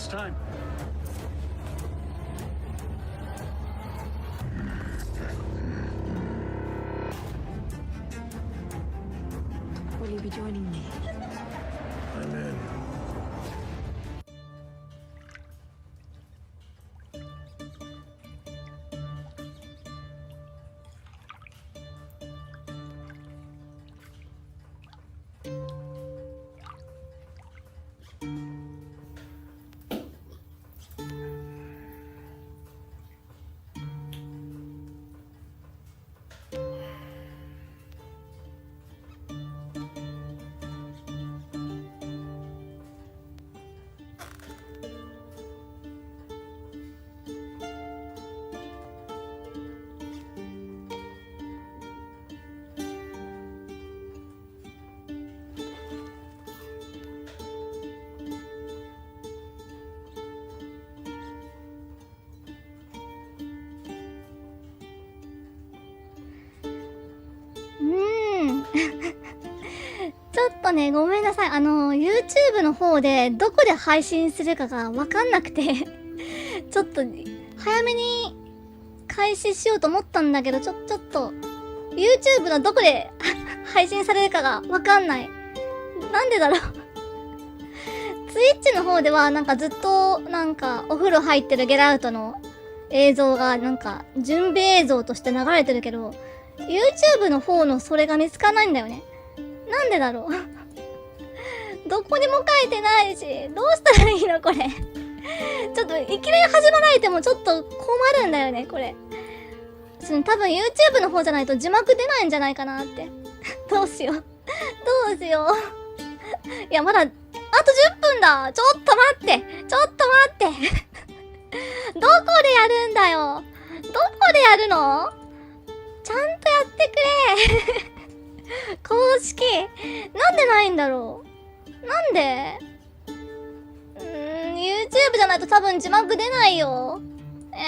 It's time. Will you be joining me? I'm in. ちょっとね、ごめんなさい。YouTube の方でどこで配信するかがわかんなくてちょっと早めに開始しようと思ったんだけど、ちょっと YouTube のどこで配信されるかがわかんない。なんでだろうTwitch の方ではなんかずっとなんかお風呂入ってるゲラウトの映像がなんか準備映像として流れてるけど、YouTube の方のそれが見つからないんだよね。なんでだろうどこにも書いてないし、どうしたらいいのこれちょっといきなり始まられてもちょっと困るんだよね、これ。多分 YouTube の方じゃないと字幕出ないんじゃないかなってどうしようどうしよういや、まだ、あと10分だ。ちょっと待って。どこでやるんだよ。どこでやるの？ちゃんとやってくれ公式。なんでないんだろう。なんでYouTube じゃないと多分字幕出ないよ。英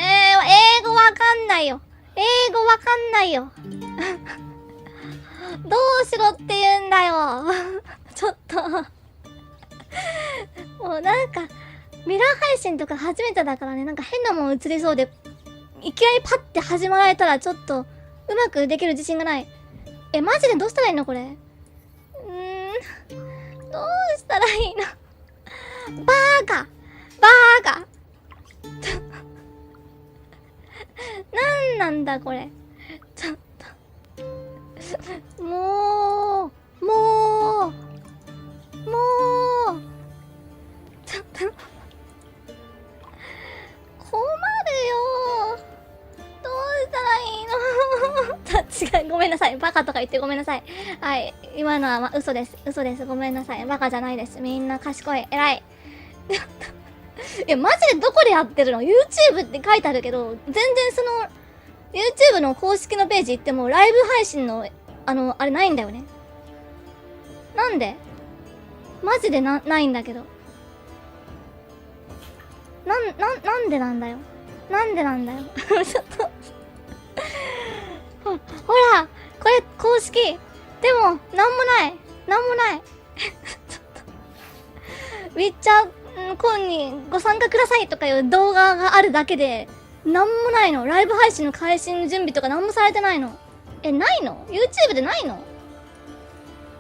語わかんないよ。どうしろって言うんだよちょっともうなんかミラー配信とか初めてだからね、なんか変なもん映りそうで、いきなりパッて始まられたらちょっとうまくできる自信がない。マジでどうしたらいいのこれ。どうしたらいいのバーカなんなんだこれ。ちょっともうちょっと困るよ。どうしたらいいの違う、ごめんなさい。バカとか言ってごめんなさい。はい、今のは、嘘です。ごめんなさい。バカじゃないです。みんな賢い。偉い。マジでどこでやってるの？ YouTube って書いてあるけど、全然その YouTube の公式のページ行ってもライブ配信のあれないんだよね。なんで？マジでないんだけど。なんでなんだよ。ちょっとほら、これ公式。でも、なんもないちょっとウィッチャーコンにご参加くださいとかいう動画があるだけで、なんもないの。ライブ配信の開始の準備とかなんもされてないの。ないの？ YouTube でないの？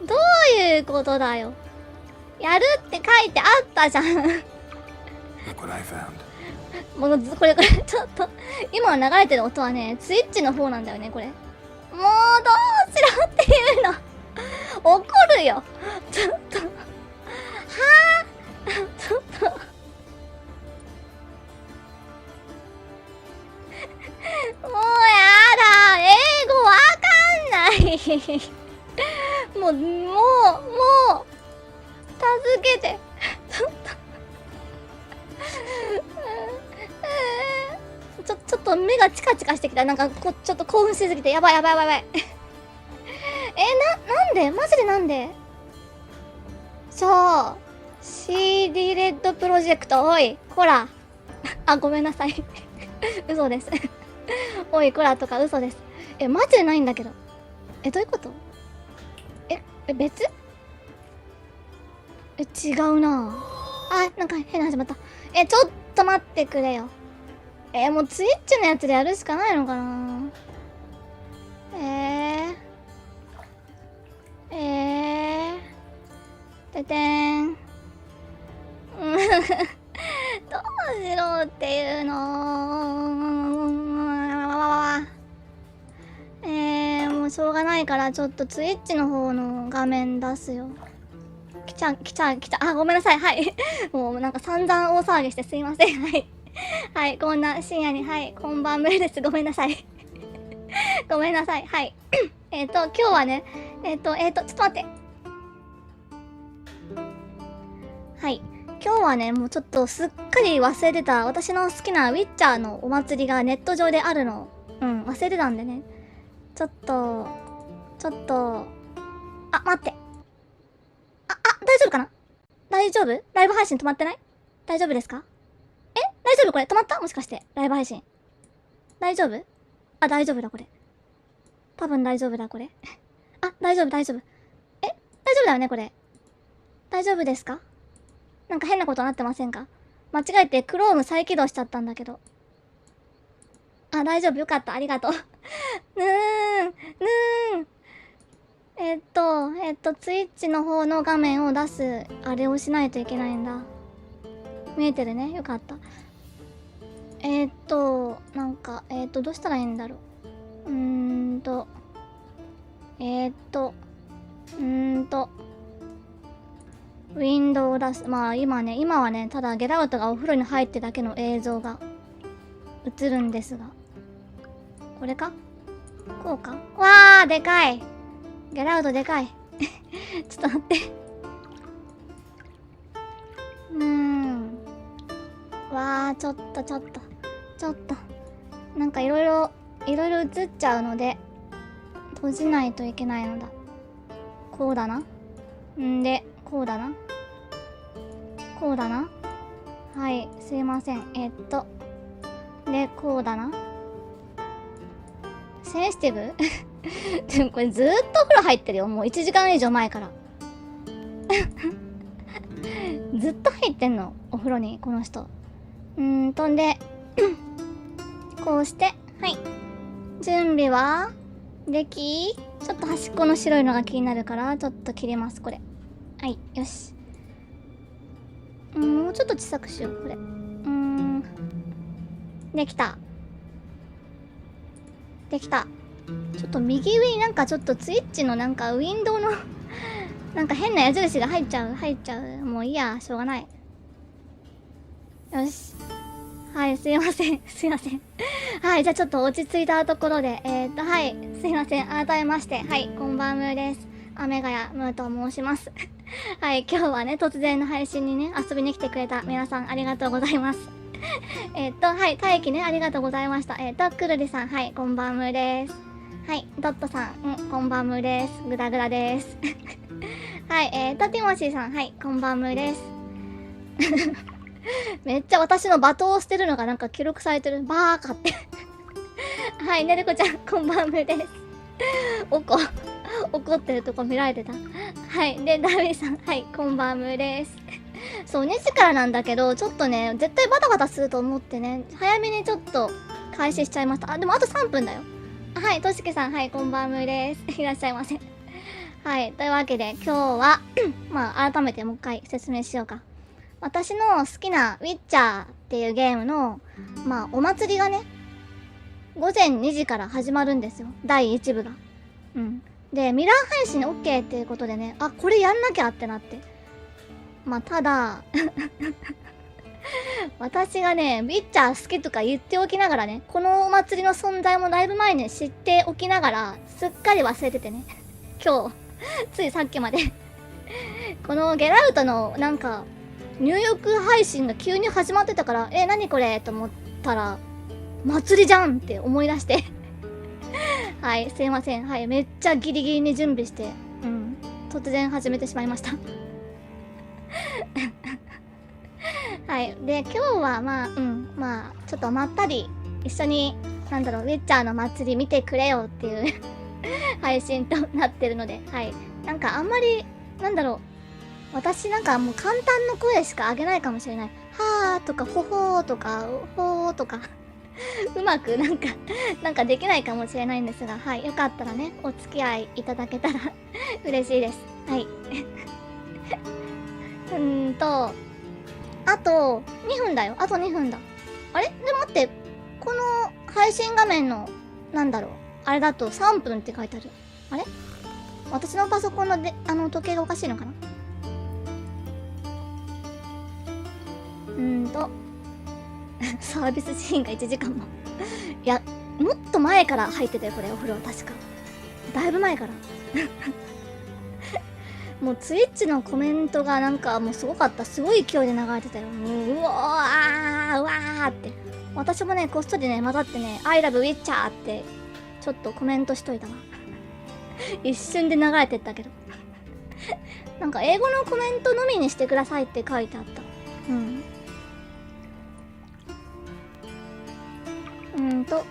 どういうことだよ。やるって書いてあったじゃんもうこれちょっと今流れてる音はね、ツイッチの方なんだよね、これ。もうどうしろっていうの怒るよ。ちょっとちょっともうやだ、英語わかんないもう助けてちょっと目がチカチカしてきた。なんかちょっと興奮しすぎてやばいなんでマジでなんでCD レッドプロジェクト、おいこらごめんなさい嘘ですおいこらとか嘘です。マジでないんだけど。どういうこと？別？違うな。なんか変な始まった。ちょっと待ってくれよ。もうツイッチのやつでやるしかないのかな。ててーん。どうしろっていうの。もうしょうがないからちょっとツイッチの方の画面出すよ。来た。あ、ごめんなさい。はい。もうなんか散々大騒ぎしてすいません。はい。はい。こんな深夜に、はい。こんばんめです。ごめんなさい。ごめんなさい。はい。今日はね、ちょっと待って。はい。今日はね、もうちょっとすっかり忘れてた私の好きなウィッチャーのお祭りがネット上であるの。忘れてたんでね。ちょっと、あ、待って。大丈夫かな？大丈夫？ライブ配信止まってない？大丈夫ですか？大丈夫これ止まった？もしかして、ライブ配信。大丈夫？あ、大丈夫だこれ。多分大丈夫だこれ。あ、大丈夫。大丈夫だよねこれ。大丈夫ですか？なんか変なことなってませんか？間違えてクローム再起動しちゃったんだけど。あ、大丈夫。よかった。ありがとう。ツイッチの方の画面を出す、あれをしないといけないんだ。見えてるね。よかった。なんか、どうしたらいいんだろう。ウィンドウを出す。まあ今はね、ただゲラウトがお風呂に入ってだけの映像が映るんですが。これか？こうか？わー、でかい！ゲラウトでかい。ちょっと待って。わー、ちょっと。なんかいろいろ映っちゃうので、閉じないといけないのだ。こうだな。で、こうだな。はい、すいません。で、こうだな。センシティブでもこれずーっとお風呂入ってるよ。もう1時間以上前から。ずっと入ってんの。お風呂に、この人。んで、こうして、はい。準備はでき？ちょっと端っこの白いのが気になるから、ちょっと切れます、これ。はい、よし。もうちょっと小さくしよう、これ。できた。ちょっと右上になんかちょっとツイッチのなんかウィンドウのなんか変な矢印が入っちゃう。もういいや、しょうがない。よし。はい、すいません。はい、じゃあちょっと落ち着いたところで、はい、すいません。改めまして、はい、こんばんむです。雨がやむと申します。はい、今日はね、突然の配信にね、遊びに来てくれた皆さんありがとうございます。はい、大輝ね、ありがとうございました。くるりさん、はい、こんばんむです。はい、ドットさん、こんばんむです。グダグダです。はい、ティモシーさん、はい、こんばんむです。めっちゃ私の罵倒をしてるのがなんか記録されてる。バーカって。はい、ねるこちゃん、こんばんむです。怒ってるとこ見られてた。はい、で、ダミさん、はい、こんばんむです。そう、2時からなんだけど、ちょっとね、絶対バタバタすると思ってね、早めにちょっと開始しちゃいました。あ、でもあと3分だよ。はい、としきさん、はい、こんばんむです。いらっしゃいませ。はい、というわけで、今日は、まあ、改めてもう一回説明しようか。私の好きなウィッチャーっていうゲームの、まあ、お祭りがね、午前2時から始まるんですよ。第1部が。で、ミラー配信 OK っていうことでね、あ、これやんなきゃってなって。まあ、ただ、私がね、ウィッチャー好きとか言っておきながらね、このお祭りの存在もだいぶ前に知っておきながら、すっかり忘れててね。今日、ついさっきまでこのゲラウトのなんか、入浴配信が急に始まってたから、何これと思ったら、祭りじゃんって思い出して。はい、すいません。はい、めっちゃギリギリに準備して、突然始めてしまいました。はい。で、今日はまあ、ちょっとまったり、一緒に、ウィッチャーの祭り見てくれよっていう配信となってるので、はい。なんかあんまり、私なんかもう簡単な声しか上げないかもしれない。はーとかほほーとかほーとかうまくなんかできないかもしれないんですが、はい、よかったらねお付き合いいただけたら嬉しいです。はいあと2分だよ。あと2分だ。あれで待って、この配信画面のなんだろう、あれだと3分って書いてある。あれ私のパソコンの時計がおかしいのかな。サービスシーンが1時間もいや、もっと前から入ってたよこれ、お風呂。確かだいぶ前からもうツイッチのコメントがなんかもうすごかった。すごい勢いで流れてたよ。もううわーって。私もねこっそりね混ざってね I love Witcher ってちょっとコメントしといたわ一瞬で流れてったけどなんか英語のコメントのみにしてくださいって書いてあった。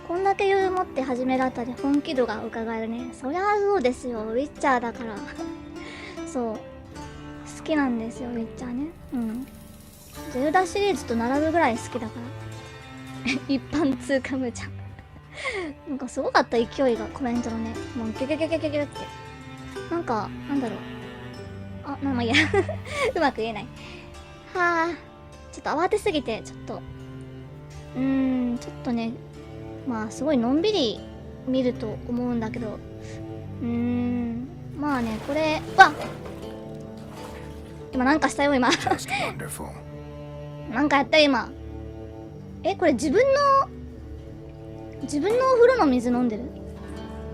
こんだけ余裕持って始めるあたり本気度が伺えるね。そりゃそうですよ、ウィッチャーだからそう好きなんですよウィッチャーね。ゼルダシリーズと並ぶぐらい好きだから一般通過無茶なんかすごかった、勢いがコメントのね。もうギュギュギュギュギュギュってなんかなんだろう、まあいいやうまく言えない。はあ、ちょっと慌てすぎてちょっとちょっとね、まあすごいのんびり見ると思うんだけど、まあね、これ今なんかしたよ今なんかやったよ今。これ自分のお風呂の水飲んでる？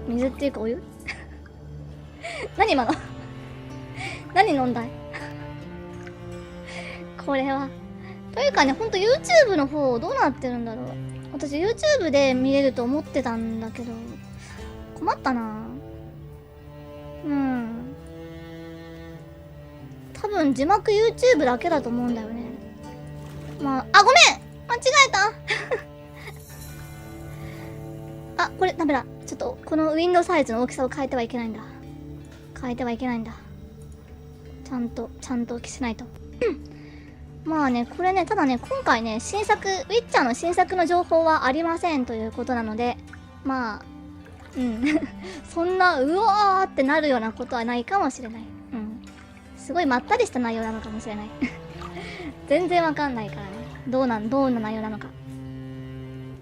水っていうかお湯何今の何飲んだいこれは。というかね、ほんと YouTube の方どうなってるんだろう。私 YouTube で見れると思ってたんだけど困ったな。多分字幕 YouTube だけだと思うんだよね。まあ、ごめん間違えたこれダメだ。ちょっとこのウィンドウサイズの大きさを変えてはいけないんだ。ちゃんとしないとまあね、これね、ただね、今回ね、ウィッチャーの新作の情報はありませんということなので、まあ、そんな、うわーってなるようなことはないかもしれない。すごいまったりした内容なのかもしれない。全然わかんないからね。どんな内容なのか。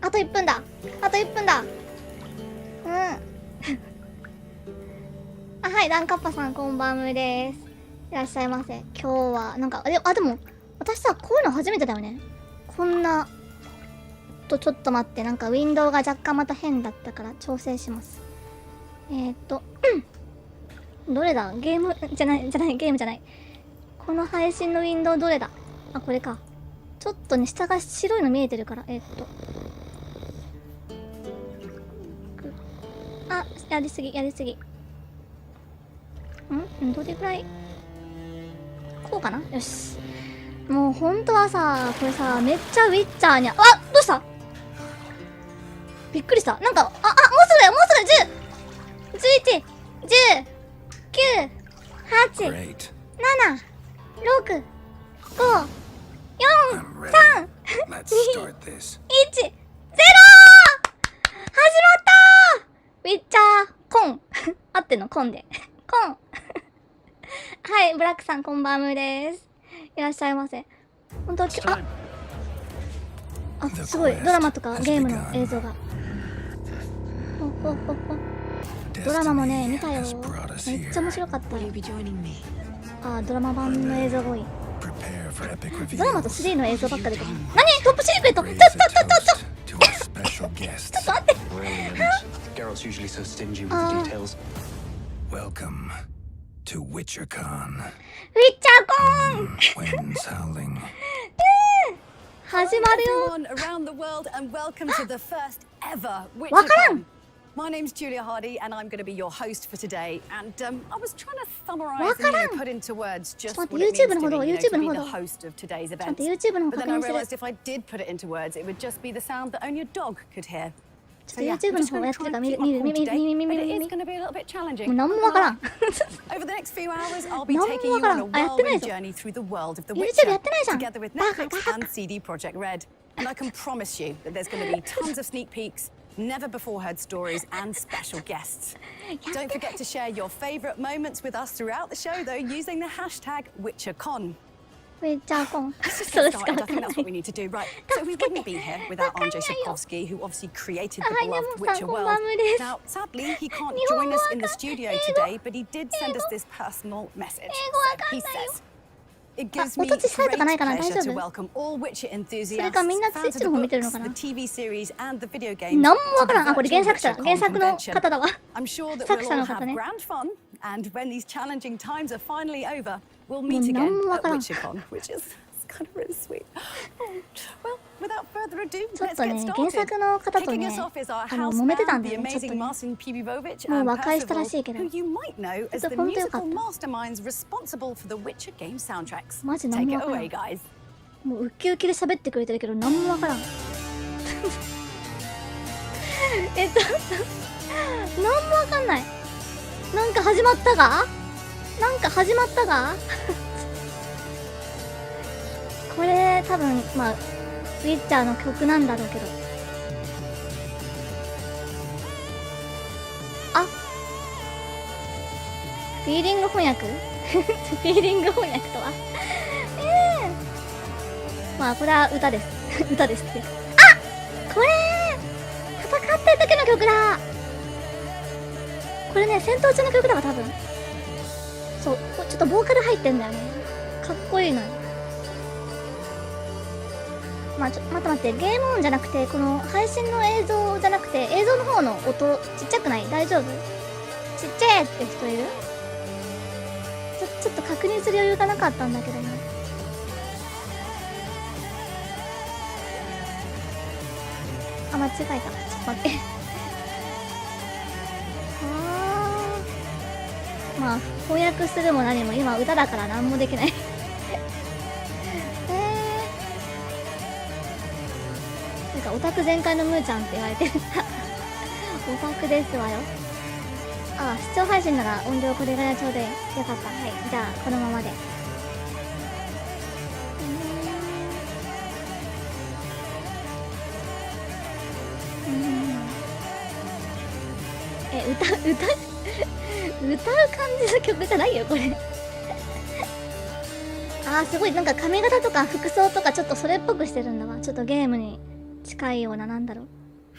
あと1分だはい、ランカッパさんこんばんむです。いらっしゃいませ。今日は、なんか、でも、私さ、こういうの初めてだよね。こんな、ちょっと待って、なんかウィンドウが若干また変だったから調整します。どれだ？ゲームじゃない。この配信のウィンドウどれだ？これか。ちょっとね、下が白いの見えてるから、やりすぎ。どれくらい？こうかな？よし。もう本当はさ、これさ、めっちゃウィッチャーにどうした？びっくりした。なんか、もうすぐ10、11、10、9、8、7、6、5、4、3、2、1、0！ 始まったー！ウィッチャーコン合ってんの？コンで。コンはい、ブラックさんこんばんむです。いらっしゃいませ。本当すごいドラマとかゲームの映像が。ドラマもね見たよ。めっちゃ面白かった。ドラマ版の映像が多い。ドラマと3の映像ばっか出てる。何？トップシークレット？ちょっと待って。To WitcherCon. WitcherCon! 始まるよ。わからん。My name's Julia Hardy, and I'm going to be your host for today. And I was trying to summarize and put into words just what it means to be the host of today's event. But then I realized if I did put it into words, it would just be the sound that only a dog could hear. ちょっと YouTube の方やってるから見る。もう何もわからん。Over the next few hours, I'll be 何 taking も you わから on ん。 a あ、やってない whirlwind ぞ。journey through the world of the YouTube や Witcher, ってないじゃん。 together with バカ Netflix バカ。 and CD Projekt Red. And I can promise you that there's going to be tons of sneak peeks, never before heard stories, and special guests. Don't forget to share your favorite moments with us throughout the show, though, using the hashtag WitcherCon. ウィッチャーコン。 Let's just それ get しか started. わ I か think んな that's い。 what we need to do. Right. So we wouldn't be here without Andrzej Sapkowski, who obviously created the beloved Witcher world. Now, sadly, he can't join us in the studio today, but he did send us this personal message. So he says, "It gives me great pleasure to welcome all Witcher enthusiasts, fans of the books, the TV series, and the video games 何もわ to からん。あ、こ the れ virtual 原作者。 WitcherCon 原作の convention. 方だわ。 I'm sure that 作 we'll 者 all の方 have ね。 grand fun, and when these challenging times are finally over, we'll meet もう again 何もわ at からん。 WitcherCon, which is kind of really sweet. Well, without further ado, ちょっ let's と get ね、原 started. 作の方と Kicking ね、 us off is our 揉めてたん housebound, だ the よね、ちょっと amazing ね。 Marcin Pibivovic, もう and 和解したら Percival, しいけど。 who you might know ちょ as っと the 本当よかっ musical た。 masterminds responsible for the Witcher game soundtracks. マジ何 Take も it わからん。 away, guys. もうウッキウキで喋ってくれてるけど何もわからん。何もわかんない。なんか始まったが？なんか始まったが？これ多分まあウィッチャーの曲なんだろうけど。あ、フィーリング翻訳？フィーリング翻訳とは？まあこれは歌です。歌ですっていうか。あ、これ戦ってる時の曲だ。これね、戦闘中の曲だわ多分。そう、ちょっとボーカル入ってんだよね。かっこいいのよ。まあ待って、ゲーム音じゃなくて、この配信の映像じゃなくて、映像の方の音ちっちゃくない？大丈夫？ちっちゃいって人いる？ちょっと確認する余裕がなかったんだけどね。あ、間違えた。ちょっと待って。まあ翻訳するも何も今歌だから何もできない。なんかオタク全開のムーちゃんって言われてる。オタクですわよ。あ、視聴配信なら音量これぐらいちょうどいい。よかった。はい、じゃあこのままで。歌う感じの曲じゃないよこれ。あー、すごいなんか髪型とか服装とかちょっとそれっぽくしてるんだわ。ちょっとゲームに近いような、なんだろう。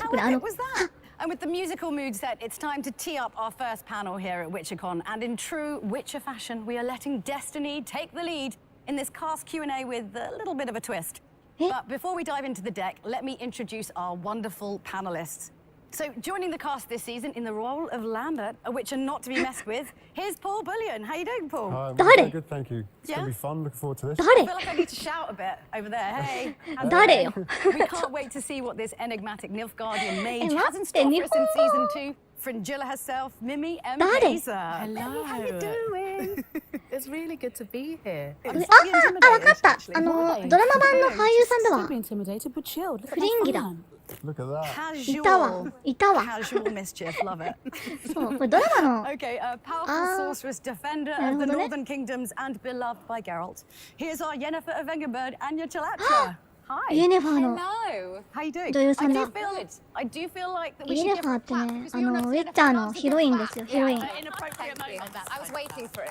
これHow epic was that? And with the musical mood set, it's time to tee up our first panel here at WitcherCon. And in true Witcher fashion, we are letting Destiny take the lead in this cast Q&A with a little bit of a twist. But before we dive into the deck, let me introduce our wonderful panelists. So, joining the cast this season in the role of Lambert, a Witcher not to be messed with, here's Paul Bullion. How you doing, Paul? Hi, Dare. good, thank you. It's Yeah? going to be fun. Looking forward to this. I 誰？ feel like I need to shout a bit over there. Hey, how's it 誰よ。 going? We can't wait to see what this enigmatic Nilfgaardian mage has in 待って、 store 日 for us 本 in 語。 season 2. Fringilla herself, Mimi M. 誰？ Kaiser. Hello. How you doing? It's really good to be here. あ、わかった。ドラマ版の俳優さんだわ。 Don't be intimidated, but chill. Look フリンギだ。 Look at that. いたわ。 Casual, いたわ。 casual mischief. Love it. そう、これドラマの。 Okay, a powerful sorceress, defender of the Northern Kingdoms, and beloved by Geralt. Here's our Yennefer of Vengerberg, Anya Chalatka. Hi. イエネファーの Hello. How you doing? 女優さんだ。 I do feel like that we イエ should ネ give ファー her っ a て clap ね、 because we all know ウ it's ィッチャーのヒロインですよ、ヒロイン。 Inappropriate moment. I was waiting for it.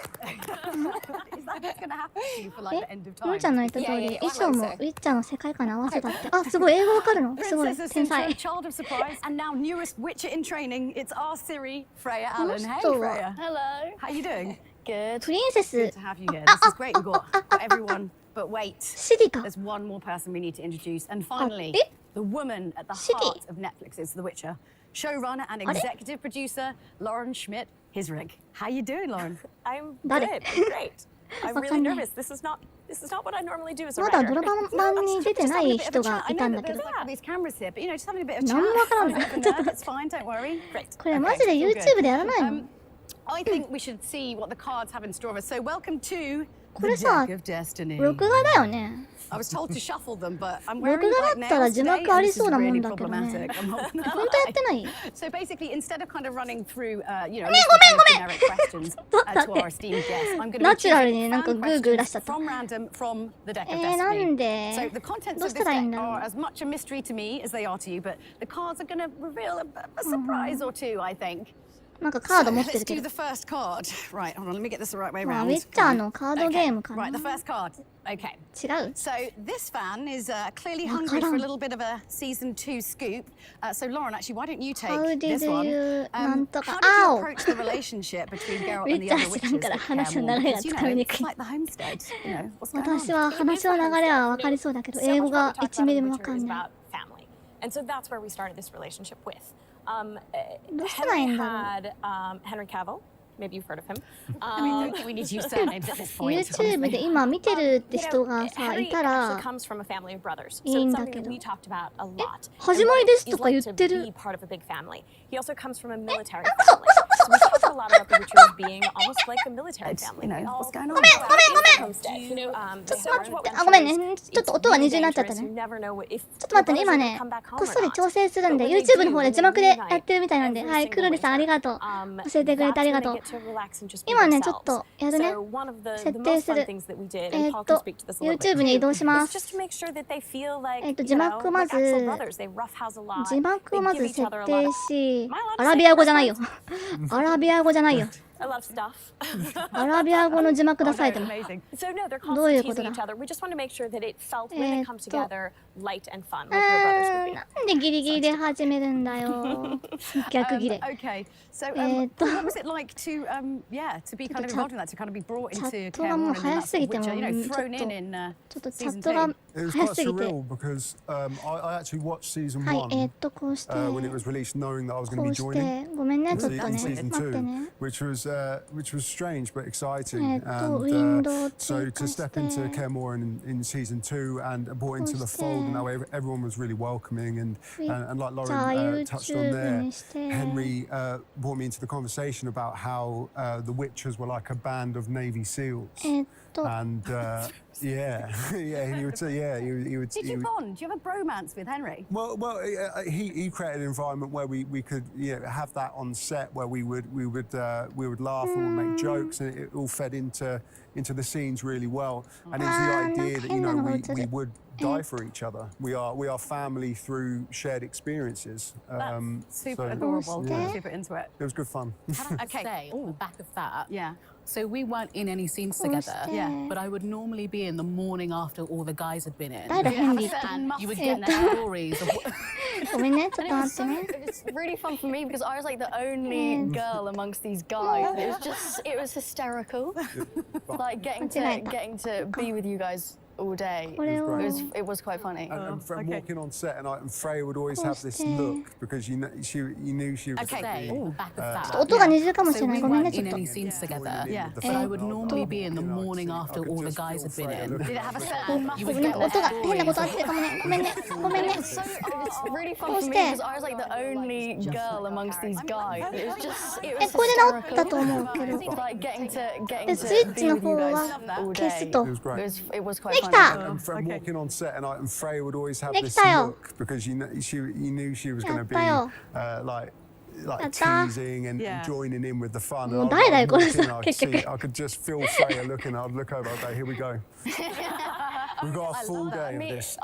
Is that what's going to happen to you for like え the end of ムー time? ちゃんの言った通り、衣装もウィッチャーの世界観に合わせたって。あ、すごい、英語わかるの？すごい、 Princess 天 Sintra, 才。 child of surprise, and now newest Witcher in training. It's our Siri, Freya Allen. Hey, この人は Freya. Hello. How you doing? Good. プリンセス Good to have you here. This is great. We've got everyone. But wait, シリカ。 there's one more person we need to introduce. And finally, eh? the woman at the Shitty. heart of Netflix's The Witcher, showrunner and executive producer Lauren Schmidt Hisrig. How you doing, Lauren? I'm Dare. good. I'm great. I'm really わかんない。 nervous. This is not what I normally do as a まだ writer. ドラマ版に出てない Having a bit 人 of a が chat. I いた know んだ that け there's ど。 like all these cameras here, but you know, just having a bit of chat. 何もわからん。 It's fine, don't worry. Great. これマジで YouTube でやらないの？ I think we should see what the cards have in store for us. So welcome to これさ、 Deck of Destiny. 録画だよね。 I was told to shuffle them, but I'm 録 wearing 画 white だったら nails 字 today, 幕あ and り this そう is なもん really だけどね。 problematic. I'm not gonna 本当やってない So basically, instead of kind of running through, you know, generic questions to our esteemed guests, I'm going to ナ be チュラル choosing になんか fan グーグー出し questions ちゃった。 from random from the deck of なん destiny. で So the contents どう of し this たらいいん deck だろ are う。 as much a mystery to me as they are to you, but the cards are going to reveal a surprise or two, I think. なんかカード持 So ってる let's け do ど。 the first card. Right, hold on, let me get this the right way まあ、ウ round. ィッチャーのカードゲームかな。 Right, the first card. Okay. 違う So this fan is clearly わ hungry から for a ん。 little bit of a season 2 scoop. So Lauren, actually, why don't you take How did this one? you なんとか How did you Ow! approach the relationship between Geralt ウィ and ッ the チャ other ー知らん witches から that 話 care の more? 流れが Because, you つかみ know, にく it's い。 like the homestead. You know, what's going on? 私は話の流れは分かりそうだけど、 So 英 much 語 of what が we talk 1 about ミリ in も分 Witcher か is んない。 about family. And so that's where we started this relationship with. どうしたらいい Henry んだろう。 had Henry Cavill. Maybe you've heard of him. I mean, I don't think we need to use surnames at this point. YouTube で今見てるって人がさ、 Henry いた actually ら、 comes from a family of brothers. い So いん it's だ something け that ど。 we talked about a lot. 始まりですと He's か言 like って to る。 be part of a big family. He also comes from a military family. So we talk a lot about the Witchers being almost like a military family. You know, They all what's going on? go out in homestead. You know, they have their own あ、ごめんね。 adventures. ちょっと音が二重になっちゃった It's really ね。 dangerous. You never know if ちょっと待ってね、今ね、こっそり調整するんで、YouTube の方で字幕でやってるみたいなんで、はい、くるりさんありがとう。教えてくれてありがとう。今ね、ちょっとやるね。設定する。YouTube に移動します。字幕まず、字幕をまず設定し、アラビア語じゃないよ。アラビア語じゃないよ。 I love stuff. アラビア語の字幕出されても。 So no, they're どういう constantly こと teasing だ each other. We just want to make sure that it felt when they come together light and fun, う like real brothers would ーん、 be. なんでギリギリで始めるんだよ。逆ギレ。 Okay, so what was it like to, yeah, to be kind of involved in that, to kind of be brought チャ into ットがもう Cameron and 早 that すぎて Witcher, も you う know, ちょ thrown っ in とチャ season ットが 2. It was 早 quite すぎて。 surreal because I actually watched season はい、 one こうして when it was released, knowing that I was going こ to う be し joining てごめんねちょっと in ね season 待って two, ね which was strange but exciting. Window And を so 追 to 加し step て into Cameron in season two and brought into the こうして fold, and now everyone was really welcoming and like じゃあ Lauren touched on YouTube there, にして Henry brought me into the conversation about how the Witchers were like a band of Navy SEALs. And yeah, yeah, he would say, yeah, he would. Did you bond? Do you have a bromance with Henry? Well, he created an environment where we could have that on set where we would laugh and make jokes, and it all fed into the scenes really well. And it was the idea that we would die for each other. We are family through shared experiences. That's super so, adorable. yeah. Super into it. It was good fun. Okay. Say on the back of that. Yeah. So we weren't in any scenes together. Yeah. But I would normally be in the morning after all the guys had been in. 誰だヘンリーって And you would get stories of what ごめんねちょっと待ってね It's really fun for me because I was like the only girl amongst these guys. It was hysterical. Like getting to be with you guys all day. これを It was quite funny. And from walking on set, and Freya would always have this look because you knew she was Okay. say on the back of that. 音が二重かもし So れな we いごめんね weren't ちょ in っと any scenes together. Yeah. But But I would normally be in the morning after all the guys had been in. Did it have a certain ごめんね音が変なことあってかもねごめんねごめんね It's really fun for me because I was like the only girl amongst these guys. It was これで治ったと思うけど like getting to でスイッチ be の with 方 you は guys all 消す day. と It was great. It was quite でき funny. た And from walking on set, and Freya would always have this できたよ look because you knew she was going to be やったよ like やった teasing and Yeah. joining in with the fun. もう And 誰だよ I'd これ walk in, さ I could 結 see, 局 I could just feel Freya looking. I'd look over. I'd go, here we go. We've got a full day I of mean, this.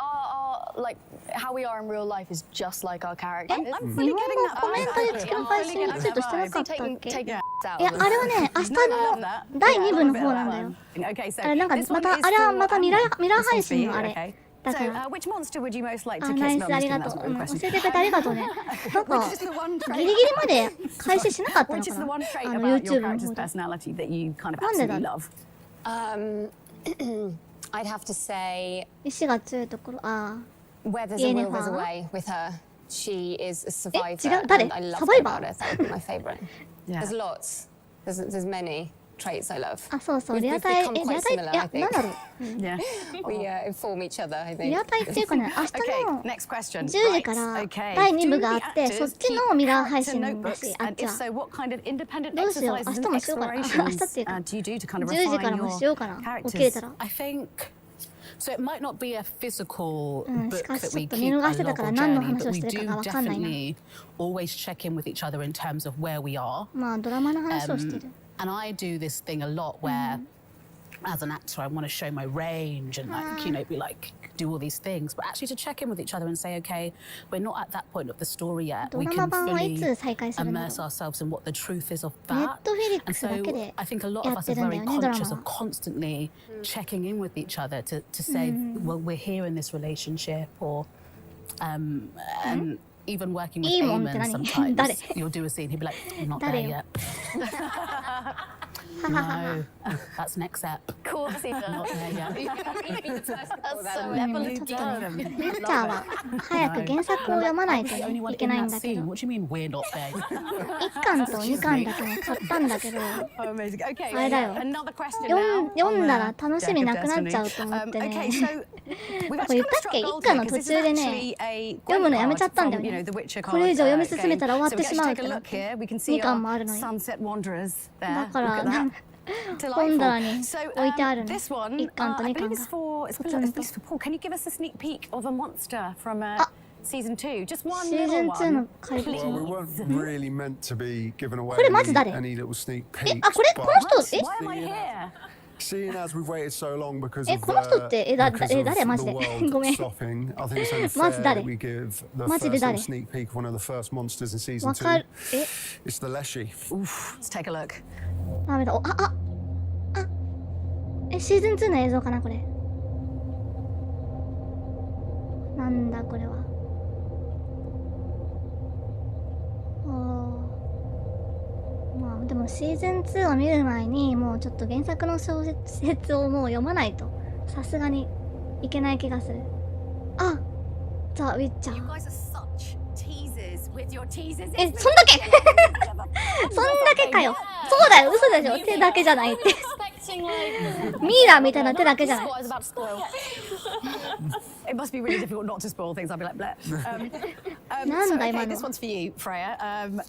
like how we are in real life is just like our characters. I'm 日 fully 本 getting 語 that. コメントで使う配信ツイートしてなかったっ Taking け taking いや out. あれはね明日の第2部の方なんだよ Okay, so あれなんか this ま one た is あれは for, またミラー配 this one's for 信 you, のあれ okay. だ So, から which monster would you most like あ to ナ kiss? イ No, ス I'm あ just りが kidding, と that's う not 教 the え question. てくれてありがとうねなんか Which is the one ギ trait リギリまで開始しなかったの Which is か the な one trait あの about your YouTube の character's 方で personality that you kind of なんで absolutely だ love? I'd have to say 意志が強いところあ where there's a Yennefer? will, there's a way with her. She is a survivor,違う誰 and I love Survivor? that about her. That would be my favourite. Yeah. There's lots. There's many. traits I love. あ、そうそう、 We've リアタイ、 become リ quite アタイ、い similar, や I、think. なんだろう。 Yeah. We inform each other, I リ think. アタイっていうかね、明日 Okay, の next question. 10時から Okay. 第2部 Do があ the って、そっ actors ち keep のミラー配 character 信だ notebooks? し、あ、 And じゃ if あ、 so, what kind of independent どうしよう、 exercises 明 and 日もしようかな。明日っていう explorations か、 do you do to kind of 10時から refine もしようか your な。起きれた characters? ら。 I think so. It might not be a physical うん、し book かし that ちょ we っと keep 見 a 逃してた log から or 何の journey, 話 but を we してる do かがわかんないな。 definitely always check in with each other in terms of where we are. まあ、ドラマの話をしてる。 And I do this thing a lot where, as an actor, I want to show my range and be like, do all these things. But actually to check in with each other and say, okay, we're not at that point of the story yet. We ドラマ can 版はい fully つ再開するんだろう。 immerse ourselves in what the truth is of ネッ that. トフェリッ And クスだ so けで I think a lot や of っ us て are るんだ very よね、ドラマ conscious は of。constantly checking in with each other to say, well, we're here in this relationship, or and even working with いいもんって Eamon 何？ sometimes 誰？ you'll do a scene, he'll be like, I'm not 誰 there よ？ yet. No, that's next ep. Of course he does. Not there yet. That's so うん、 Evelyn ちょっとね、 does. ウィッチャーは早く原作を読まないと I'm the only ね one いけ in ないん that だけ scene. ど、 What do you mean we're not there? 1巻と2巻だけね買ったんだけど、 Oh, amazing. Okay, あれだよ。 another question 読 now. んだら楽しみなくなっちゃうと思ってね。 Okay, so we've これ actually 言っ kind た of っけ？ struck 1 gold 巻 here の because 途 this 中 is で actually ね、 a 読むのやめちゃったんだよ from, ね。 the WitcherCon これ以上読み進め game. たら終わっ So て we しま actually うっ take て a なっ look て。 here. We can see 2巻 our もあるのに。 Sunset Wanderers だ there. か Look ら at ね、 that. 本 Delightful. 棚に So 置いてあるの。 this one, 1巻と I 2 believe 巻 it's が。 for, it's ポツンと。 for Paul. Can you give us a sneak peek of a monster from season 2? Just one シーズ little ン2の one. 怪物 Well, we の。 weren't really meant to be giving away これマジ誰？ any little sneak え、 peeks. あ、これこの人、え、 Why am I here? Seeing as we've waited so long because え、 of この人って誰？ because of 誰マジ the で？ world ごめん。 stopping, I think it's only マジ fair 誰？ that we give the マジで first 誰？ little sneak peek of one of the first monsters in season わか 2. る。え、 It's the Leshy. Oof, let's take a look. ダメだ。お、え、シーズン2の映像かなこれ。なんだこれは。まあでもシーズン2を見る前にもうちょっと原作の小説をもう読まないとさすがにいけない気がする。あ、ザ・ウィッチャ You ー。 guys are such teasers with your teasers. え、そんだけそんだけかよ。そうだよ、嘘でしょ。手だけじゃないって。 Expecting like ミイラみたいな手だけじゃない。 what I was about to spoil. It must be really difficult not to spoil things. I'll be like, bleh. None So, by okay, manual. this one's for you, Freya.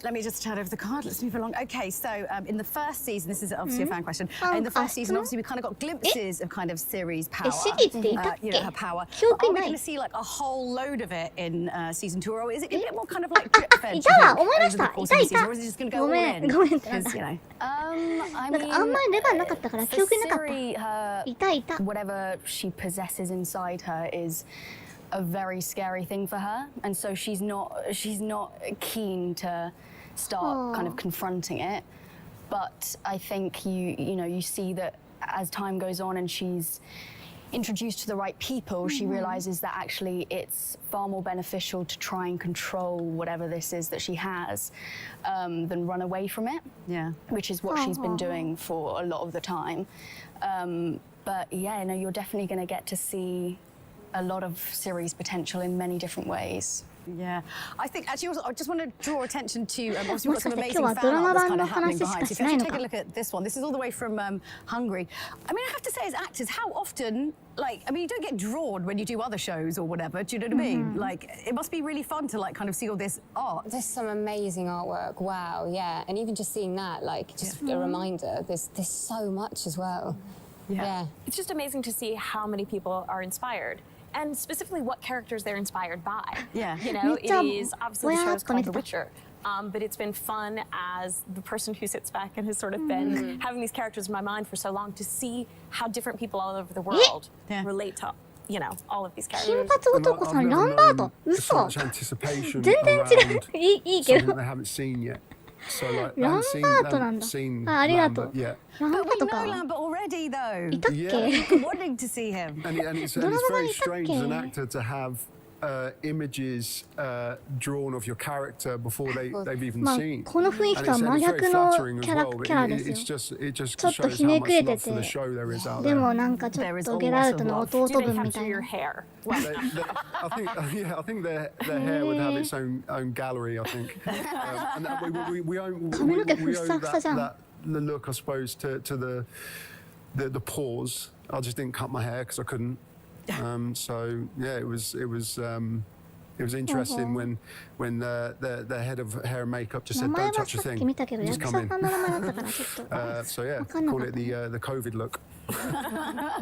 Let me just turn over the card. Let's move along. Okay, so in the first season, this is obviously a fan question. In the first season, obviously, we kind of got glimpses of kind of Ciri's power. シリっていたっ You け know, her power. 記憶 Are に we な going い to。see like a whole load of it in season 2, or is it a bit more kind of like drip fed? いたわ、思い出し over た。 the course いた of い the season, た。 or is it just going to go ご all め in? ん、ごめんってなんだ Because you know. I なんかあんまりレバーなかったから記憶になかった。 Ciri, her いたいた。 whatever she possesses inside her is a very scary thing for her, and so she's not keen to start kind of confronting it. But I think you see that as time goes on and she's introduced to the right people, she realizes that actually it's far more beneficial to try and control whatever this is that she has than run away from it. Yeah. Which is what she's been doing for a lot of the time. But yeah, no, you're definitely going to get to see a lot of Ciri's potential in many different ways. Yeah, I think actually also, I just want to draw attention to obviously we've got some もしかして amazing 今日は fan ドラマ art that's 版 kind の of happening 話し behind. か So し if ない you の take a か。 look at this one, this is all the way from Hungary. I mean, I have to say as actors, how often, like, I mean, you don't get drawn when you do other shows or whatever. Do you know what I mean? Like, it must be really fun to like kind of see all this art. There's some amazing artwork. Wow, yeah. And even just seeing that, like, just a reminder, there's so much as well. Yeah. It's just amazing to see how many people are inspired. And specifically what characters they're inspired by. Yeah. You know, it めっちゃ is obviously the ぼや show っ is と見 called て The た。 Witcher. But it's been fun as the person who sits back and has sort of been having these characters in my mind for so long to see how different people all over the world Yeah. relate to, you know, all of these 金 characters. 髪男さん、 I've ラ never ンバー known ト。 so 嘘。 much anticipation 全然違う。 around いいけ something ど。 they haven't seen yet. So like, they ラン haven't バートなん seen だ。あ、ありがと Lambert う。 yet. ランバ But ー we ト know か。 Lambert already, though. いたっ Yeah. け Wanting to see him. And it's Don't know very why strange as an it's okay. actor to have images drawn of your character before they've even まあ seen. この雰囲気 And とは it's 真 very 逆の flattering キ as ャラ well. キャラですよ。 It just ちょっと shows ひ how ねく much れて love for て the show there is out で there. もなんかちょ There っ is と a ゲラル lot ト of の love. 弟 Do they 分み capture たい your な。 hair? I think their hair would have its own gallery. I think, and we owe 髪の毛ふっさふさじゃん。the look, I suppose, to the pause. I just didn't cut my hair because I couldn't. So yeah, it was interesting when the head of hair and makeup just 名 said, 前 "Don't は touch a さっ thing, き見たけど just 役 come 者 in." さんの名前だったからちょっと So yeah, わかんなか call っ it た the COVID look.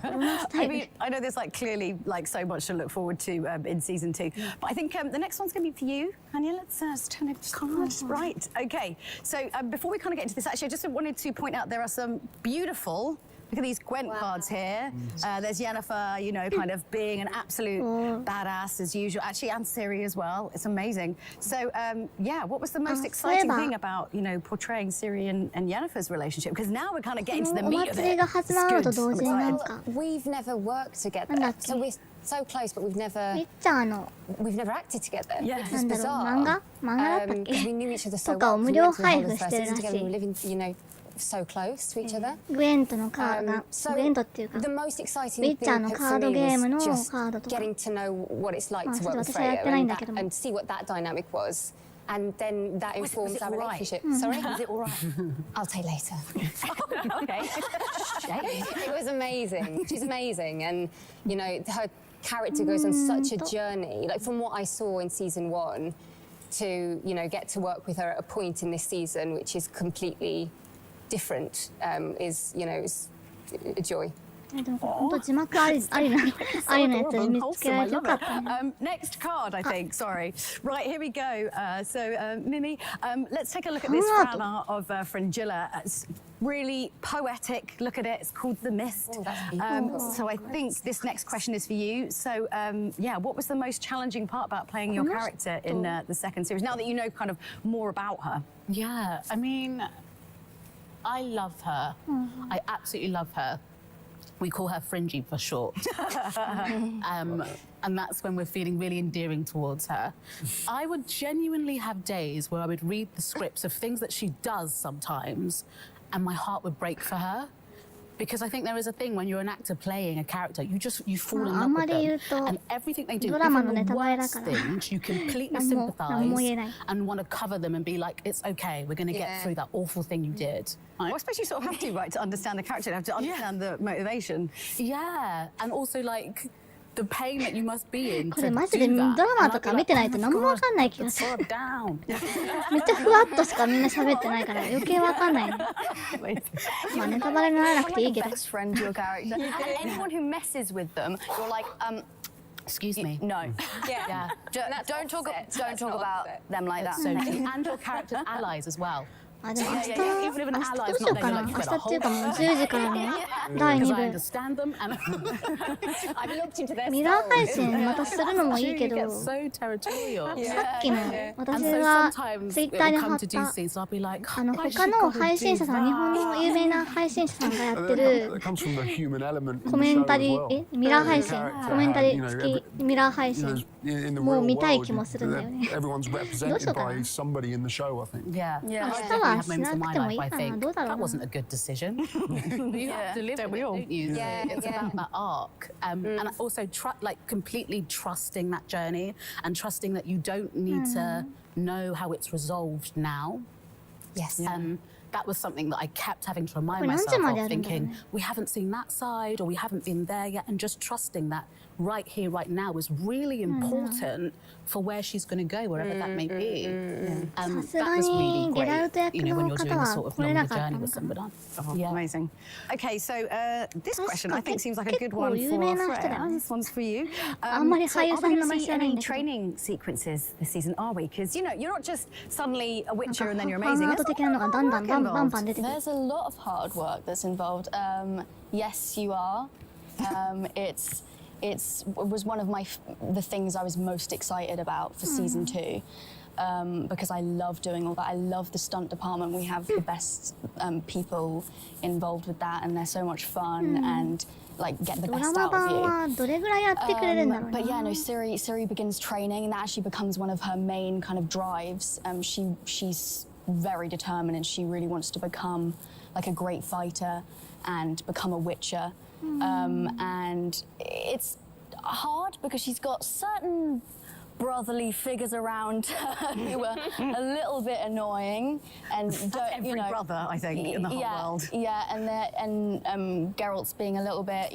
どんなスタ I イル mean, I know there's like clearly like so much to look forward to in season 2, but I think the next one's going to be for you, Anya. Let's turn it cards. Right. Okay. So before we kind of get into this, actually, I just wanted to point out there are some beautiful. Look at these Gwent cards here. There's Yennefer, you know, kind of being an absolute badass as usual. Actually, and Ciri as well. It's amazing. So, yeah, what was the most exciting thing about, you know, portraying Ciri and Yennefer's relationship? Because now we're kind of getting to the お meat of 祭り it. が始まると同時になん Well, か we've never worked together. なんだっけ So we're so close, but we've ウィ never ッチャーの acted together. Yeah. It's なんだろう bizarre. 漫画だったっ Because we け knew each other so とか well. を We 無料 went through the 配 whole of 布 the し first てる season ら together. し We were い living, you know, so close to each other. グエントのカードが So グエントっていうか the most exciting Witcher thing の for カード me ゲームの was just カードとか getting to know what it's like まあ to ちょっ work と with 私はやっ Freya てないん and, だけども and see what that dynamic was. And then that Was informs it our all right? relationship. Sorry? Was it all right? I'll tell you later. Okay. It was amazing. She's amazing. And, you know, her character goes on such a journey. Like, from what I saw in season 1 to, you know, get to work with her at a point in this season, which is completely different, is, you know, is a joy. でも本当字幕ありのやつ見つけられてよかったね Next card, I think. Sorry. Right, here we go. Mimi, let's take a look at this fan art of Fringilla. It's really poetic. Look at it. It's called The Mist. Oh, that's beautiful. So I think this next question is for you. So, yeah, what was the most challenging part about playing your character in the second series? Now that you know kind of more about her. Yeah, I mean, I love her. I absolutely love her. We call her Fringy for short. And that's when we're feeling really endearing towards her. I would genuinely have days where I would read the scripts of things that she does sometimes, and my heart would break for her. Because I think there is a thing when you're an actor playing a character, you fall in love with them. And everything they do, ドラマの even ネ the タバレだ worst から things, you completely 何も言えない sympathise and want to cover them and be like, it's okay, we're going to get through that awful thing you did. Well, I suppose you sort of have to, right, to understand the character. You have to understand the motivation. Yeah, and also like the pain that you must be in こ to れ do マジで that. ドラマとか見てないと何もわかんない気がする Slow down. めっちゃふわっとしかみんな喋ってないから余計わかんないのまあネタバレにならなくていいけど Best friend to your character. And anyone who messes with them, you're like, Excuse me. no. Yeah. Don't talk about them like that. So, and your character's allies as well. あでも明日 Even if an 明 ally 日どう is しよう not か there, な you're 明 like, 日っていうかもう10時からの第 because 2 I 部 understand them and I've looked into their ミラー配信またするのもいいけ you ど get so territorial. さっきの And 私 so が sometimes ツイ it ッター will に come 貼っ to do た scenes, I'll be like, 他の配信者さん日本の有名な配信者さんがやってる That comes from the human element in コ the メ show ンタ as リ well. ーミラー配信 Character コメンタリ you know, ー every- 付きミラー配 you 信 know, in the もう real 見たい world, 気もするんだよね everyone's どう represented しようかな by somebody in the show, I think. yeah. Yeah. I 明日 definitely は have し moments な in く my てもい life い I かな think どうだろ that うな wasn't a good decision. You have to live Don't with we it, all? don't you? Yeah, It's yeah. about that arc, and also like completely trusting that journey and trusting that you don't need to know how it's resolved now. Yes. That was something that I kept having to remind これ何時 myself まで of, やるんだろう thinking ね we haven't seen that side or we haven't been there yet, and just trusting that right here, right now is really important for where she's going to go, wherever that may be. That さすが was に really ゲラル great, ト役 you know, when の you're 方 doing a は sort of 来れな longer かった journey の with かな somebody. Oh, Yeah. amazing. Okay, so this question I think seems like a good 結構 one 有 for 名な人だよ Freya. ね This one's for you. あんまり So 俳優 are さ we んの名 going to 前 see 知らない any んだけど training sequences this season, are we? Because, you know, you're not just suddenly a なんか Witcher and then you're ファン amazing. アート There's 的なのがだんだんバンバンバン出てくる There's a lot of hard work that's involved. Yes, you are. It was one of the things I was most excited about for season 2. Because I love doing all that. I love the stunt department. We have the best people involved with that, and they're so much fun and like get the ドラ best マ out 版 of you. はどれぐらいやってくれるんだろう But yeah, な no, Ciri begins training, and that actually becomes one of her main kind of drives. She's very determined, and she really wants to become like a great fighter and become a Witcher. And it's hard because she's got certain brotherly figures around who were a little bit annoying and Every brother, I think, in the whole world. Yeah, and Geralt's being a little bit,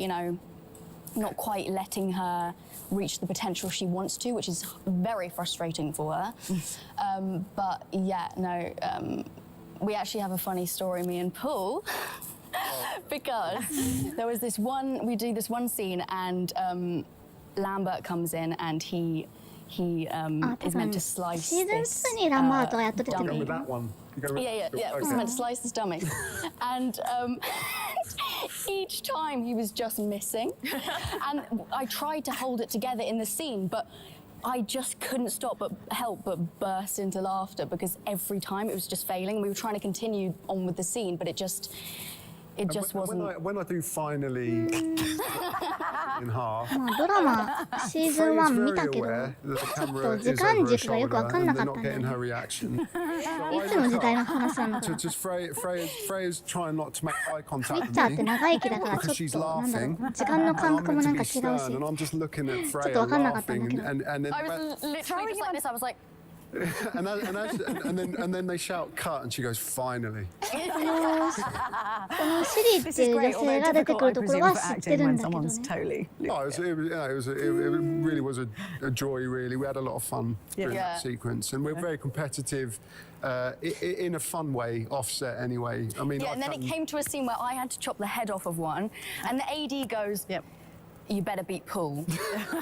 not quite letting her reach the potential she wants to, which is very frustrating for her. But yeah, no, we actually have a funny story, me and Paul, because there was we do this one scene and Lambert comes in and he is meant to slice this dummy. With that one. Yeah. He's meant to slice this dummy. And each time he was just missing. And I tried to hold it together in the scene, but I just couldn't help but burst into laughter because every time it was just failing. We were trying to continue on with the scene, but it just wasn't. When I do finally in half, ドラマシーズン1見たけど、ちょっと時間軸がよく分かんなかったんだよね。いつの時代の話なんだろう。Freya's trying not to make eye contact with me. ウィッチャーって長生きだからちょっとなんだろう、時間の感覚もなんか違うし、ちょっと分かんなかったんだけど。I was literally just like this. I was like. and then they shout cut and she goes finally. このシリっていう女性が出てくるところは知ってるんだけどね。It really was a joy. Really, we had a lot of fun during that sequence, and we're very competitive. In a fun way, offset anyway. I mean, and then it came to a scene where I had to chop the head off of one, and the AD goes, "You better beat Paul."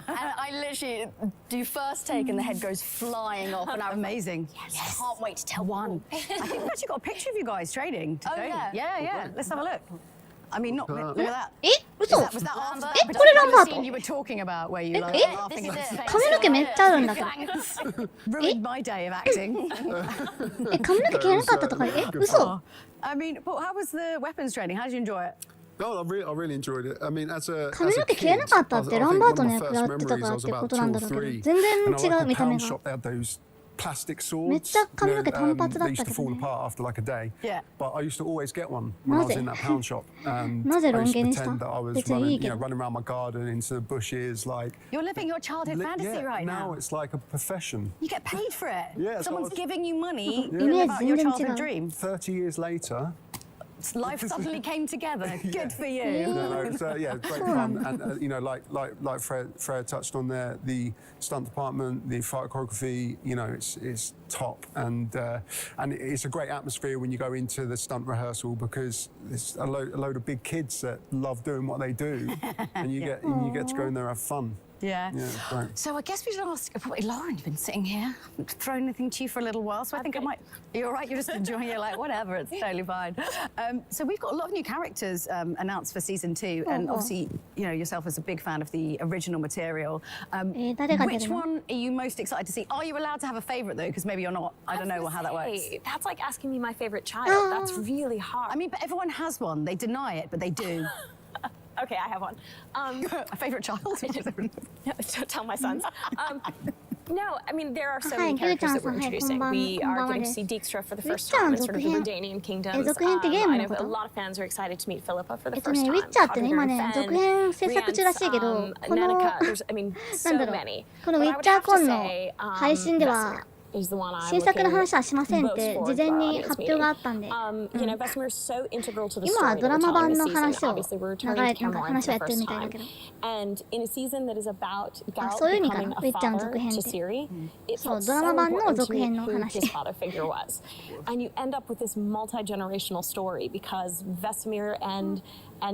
And I literally do first take, and the head goes flying off, and I'm amazing. Yes. Can't wait to tell one. I think we've actually got a picture of you guys trading. Yeah. Let's have a look. I mean, look at that. Was that Lambert? これランバート scene you were talking about where you like laughing at his face. 髪の毛めっちゃあるんだけど。 Ruined my day of acting. 髪の毛切れなかったとか嘘 I mean, but how was the weapons training? How did you enjoy it? Oh, I really enjoyed it. I mean, as a 髪の毛切れなかったってランバートの役やってたからってことなんだろうけど、全然違う見た目が。 plastic めっ swords. ちゃ髪の毛単発だっ They た used to けど fall ね。 apart after like a day. Yeah. But I used to always get one when I was in that pound shop. And なぜ I ロン used 毛 to にした pretend that I was 別にいいけど。 running around my garden into the bushes, like. You're living your childhood fantasy right now now. it's like a profession. You get paid for it. Yeah, so Someone's giving you money to イメ live ー out ジ your 全然違 childhood う。 dream. 30 years later. Life suddenly came together. Good for you. It's great fun, and Freya touched on there, the stunt department, the fight choreography, it's top, and it's a great atmosphere when you go into the stunt rehearsal because there's a load of big kids that love doing what they do, and you get to go in there and have fun. Yeah. Yeah, it's great. So I guess we should ask, Lauren, you've been sitting here, thrown anything to you for a little while, so I think I might... You're all right, you're just enjoying it, like, whatever, it's totally fine. So we've got a lot of new characters announced for season 2, and obviously, yourself as a big fan of the original material. Which one are you most excited to see? Are you allowed to have a favourite, though? Because maybe you're not. I don't know how that works. That's like asking me my favorite child. That's really hard. I mean, but everyone has one. They deny it, but they do. Okay, I have one. A favourite child? Don't tell my sons. No, I mean, there are so Hi, many characters that we're Gyu-chan-san. introducing. Hi, We are getting to konbanwa see Dijkstra for the first Witcher time in sort of the 続編。 Redanian kingdoms. 続編ってゲーム I の know こと？ a lot of fans are excited to meet Philippa for the ウ first ィ time. ッチャーってね、今ね、 Cognitive 続編制作中らしいけど、この、 Nanica, there's, I mean, なん so だろう many. このウィッチャーコンの配信では、 is the one I'm 新作の looking 話はしませんって most 事 forward 前 for our に audience 発表があったんで、 You know, Vesemir is so integral to the 今は story ド that ラ we're マ telling 版 this の season. 話を Obviously, we're 流 returning れ to なんか Cameron 話を for や the ってる first みたいだ time. けど、 And in a season that is about そういう Geralt 意味かな、 becoming ウィッチャーの a 続 father 編っ to て。 Ciri, it そう、 felt ドラマ so 版の important 続 to 編 me の who 話。 his father figure was. And you end up with this multi-generational story because Vesemir and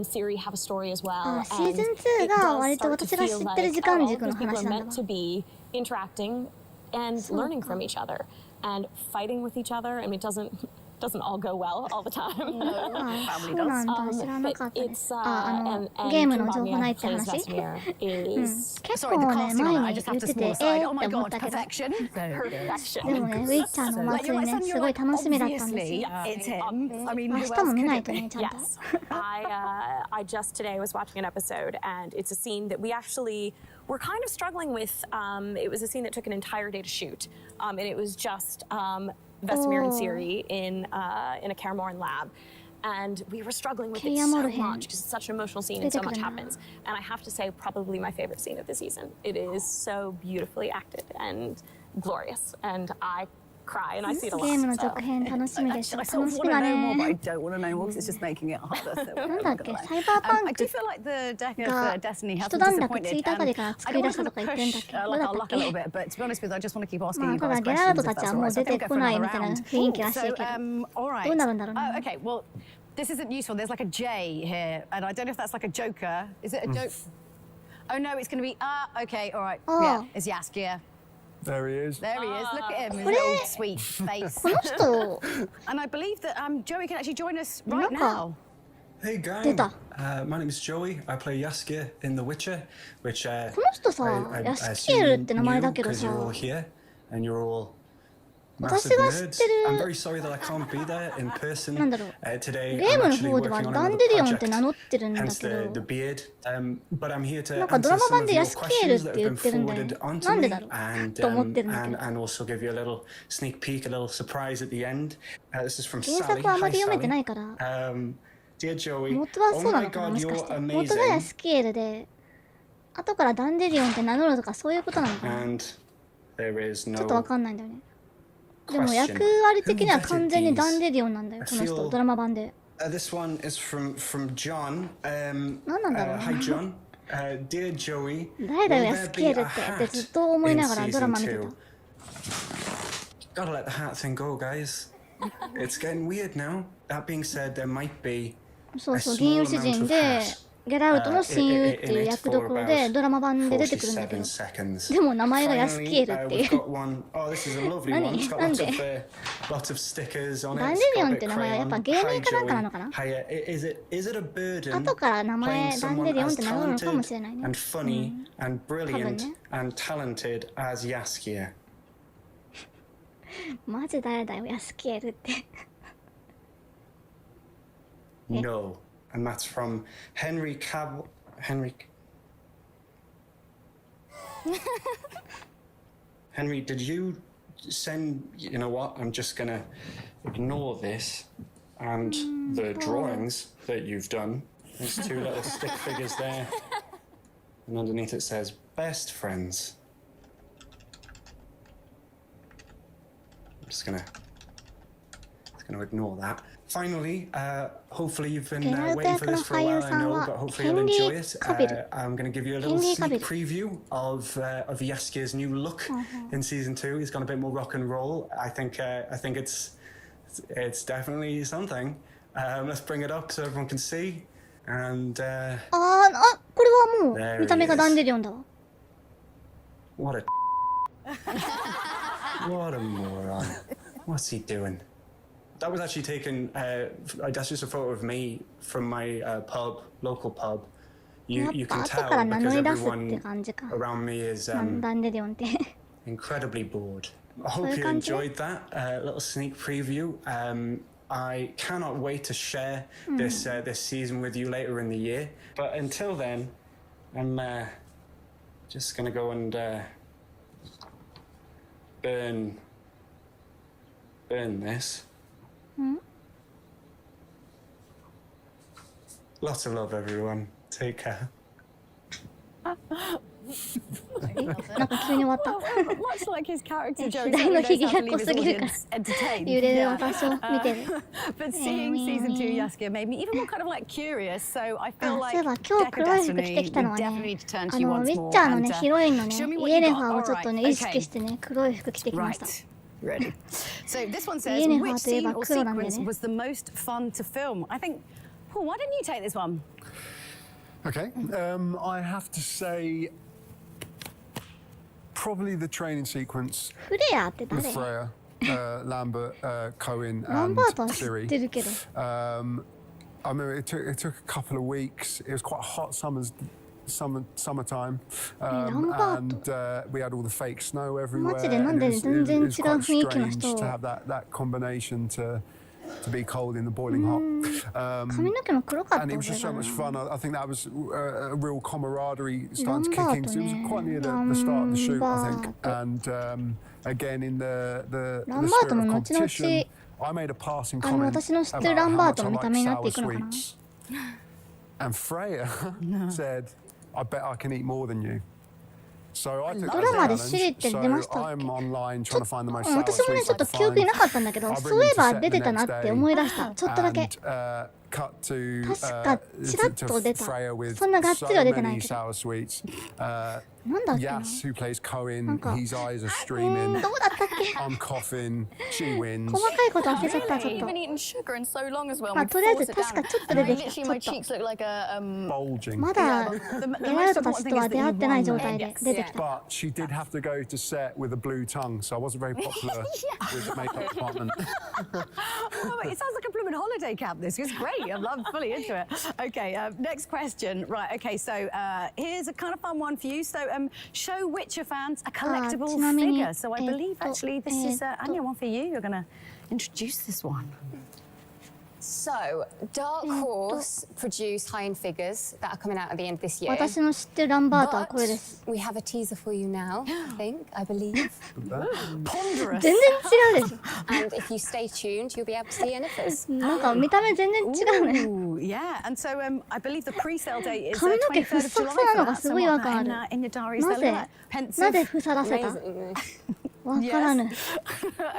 Ciri have a story as well. シーズン And 2 it が does 割と start to 私が feel 知ってる like, 時 oh, 間 all 軸 these の people 話 are なんだ meant わ。 to be interacting and learning from each other and fighting with each other. I mean, it doesn't all go well all the time. そうなんだ、知らなか But ったです。 it's and ゲームの Kim 情報ない Bodnia って plays 話 Vesemir is 結 Sorry, the 構ね、 casting on 前 it, I に just 言 have っ to てて、small aside. Oh っ my て思っ god, たけど、 perfection. でもね、ウィッチャーのお Like 祭 your り son, ね、 you're すごい like, 楽しみだったんです obviously, よ。 it's him. I mean, 明 who 日 else も見 could ない it とね、 be? ちゃんと。 Yes. I just today was watching an episode, and it's a scene that we actually were kind of struggling with. It was a scene that took an entire day to shoot, and it was just Vesemir and Ciri in a Karamorn lab. and we were struggling with it Kaya so Moruhen. much because it's such an emotional scene and so much happens. And I have to say, probably my favorite scene of the season. It is so beautifully acted and glorious, and I cry and I see it a ゲームの lot. So. 続編楽しみで I す。楽 sort of し want み to だ know more, but I ね。 don't want to know more because it's just making it harder. So なんだっけ、 I'm not gonna lie. サイバーパ I ン do ク feel like the deck が of Destiny 一 hasn't 段落つ disappointed. いたあたりから I 作り don't 出 want した to とか言ってんだっ push け、どう like だ our ったっ luck a け。 little bit, but to be honest with you, I just want to keep asking まあ you た guys だゲラル questions ト if たち that's は all もう right. So 出 I て think こ go for ない another みたいな round. 雰囲気らしい So けど、 all right. どうなるんだろうね。 Oh, okay. Well, this isn't useful. There's like a J here, and I don't know if that's like a joker. Is it a joke? Oh no, it's going to be okay. All right. Yeah, it's Yaskia. There he is. There he is. Look at him, his little sweet face. この人 And I believe that Joey can actually join us right なんか now. Hey gang, 出た。 my name is Joey. I play Yaskia in The Witcher, which この人さ、ヤスキエルって名前だけど because さ、 you're all here and you're all 私 massive が知っ nerds. て I'm る very sorry that I can't be there in person なんだろう today. ゲー I'm ムの actually 方では working on ダン another デリオンって名 project, 乗ってるんだ hence け the ど、 beard. But I'm here to なんか answer ドラマ some 版 of で your ヤスキエル questions っ that て have 言 been ってるんだよ。 forwarded onto なんで me, だろう and と思ってるんだけど。 and also give you a little sneak peek, a little surprise at the end. This is from 原 Sally. 作はあま Hi り読めて Sally. ないから、 Dear Joey, 元は oh そうな my のかな、 God, もしかし you're て。元がヤ amazing. スキエルで、後からダンデリオンって名乗るとかそういうことなのかな。 And there is ちょっとわ no かんないんだよね。でも役 question. 割的には完全に Who vetted ダン these? デリオンなんだよ、この I 人、 feel- ドラマ版で。 This one is from John. 何なんだろう Hi な。 John. Dear Joey, 誰だよ、 will ヤ there スキ be エ a ルってってずっ hat と思い in ながらドラ season マ見て 2? た。 Gotta let the hat thing go, guys. It's getting weird now. That being said, there might be そうそう、 a 銀 small 融詩 amount 人 of で、 hat ゲラルトの親友っていう in it 役どこ for ろで about ドラマ版で出てくるんだけど、 47 seconds. でも名前がヤスキエル Finally, ってい we've う。 got one. Oh, this is a lovely 何 one. It's got なん lots で of, lots of stickers on it. ダンデ It's リ got オン a って bit 名前はやっぱ crayon. 芸名 Hi かなんかな Joey. のかな。 Hi, is it a burden 後から名 playing 前ダンデ someone リオンっ as て名乗るのかも talented しれないね。 and funny and brilliant ね。 and talented as Yaskia? マジ誰だよ、ヤスキエルって。 No, and that's from Henry Cavill. Henry, did you send? You know what? I'm just gonna ignore this and the drawings that you've done. There's two little stick figures there, and underneath it says "Best Friends." I'm just gonna ignore that. Finally, hopefully you've been waiting for this for a while, I know, but hopefully you'll enjoy it. I'm going to give you a little sneak preview of Yaskia's new look in season 2. He's gone a bit more rock and roll. I think it's definitely something. Let's bring it up so everyone can see. And これはもう見た目がダンデリオンだわ。 what a moron. What's he doing? That was actually taken, that's just a photo of me from my local pub. You can tell because everyone around me is ダンデリオンって。 incredibly bored. I hope you enjoyed that little sneak preview. I cannot wait to share this season with you later in the year. But until then, I'm just going to go and burn this. Lots of love, everyone. Take care. なんか急に終わった。 Much like his character, Joey 左の certainly ひ knows げ how が to 濃 leave す his ぎるから audience entertained. 揺れる Yeah. 私を見てる。 But seeing season 2 Yaskia made me even more kind of like curious. So I あ、 feel そうい like えば今日黒い服着てきたのは we ね、 definitely need to turn ウ to you ィ once ッ more. チャーのね、 And, ヒロインのね、 show me イ what エ you レ got. ファーをちょっとね、 Alright, 意識してね、黒い服着てきました。 Right. Ready. So this one says, Yennefer which といえ scene ば or 黒なんでね。 sequence was the most fun to film? I think, Paul, why didn't you take this one? Okay. I have to say, probably the training sequence フレアって誰？ with Freya, Lambert, Cohen, ラン and バートは知って Ciri. るけど。 I remember it took a couple of weeks. It was quite a hot summertime, and we had all the fake snow everywhere. マジでなんで and it 全然違う was quite 雰囲気の strange 人 to have that combination to be cold in the boiling hot. 髪の毛も黒かった And it was 覚 just え so があ much る fun. I think that was a real camaraderie starting to kick in. Lambert So it was ね。 quite near the start of the shoot, I think. Lambert. And again, in the ランバー spirit トも of 後々 competition, I made a passing comment 私の知ってる about ラン how バー much ト I の見た like 目になってい sour くのかな sweets. And Freya said, I bet I can eat more than you. So I took ド that ラマ as で a シリっ challenge. て出ましたっ So け I'm online trying to find the most うん sour 私もね sweets ちょ I っと can 記憶に find. なかったんだけど I'll そう bring いえ them to ば set 出 the てたな next って day 思い出したちょっとだけ and cut to 確かちらっと出た Freya with そんながっつりは so 出てない many けど sour sweets. なんだっけな Yas, who plays なん Cohen, か his eyes are ど streaming. うだったっけ I'm coughing. She wins. 細かいこと忘れちゃったちょっ I と haven't eaten sugar in so long as well. まあ We'd とりあえず force it 確か down. ちょっと出 And てきたち literally ょ my っと cheeks look like a Bulging. まだ The ゲラル most トた important ち thing と is は that 出会 you ってない won. 状態で出てきた But she did have to go to set with a blue tongue, so I wasn't very popular with the makeup department. Oh, it sounds like a blooming holiday camp, this. It's great. I'm fully into it. Okay, next question. Right, okay, so here's a kind of fun one for you. So show Witcher fans a collectible ちなみに figure. So I believe actually this is, Anya, one for you. You're going to introduce this one. So, Dark Horse produce high-end figures that are coming out at the end of this year. 私の知ってるランバートはこれです We have a teaser for you now, I believe. Ponderous. 全然違うでし And if you stay tuned, you'll be able to see Yennefer's. ょなんか見た目全然違うね Ooh, yeah, and so I believe the pre-sale date is 髪の毛 23rd ふっ of さ July ふさな for のが that. す So ごい違和 mark 感あ that る in your diaries. な So ぜ look at pensive. なぜふさらせた Amazing. わからぬ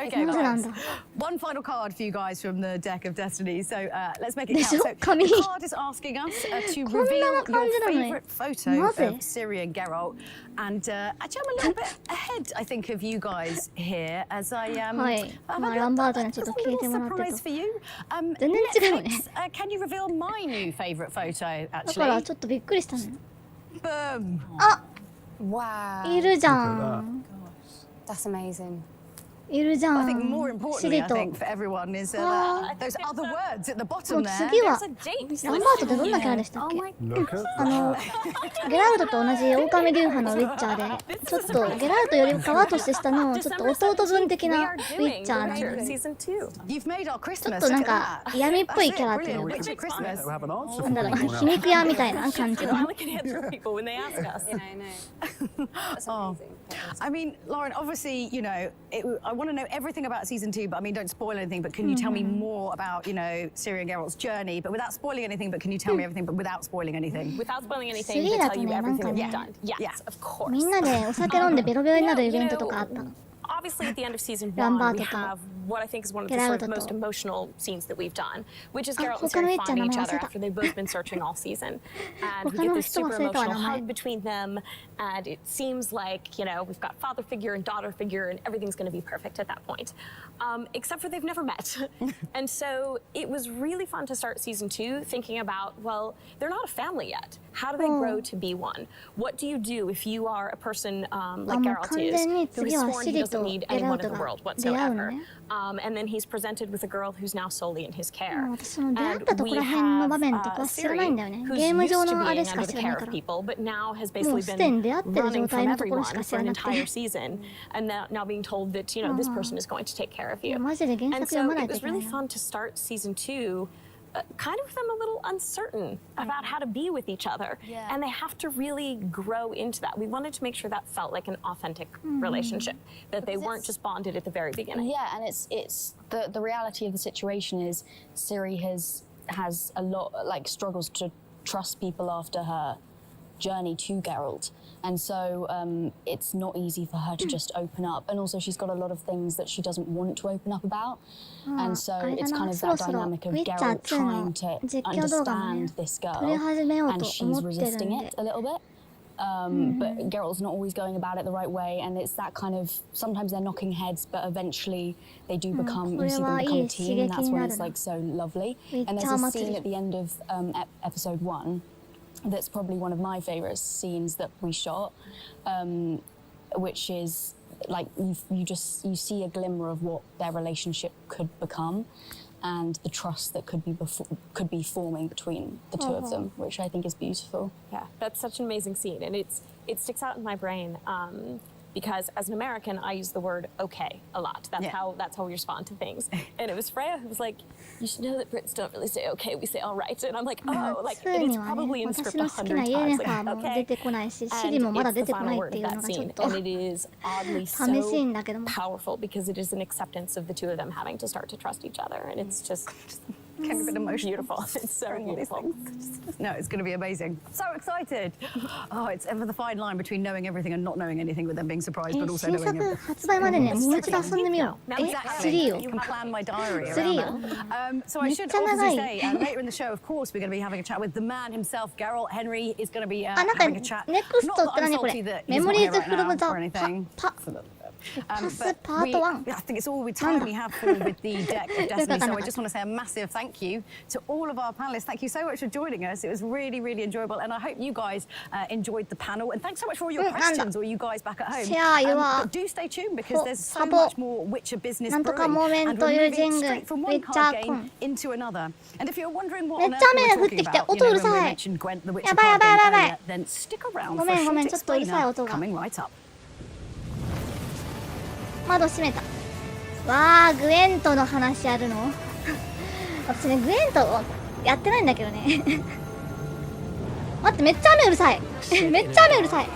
Okay, なぜなんだ one final card for you guys from the deck of destiny. So let's make it で count. しょ So 紙 the card is asking us to こんな reveal 感じなのに your favourite photo なぜ of Ciri and Geralt. And actually, I'm a little bit ahead, I think, of you guys here, as I はい まあランバートにちょっと a 聞いて little もらって surprise for you. 全然違うね Netflix, can you reveal my new favourite photo, だから actually? ちょっとびっくりしたね Boom. あ Wow. いるじゃん That's amazing. いるじゃ I think ん more シ importantly, リ I と think, for everyone is Ah. those other words at the も bottom う there. 次は There's a date. ランバートってどんなキャラでしたっけ Look at あのゲラルトと同じ狼流派のウィッチャーでちょっとゲラルトよりかは年下のちょっと弟分的 we な are ウィッ doing チャーなん Witcher で season 2. You've made our ちょ Christmas. っとなん Look か at that. 闇っぽい That's キャラ it, っていう brilliant. か Witcher Christmas. we have an answer なんだろう for you 皮肉屋みたいな感じの Now we can answer people when they ask us. I know. That's amazing. I mean, Lauren, obviously, you know, I want to know everything about season 2, but I mean, don't spoil anything. But can you tell me more about, you know, Ciri and Geralt's journey, but without spoiling anything? But can you tell me everything, but without spoiling anything? Without spoiling anything, Three toだ tell と you ね、なん everything か that ね we've done. Yes, of course. みんなでお酒飲んでベロベロになるイベントとかあったの Obviously, at the end of season ラン 1, バ we ートと have what I think is one of the Geralt sort of と most emotional scenes that we've done, which is あ Geralt and 他のウィ Ciri ッチャー finding の each 名前忘 other れた after they've both been searching all season. And we 他 get の this 人 super 忘れたわ emotional 名前 hug between them, and it seems like, you know, we've got father figure and daughter figure, and everything's going to be perfect at that point. Except for they've never met. And so it was really fun to start season 2 thinking about, well, they're not a family yet. How do they grow to be one? What do you do if you are a person like もう Geralt 完 is, 全に who 次 is は sworn シ he リ doesn't と need ゲラ anyone ルト in the が world 出会うの whatsoever? ね And then he's presented with a girl who's now solely in his care. もう私その出会ったところら辺の場面とか知らないんだよね Ciri, ゲーム who's 上 used to のあれ being しか under 知 the らない care か of ら people, but now has もう basically すで been に出会ってる状 running 態 from のところし everyone か知 for ら an なくて entire season, and now being told that, you know, this person is going to take care of you. マジで原 And 作読 so まない it とい was けない really な fun to start season 2 kind of with them a little uncertain about how to be with each other. Yeah. And they have to really grow into that. We wanted to make sure that felt like an authentic relationship, that they weren't just bonded at the very beginning. Yeah, and it's the reality of the situation is Ciri has a lot like struggles to trust people after her journey to Geralt, and so it's not easy for her to just open up, and also she's got a lot of things that she doesn't want to open up about, and so あれだ it's な kind of そろ that そろ dynamic of ウィッチャー Geralt 2の trying to 実況動画もね understand this girl 撮り始めよう and と she's 思ってるん resisting で it a little bit. But Geralt's not always going about it the right way, and it's that kind of sometimes they're knocking heads, but eventually they do become you see them become a team, and that's when it's like so lovely. And there's a scene at the end of episode 1 that's probably one of my favourite scenes that we shot, which is like you see a glimmer of what their relationship could become, and the trust that could be forming between the two of them, which I think is beautiful. Yeah, that's such an amazing scene, and it sticks out in my brain because as an American, I use the word okay a lot. That's how we respond to things. And it was Freya who was like, you should know that Brits don't really say okay, we say all right. And I'm like, oh, like it's probably in the script 100 times. Like, okay. And it's the final word of that scene. And it is oddly so powerful because it is an acceptance of the two of them having to start to trust each other. And it's just Getting a bit emotional. Beautiful. It's so beautiful. No, it's going to be amazing. So excited. Oh, it's ever the fine line between knowing everything and not knowing anything, but then being surprised, but also knowing everything. 発売までね、もう一度遊んでみよう。3 You can plan my diary 3 around that. So I should obviously say, later in the show, of course, we're going to be having a chat with the man himself. Geralt Henry is going to be having a chat. Not that I'm salty that he's not here right now or anything. I think it's all the time we have for with the deck of Destiny. So I just want to say a massive thank you to all of our panelists. Thank you so much for joining us. It was really, really enjoyable, and I hope you guys enjoyed the panel. And thanks so much for all your questions, all you guys back at home. But do stay tuned because there's so much more Witcher business brewing, and we're moving straight from one card game into another. And if you're wondering what on earth we're talking about, you know, when we mentioned Gwent the Witcher card game earlier, then stick around for a short explainer coming right up. 窓閉めた。わあ、グエントの話あるの私ね、グエントやってないんだけどね待って、めっちゃ雨うるさいめっちゃ雨うるさい。こ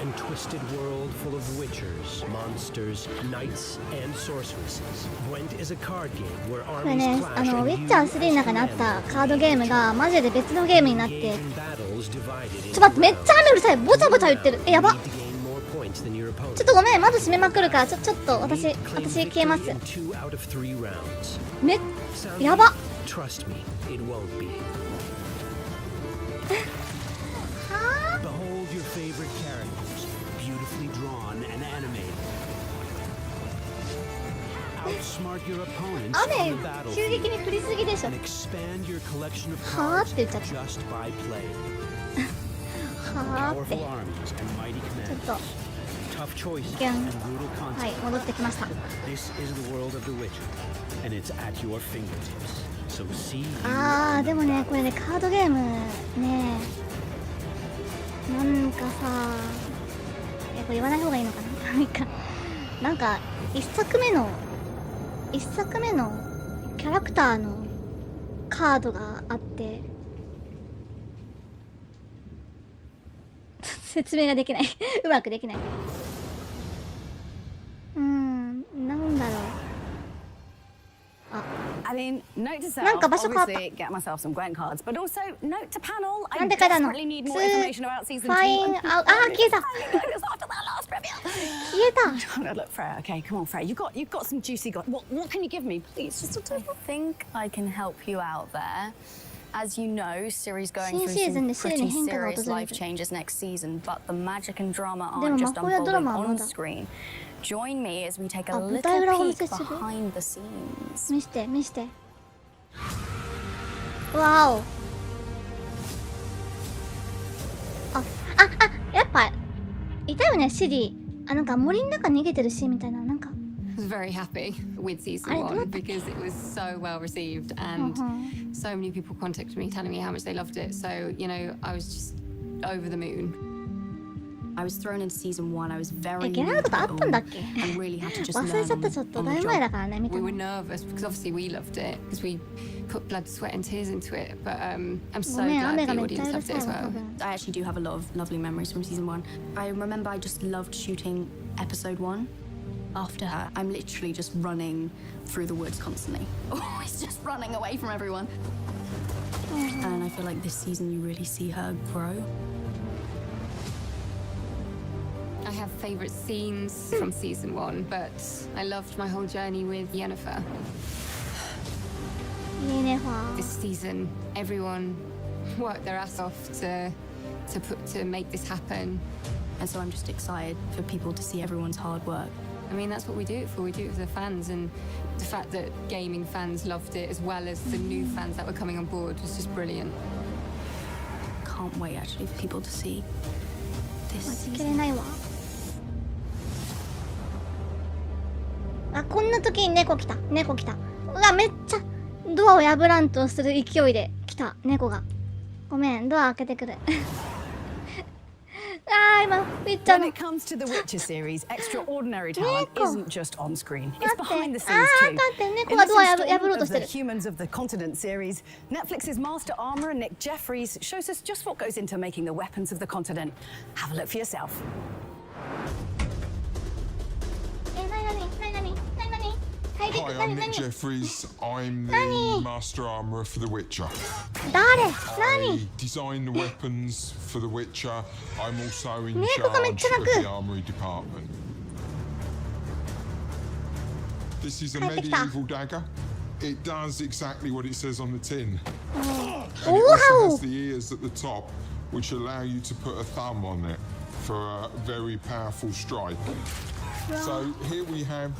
れね、ウィッチャー3の中にあったカードゲームがマジで別のゲームになって、待って、めっちゃ雨うるさい。ぼちゃぼちゃ言ってる。やば。ちょっとごめん、窓閉めまくるから、ちょっと私消えます。やば。はあ、雨急激に降りすぎでしょ。はあって言っちゃった。はあって。ちょっと。ギャン。はい、戻ってきました。あー、でもね、これね、カードゲームね、なんかさ、これ言わない方がいいのかななんか、一作目のキャラクターのカードがあって、説明ができないうまくできない。なんだろう。I mean, note to self, obviously get myself some Gwent cards, but also note to panel, I desperately need more information about season 2. 消えた。Look, Freya, okay, come on, Freya, you've got some juicy what can you give me, please? Just I think I can help you out there. As you know, Ciri's going through some pretty serious life changes next season, but the magic and drama aren't just unfolding on screen. Join me as we take a little peek behind the scenes. 見して。わお。やっぱいたよね、シリ。なんか森の中逃げてるシーンみたいな、なんか。I was very happy with season 1 because it was so well received and so many people contacted me telling me how much they loved it. So, you know, I was just over the moon. I was thrown into season 1. I was very new and really had to just learn on the job. We were nervous because obviously we loved it because we put blood, sweat and tears into it. But I'm so glad the audience loved it as well. I actually do have a lot of lovely memories from season 1. I remember I just loved shooting episode 1. After her, I'm literally just running through the woods constantly. Always just running away from everyone. And I feel like this season you really see her grow. I have favourite scenes from season 1, but I loved my whole journey with Yennefer. This season, everyone worked their ass off to make this happen. And so I'm just excited for people to see everyone's hard work. I mean, that's what we do it for. We do it for the fans, and the fact that gaming fans loved it as well as the new fans that were coming on board was just brilliant. Can't wait actually for people to see this season. こんな時に猫来た。うわ、めっちゃドアを破らんとする勢いで来た猫が。ごめん、ドア開けてくる。今ウィッチャー When の it comes to the Witcher series, extraordinary talent Neko. isn't just on screen. It's 待って behind the scenes あ too. ーだって猫 In が this ドア破ろう installment と of して the る Humans of the Continent series, Netflix's master armorer Nick Jeffries shows us just what goes into making the weapons of the continent. Have a look for yourself. 何はい Hi, I'm Nick Jeffries. I'm the Nani? Master Armourer for The Witcher. 誰 I 何 design the weapons for The Witcher. I'm also in 猫がめっ charge ちゃ of 鳴 the く armory department. This is a 帰ってきた medieval dagger. It does exactly what it says on the tin. お And it お also お has the ears at the top, which allow you to put a thumb on it for a very powerful strike. So here we have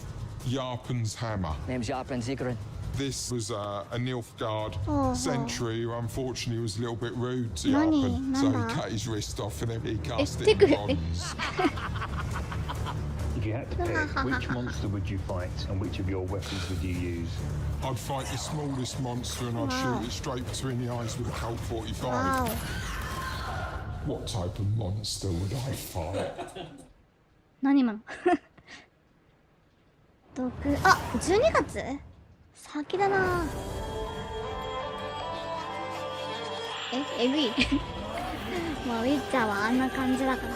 Yarpen's hammer. Name's Yarpen Ziggurin. This was a Nilfgaard Oh. sentry who unfortunately was a little bit rude to Nani? Yarpen, so Nanda? he cut his wrist off and then he cast it stick in it. bronze. If you had to pick, which monster would you fight and which of your weapons would you use? I'd fight the smallest monster and I'd Wow. shoot it straight between the eyes with a Colt 45. わ What type of monster would I fight? お何今の毒あ12月先だなえぐいまあウィッチャーはあんな感じだから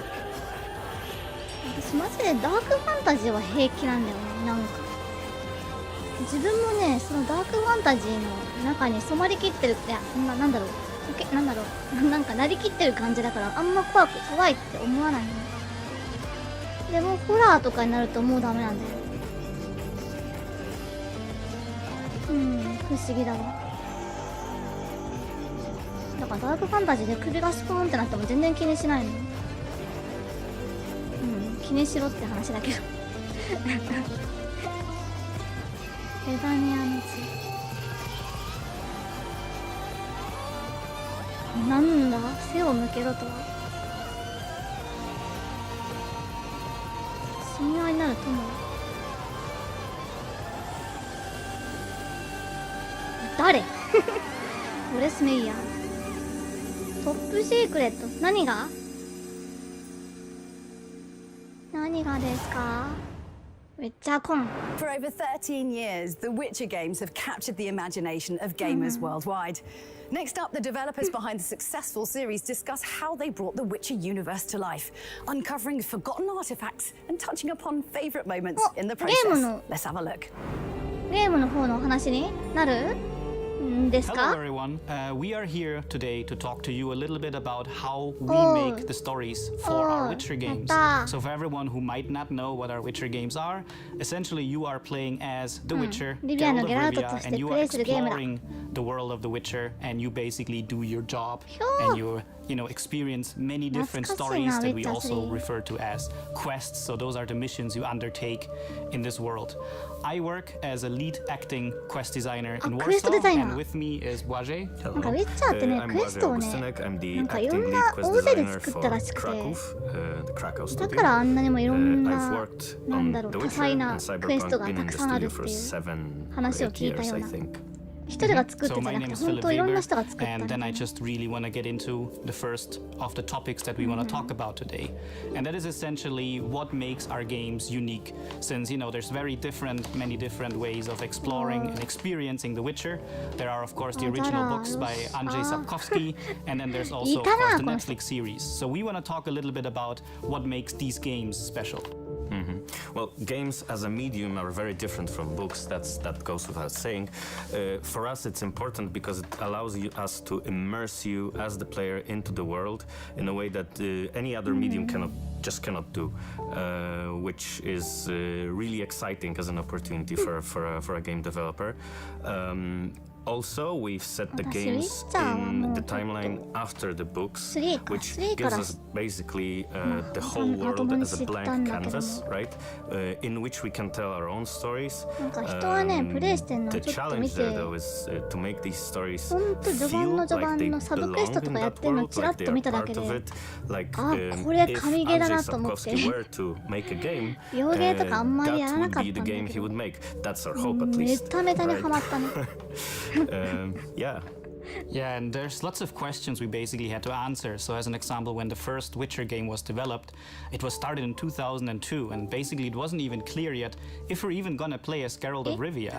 私マジでダークファンタジーは平気なんだよねなんか自分もねそのダークファンタジーの中に染まりきってるいやなんだろうなんかなりきってる感じだからあんま怖いって思わないのでもホラーとかになるともうダメなんだよ不思議だわだからダークファンタジーで首がスポーンってなっても全然気にしないの気にしろって話だけどレダニアの血なんだ背を向けろとは親愛なる友誰ドレスメイヤートップシークレット何がですかWitcherCon. For over 13 years, the Witcher games have captured the imagination of gamers worldwide. Next up, the developers behind the successful series discuss how they brought the Witcher universe to life, uncovering forgotten artifacts and touching upon favorite moments in the process. Let's have a look. ゲームの方のお話になるんですか Hello everyone, we are here today to talk to you a little bit about how we make the stories for our Witcher games. So for everyone who might not know what our Witcher games are, essentially you are playing as the Witcher, Geralt of Rivia, and you are exploring the world of the Witcher, and you basically do your job, and you experience many different stories that we also refer to as quests. So those are the missions you undertake in this world. I work as a lead acting quest designer in Warsaw, and with me is Błażej. なんかウィッチャーってね、クエストをね、なんかいろんな大勢で作ったらしくて、だからあんなにもいろんな、なんだろう、多彩なクエストがたくさんあるっていう話を聞いたような。一人が作ってじゃなくて、本当いろんな人が作った。And then I just really want to get into the first of the topics that we want to talk about today. And that is essentially what makes our games unique. Since, there's many different ways of exploring and experiencing The Witcher. There are, of course, the original books by Andrzej Sapkowski, and then there's also, of course, the Netflix series. So we want to talk a little bit about what makes these games special. Well, games as a medium are very different from books. That goes without saying. For us, it's important because it allows us to immerse you as the player into the world in a way that any other medium cannot do, which is really exciting as an opportunity for a game developer. Also, we've set the games in the timeline after the books, which gives us basically the whole world as a blank canvas, right? In which we can tell our own stories. The challenge there, though, is to make these stories feel like they belong in that world, like they are part of it. Like if Andrzej Sapkowski were to make a game, that would be the game he would make. That's our hope, at least. Right? Yeah. Yeah, and there's lots of questions we basically had to answer. So as an example, when the first Witcher game was developed, it was started in 2002, and basically it wasn't even clear yet if we're even gonna play as Geralt of Rivia.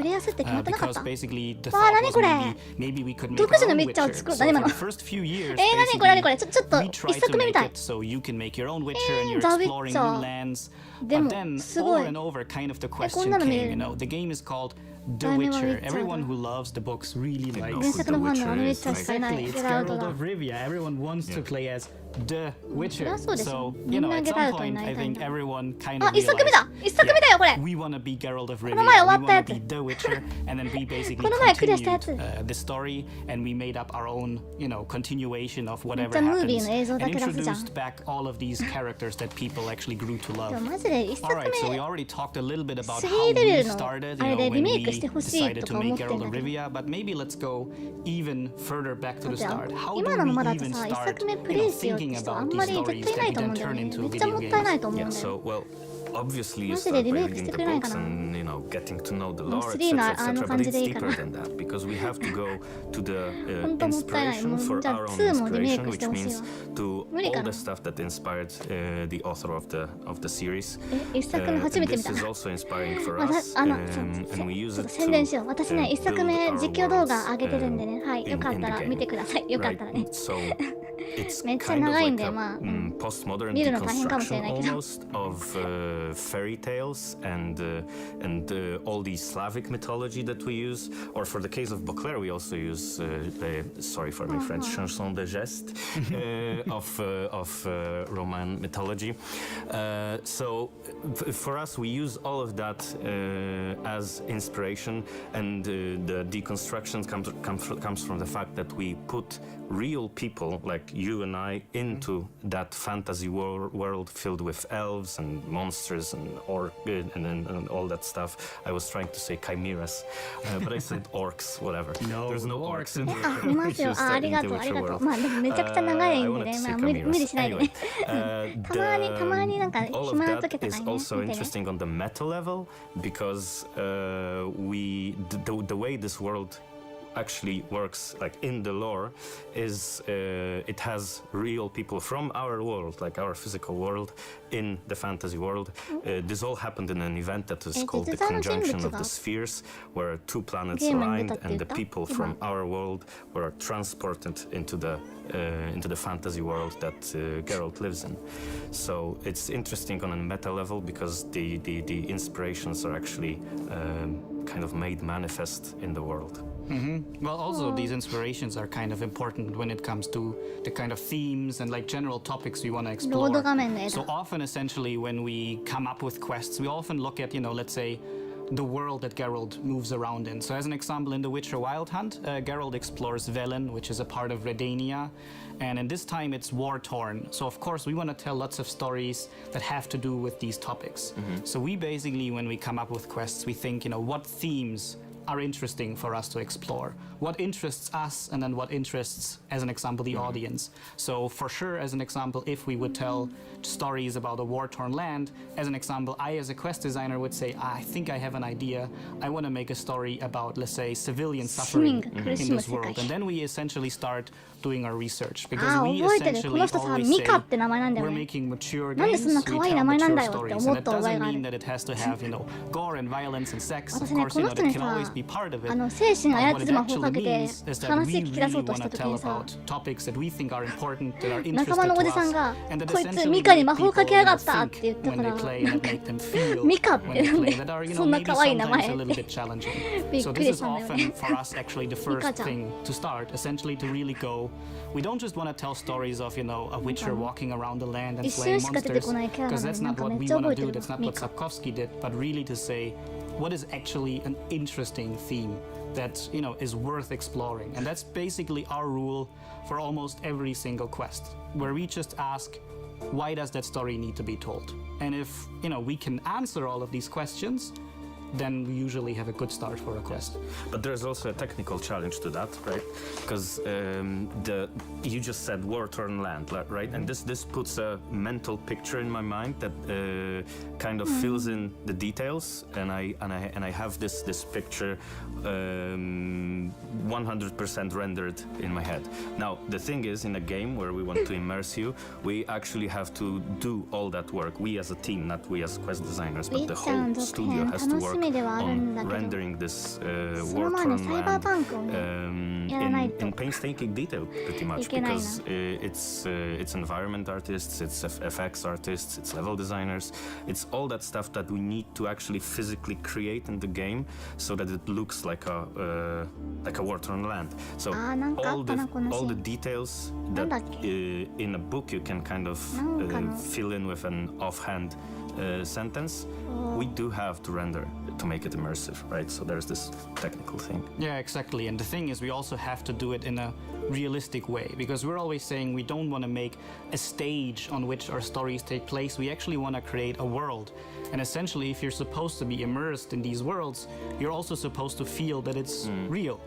Because basically the thought was maybe we could make our own Witcher. So for the first few years, basically, we tried to make it so you can make your own Witcher and you're exploring new lands. But then over and over kind of the question came, you know, the game is called The Witcher. Everyone who loves the books really likes The Witcher. Exactly, it's Geralt of Rivia. Everyone wants to play as The Witcher. So, you know, at some point, I think everyone kind of realized, we want to be Geralt of Rivia, we want to be The Witcher, and then we basically continued the story, and we made up our own, you know, continuation of whatever happens, and introduced back all of these characters that people actually grew to love. Alright, so we already talked a little bit about how we started, you know, when we decided to make Geralt of Rivia, but maybe let's go even further back to the start. How do we even start, you know, thinking about these stories that we then turn into video games? Yeah, so, well, obviously you start by reading the books and, you know, getting to know the lore, etc., but it's deeper than that, because we have to go to the inspiration for our own inspiration, which means to all the stuff that inspired the author of the series. This is also inspiring for us, and we use it to build our world in the game. Right? So it's kind of like a postmodern deconstruction almost of fairy tales and all the Slavic mythology that we use, or for the case of Beauclerc, we also use sorry for my French, chanson de geste of Roman mythology. So for us, we use all of that as inspiration, and the deconstruction comes from the fact that we put real people like you and I into that fantasy world filled with elves and monsters and and all that stuff. I was trying to say chimeras, but I said orcs, whatever. No, there's no orcs in the Witcher world. I wanted to say chimeras. Anyway, all of that is also interesting on the meta level, because the way this world actually works, like in the lore, is it has real people from our world, like our physical world, in the fantasy world. This all happened in an event that is called the conjunction of the spheres, where two planets aligned and the people from our world were transported into the fantasy world that Geralt lives in. So it's interesting on a meta level, because the inspirations are actually kind of made manifest in the world. Well, also these inspirations are kind of important when it comes to the kind of themes and like general topics we want to explore. So often, essentially, when we come up with quests, we often look at, you know, let's say, the world that Geralt moves around in. So as an example, in The Witcher Wild Hunt, Geralt explores Velen, which is a part of Redania, and in this time it's war-torn. So of course we want to tell lots of stories that have to do with these topics. So we basically, when we come up with quests, we think, you know, what themes are interesting for us to explore, what interests us, and then what interests, as an example, the audience. So for sure, as an example, if we would tell stories about a war-torn land, as an example, I as a quest designer would say, I think I have an idea, I want to make a story about, let's say, civilian suffering in this world. And then we essentially start doing our research, because we essentially always say we're making mature games, we tell mature stories, and it doesn't mean that it has to have, you know, gore and violence and sex. Of course, you know, that can always be part of it. But what it actually means is that we really want to tell about topics that we think are important, that are interesting to us, and that essentially make people think when they play, and make them feel when they play, that are, you know, maybe sometimes a little bit challenging. So this is often for us actually the first thing to start, essentially to really go. We don't just want to tell stories of, you know, a Witcher walking around the land and slaying monsters, because that's not what we want to do, that's not what Sapkowski did, but really to say, what is actually an interesting theme that, you know, is worth exploring. And that's basically our rule for almost every single quest, where we just ask, why does that story need to be told? And if, you know, we can answer all of these questions, then we usually have a good start for a quest. But there's also a technical challenge to that, right? Because you just said war-torn land, right? And this puts a mental picture in my mind that kind of fills in the details, and I have this picture 100% rendered in my head. Now the thing is, in a game where we want to immerse you, we actually have to do all that work. We as a team, not we as quest designers, but the whole studio has to work on rendering this war-torn land in painstaking detail, pretty much, because it's environment artists, it's FX artists, it's level designers, it's all that stuff that we need to actually physically create in the game so that it looks like a war-torn land. So all the details that in a book you can kind of fill in with an offhand sentence, we do have to render to make it immersive, right? So there's this technical thing. Yeah, exactly. And the thing is, we also have to do it in a realistic way, because we're always saying we don't want to make a stage on which our stories take place. We actually want to create a world. And essentially, if you're supposed to be immersed in these worlds, you're also supposed to feel that it's real.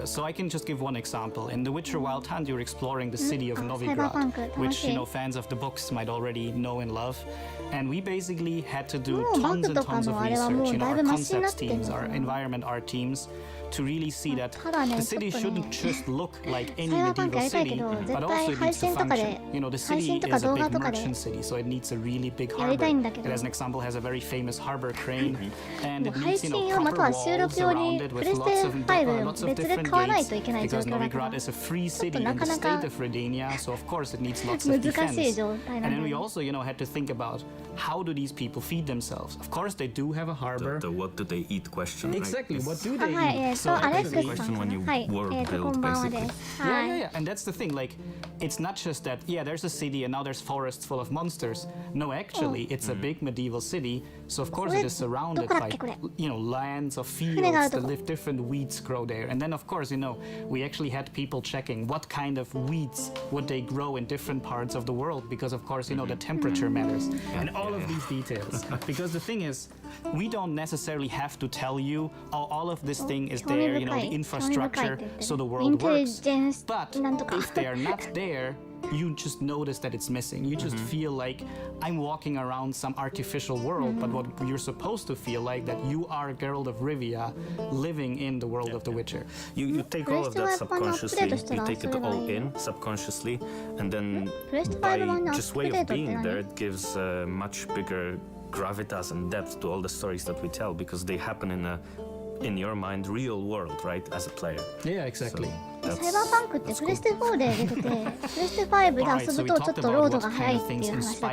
So I can just give one example. In The Witcher Wild Hunt, you're exploring the city of Novigrad, which fans of the books might already know and love. And we basically had to do tons and tons of research. Our concepts teams, our environment art teams, to really see that the city shouldn't just look like any medieval city, but also it needs to function. The city is a big merchant city, so it needs a really big harbor. It, as an example, has a very famous harbor crane, and it needs, proper walls around it with lots of different gates, because Novigrad is a free city in the state of Redania, so of course it needs lots of defense. And then we also, had to think about how do these people feed themselves. Of course, they do have a harbor. The what do they eat question. Exactly, right? What do they eat? So that's the question when you world build, basically. Yeah. And that's the thing, it's not just that, there's a city and now there's forests full of monsters. No, actually, it's a big medieval city, so of course it is surrounded by, lands of fields that different weeds grow there. And then, of course, we actually had people checking what kind of weeds would they grow in different parts of the world, because, of course, the temperature matters. And all of these details. Because the thing is, we don't necessarily have to tell you, all of this thing is there, the infrastructure, so the world works. But if they are not there, you just notice that it's missing. You just feel like I'm walking around some artificial world, but what you're supposed to feel like that you are a Geralt of Rivia living in the world of The Witcher. You take all of that subconsciously, you take it all in subconsciously, and then by just way of being there, it gives a much bigger gravitas and depth to all the stories that we tell, because they happen in your mind, real world, right, as a player. Yeah, exactly. So サイバーパンクってプレステ4で出てて、プレステ5で遊ぶとちょっとロードが速いっていう話だ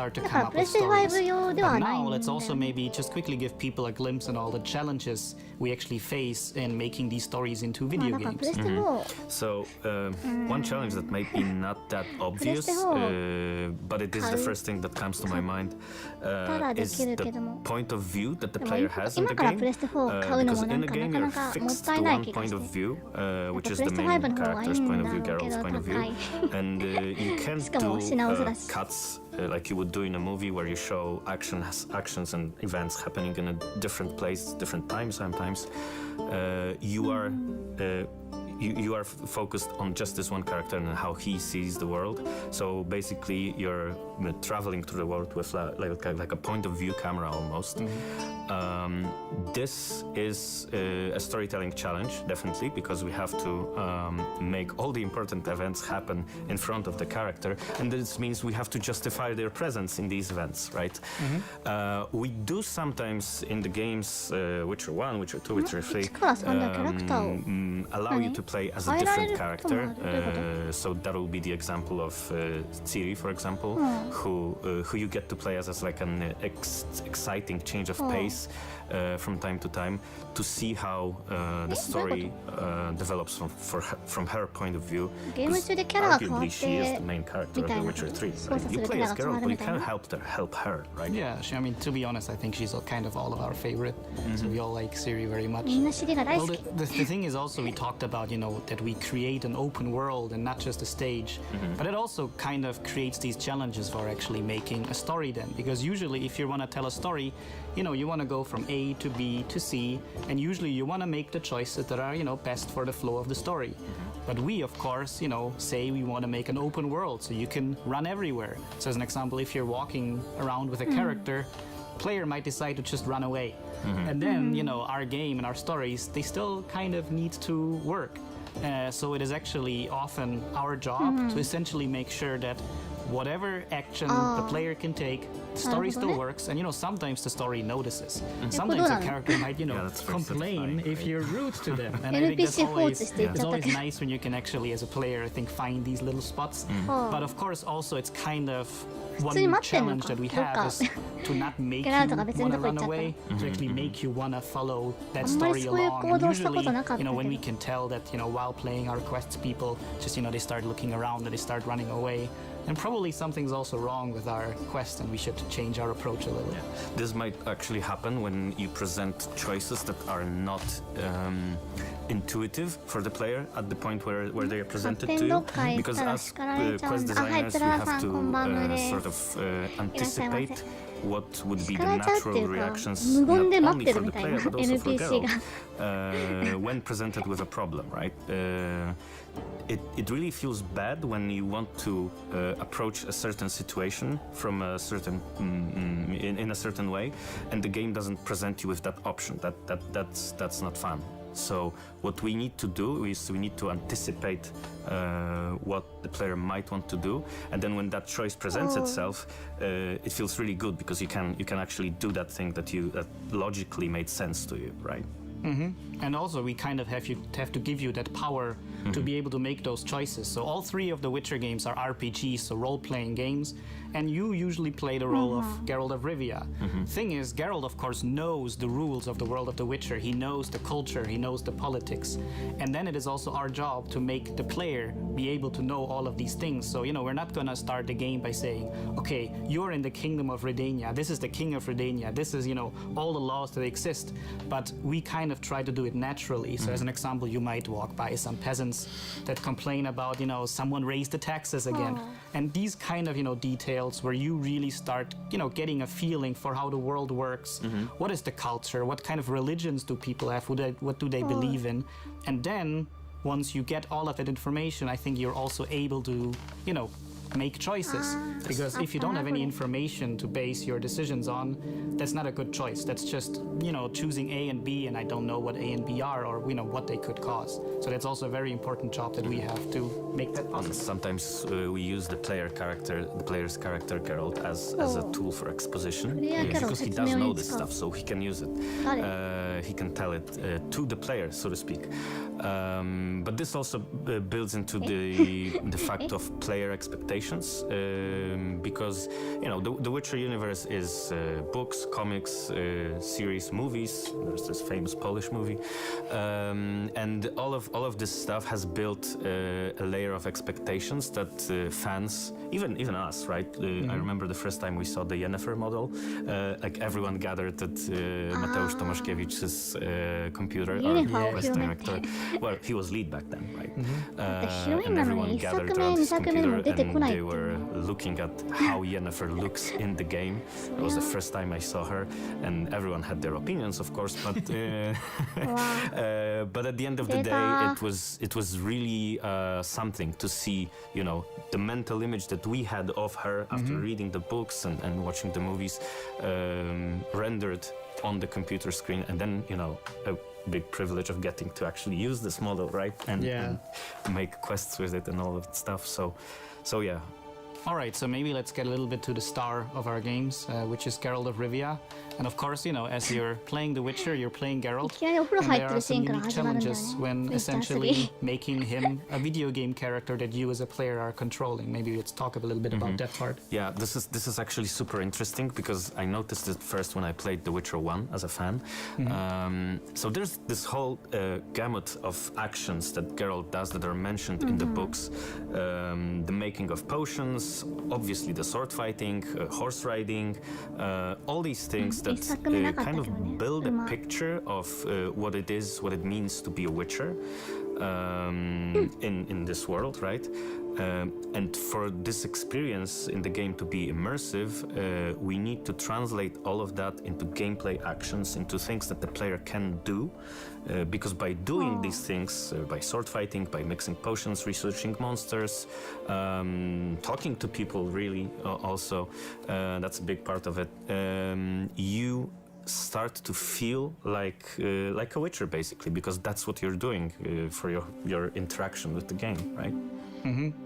った。だからプレステ5用ではないんだよね。Now let's also maybe just quickly give people a glimpse on all the challenges we actually face in making these stories into video games. So one challenge that might be not that obvious, but it is the first thing that comes to my mind, is the point of view that the player has in the game. Because in the game you're fixed to one point of view, which is the main character's point of view, Geralt's point of view, and you can't do cuts like you would do in a movie where you show actions and events happening in a different place, different time sometimes. You are focused on just this one character and how he sees the world. So basically, you're traveling through the world with like a point of view camera almost. This is a storytelling challenge, definitely, because we have to make all the important events happen in front of the character, and this means we have to justify their presence in these events, right? We do sometimes in the games Witcher 1, Witcher 2, Witcher 3 allow you to play as a different character. So that will be the example of Ciri, for example, who you get to play as like an exciting change of pace from time to time, to see how the story develops from her point of view. Arguably, she is the main character of The Witcher 3. Right? You play as Geralt, but you can't help her, right? Yeah, I mean, to be honest, I think she's kind of all of our favorite. So we all like Ciri very much. Well, the thing is also, we talked about, that we create an open world and not just a stage. But it also kind of creates these challenges for actually making a story then. Because usually if you want to tell a story, you know, you want to go from A to B to C, and usually you want to make the choices that are, you know, best for the flow of the story. But we, of course, you know, say we want to make an open world so you can run everywhere. So as an example, if you're walking around with a character, player might decide to just run away. And then, you know, our game and our stories, they still kind of need to work. So it is actually often our job to essentially make sure that whatever action the player can take, the story still works, and you know, sometimes the story notices. Sometimes a character might, you know, complain if you're rude to them. And I think that's always, it's always nice when you can actually, as a player, I think, find these little spots. But of course, also, it's kind of one challenge that we have is to not make you want to run away, to actually make you want to follow that story along. And usually, you know, when we can tell that, you know, while playing our quests, people just, you know, they start looking around and they start running away. And probably something's also wrong with our quest, and we should change our approach a little. This might actually happen when you present choices that are not intuitive for the player at the point where they are presented to you. Because as quest designers, we have to sort of anticipate what would be the natural reactions not only for the player but also for Geralt when presented with a problem, right? It really feels bad when you want to approach a certain situation from a certain in a certain way, and the game doesn't present you with that option. That's not fun. So what we need to do is we need to anticipate what the player might want to do, and then when that choice presents itself, it feels really good because you can actually do that thing that logically made sense to you, right? And also we kind of have to give you that power to be able to make those choices. So all three of the Witcher games are RPGs, so role-playing games, and you usually play the role of Geralt of Rivia. Thing is, Geralt of course knows the rules of the world of the Witcher. He knows the culture, he knows the politics. And then it is also our job to make the player be able to know all of these things. So, you know, we're not gonna start the game by saying, okay, you're in the kingdom of Redania, this is the king of Redania, this is, you know, all the laws that exist. But we kind of try to do it naturally. So as an example, you might walk by some peasants that complain about, you know, someone raised the taxes again. And these kind of, you know, details where you really start, you know, getting a feeling for how the world works. What is the culture? What kind of religions do people have? What do they believe in? And then once you get all of that information, I think you're also able to, you know, make choices. Because if you don't have any information to base your decisions on, that's not a good choice. That's just, you know, choosing A and B, and I don't know what A and B are, or, you know, what they could cause. So that's also a very important job that we have to make that possible. Sometimes we use the player's character Geralt as a tool for exposition, because he does know this stuff, so he can use it. He can tell it to the player, so to speak. But this also builds into the fact of player expectations. Because, you know, the Witcher universe is books, comics, series, movies. There's this famous Polish movie, and all of this stuff has built a layer of expectations that fans, even us, right? I remember the first time we saw the Yennefer model, like everyone gathered at Mateusz Tomaszkiewicz's computer, our quest director. Well, he was lead back then, right? And everyone gathered around his computer, and they were looking at how Yennefer looks in the game. It was the first time I saw her, and everyone had their opinions, of course, but but at the end of the day, it was really something to see, you know, the mental image that we had of her after reading the books and watching the movies rendered on the computer screen, and then, you know, a big privilege of getting to actually use this model, right? And make quests with it and all of that stuff. So yeah. All right, so maybe let's get a little bit to the star of our games, which is Geralt of Rivia. And of course, you know, as you're playing The Witcher, you're playing Geralt. And there are some unique challenges when essentially making him a video game character that you as a player are controlling. Maybe let's talk a little bit about that part. Yeah, this is actually super interesting because I noticed it first when I played The Witcher 1 as a fan. So there's this whole gamut of actions that Geralt does that are mentioned in the books. The making of potions, obviously the sword fighting, horse riding, all these things that kind of build a picture of what it is, what it means to be a Witcher. in this world, right? And for this experience in the game to be immersive, we need to translate all of that into gameplay actions, into things that the player can do. Because by doing these things, by sword fighting, by mixing potions, researching monsters, talking to people, really, also, that's a big part of it. You start to feel like a Witcher, basically, because that's what you're doing for your interaction with the game, right?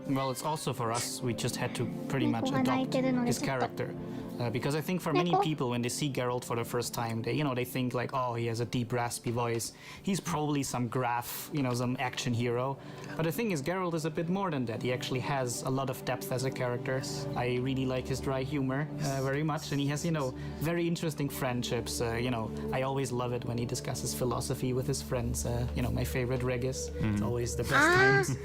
Well, it's also for us, we just had to pretty much adopt his character. Because I think for many people, when they see Geralt for the first time, they think like, oh, he has a deep, raspy voice. He's probably some graph, some action hero. But the thing is, Geralt is a bit more than that. He actually has a lot of depth as a character. I really like his dry humor very much, and he has, very interesting friendships. I always love it when he discusses philosophy with his friends. My favorite Regis. It's always the best times.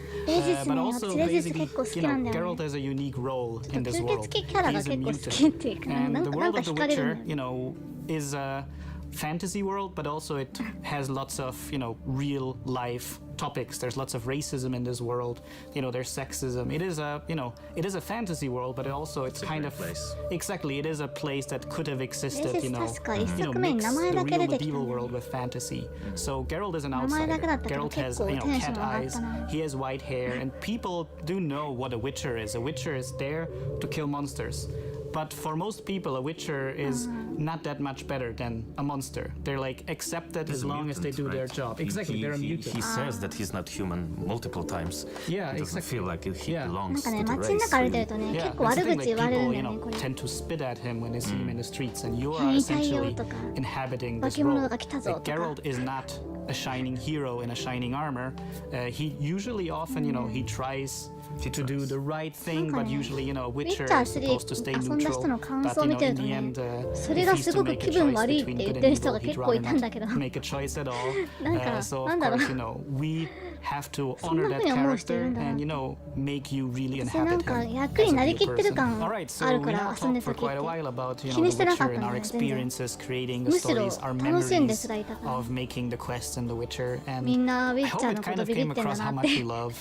But also, basically, Geralt has a unique role in this world. He's a mutant. And the world of The Witcher, is a fantasy world, but also it has lots of, real life topics. There's lots of racism in this world. There's sexism. It is a fantasy world, but it's kind of place. Exactly. It is a place that could have existed. Mix the real medieval world with fantasy. So Geralt is an outsider. Geralt has cat eyes. He has white hair, and people do know what a Witcher is. A Witcher is there to kill monsters. But for most people, a Witcher is not that much better than a monster. They're accepted as long as they do their job. Exactly, they're a mutant. He says that he's not human multiple times. Yeah, he doesn't feel like he belongs to the 街の中歩いてるとね、結構悪口言われるんだよね、これ。 tend to spit at him when they see him in the streets, and you are essentially inhabiting this role. Geralt is not a shining hero in a shining armor. He usually often, he tries to do the right thing, but usually, a Witcher is supposed to stay neutral. But in the end, if he's to make a choice between good and evil, he'd rather not make a choice at all. So of course, we have to honor that character and, make you really inhabit him as a real person. All right, so we now talked for quite a while about, the Witcher and our experiences creating the stories, our memories of making the quests in the Witcher, and I hope it kind of came across how much we love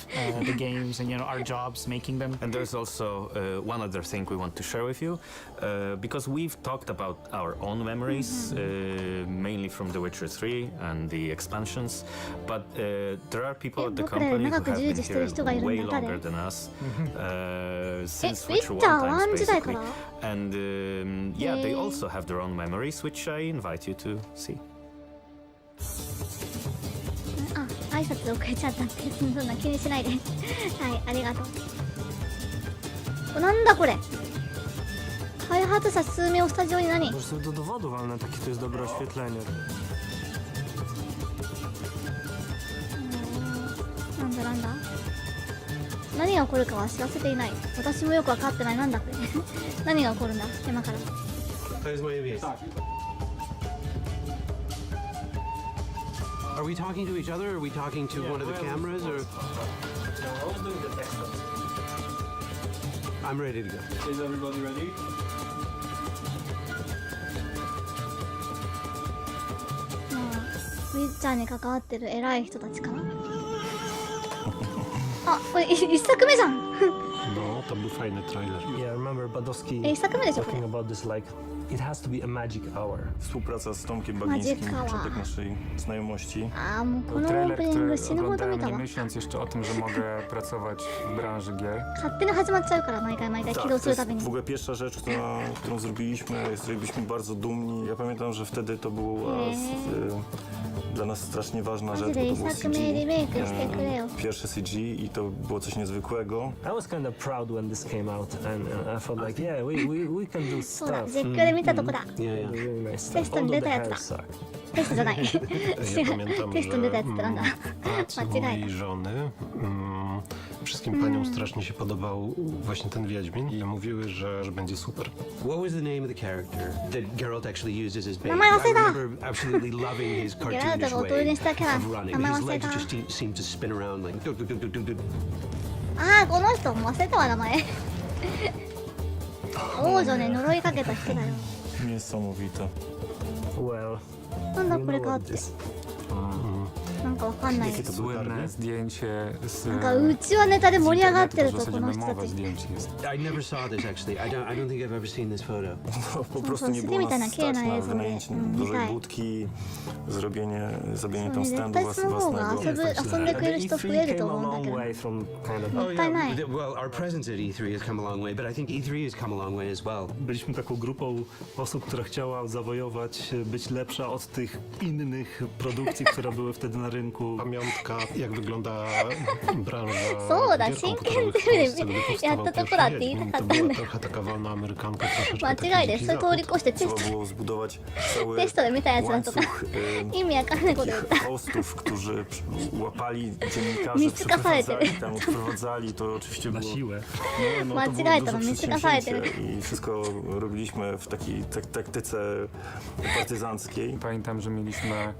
the games and, our jobs making them. And there's also one other thing we want to share with you, because we've talked about our own memories, mainly from The Witcher 3 and the expansions, but there are people at the company who have been here way longer than us, since Witcher 1 times basically. And they also have their own memories, which I invite you to see. 挨拶遅れちゃったって、そんな気にしないで。はい、ありがとう。なんだこれ。開発者数名をスタジオに何？ do dowodu walne, takie to jest dobre oświetlenie. なんだ何が起こるかは知らせていない。私もよく分かってない。なんだこれ。何が起こるんだ今から。To jest moje miejsce. Are we talking to each other? Or are we talking to one of the cameras? Or I'm ready to go. Is everybody ready? ウィッチャーに関わってる偉い人たちかな。あ、これ一作目じゃん。No, to był fajny trailer. Yeah, remember Badowski talking about this like it has to be a magic hour. Współpraca z Tomkiem Bagińskim, początek naszej znajomości. Trailer, który oglądałem nie myśląc jeszcze o tym, że mogę pracować w branży gier. 勝手に始まっちゃうから毎回起動するたびに。W ogóle pierwsza rzecz, którą zrobiliśmy, z której byliśmy bardzo dumni. Ja pamiętam, że wtedy to była dla nas strasznie ważna rzecz, bo to było CG. Pierwsze CG i to było coś niezwykłego. I was kind of proud when this came out and I felt like, yeah, we can do stuff. 実況で見たとこだ。 Yeah, really nice テストに出たやつだ。テストじゃない。違う。テストに出たやつってなんだ。間違えた。żony. Wszystkim paniom strasznie się podobał właśnie ten Wiedźmin i mówiły, że będzie super. What was the name of the character that Geralt actually used as his bait? I remember absolutely loving his cartoonish way of running. His legs just seemed to spin around like. ああ、この人忘れたわ名前。王女に呪いかけた人だよ。Niesamowite. Well, なんだこれかって。なんかわかんないです。 Słynne zdjęcie z なんかうちはネタで盛り上がってる w と zasadzie この人た memowe ち。 zdjęcie jest. I never saw this actually. I don't think I've ever seen this photo. Po prostu nie było nas stać na wynajęcie dużej budki, zrobienie tam standu własnego. 遊んでくれる人増えると思うんだけど。もったいない。 Well, our presence at E3 has come a long way, but I think E3 has come a long way as well. Byliśmy taką grupą osób, która chciała zawojować, być lepsza od tych innych produkcji, które były wtedy na rynku. Pamiątka, jak wygląda branża そうだ、gier 真 komputerowych 剣 w ゼ Polsce, ミ gdy でや powstawał ったとこ pierwszy だって言い Wiedźmin. たか To ったん była だ。 trochę taka wolna amerykanka, troszeczkę 間 taki 違いで dziki それ通り zachód. 越してテス Trzeba było zbudować cały テストで見たやつだとか łańcuch 意味わかんないこと言った。 hostów, którzy łapali dziennikarzy, Mistrz kasety. przyprowadzali, to oczywiście było... siłę. No, to było Maciej, to duże mistrz kasety. przedsięwzięcie i wszystko robiliśmy w takiej taktyce partyzanckiej. Pamiętam, że mieliśmy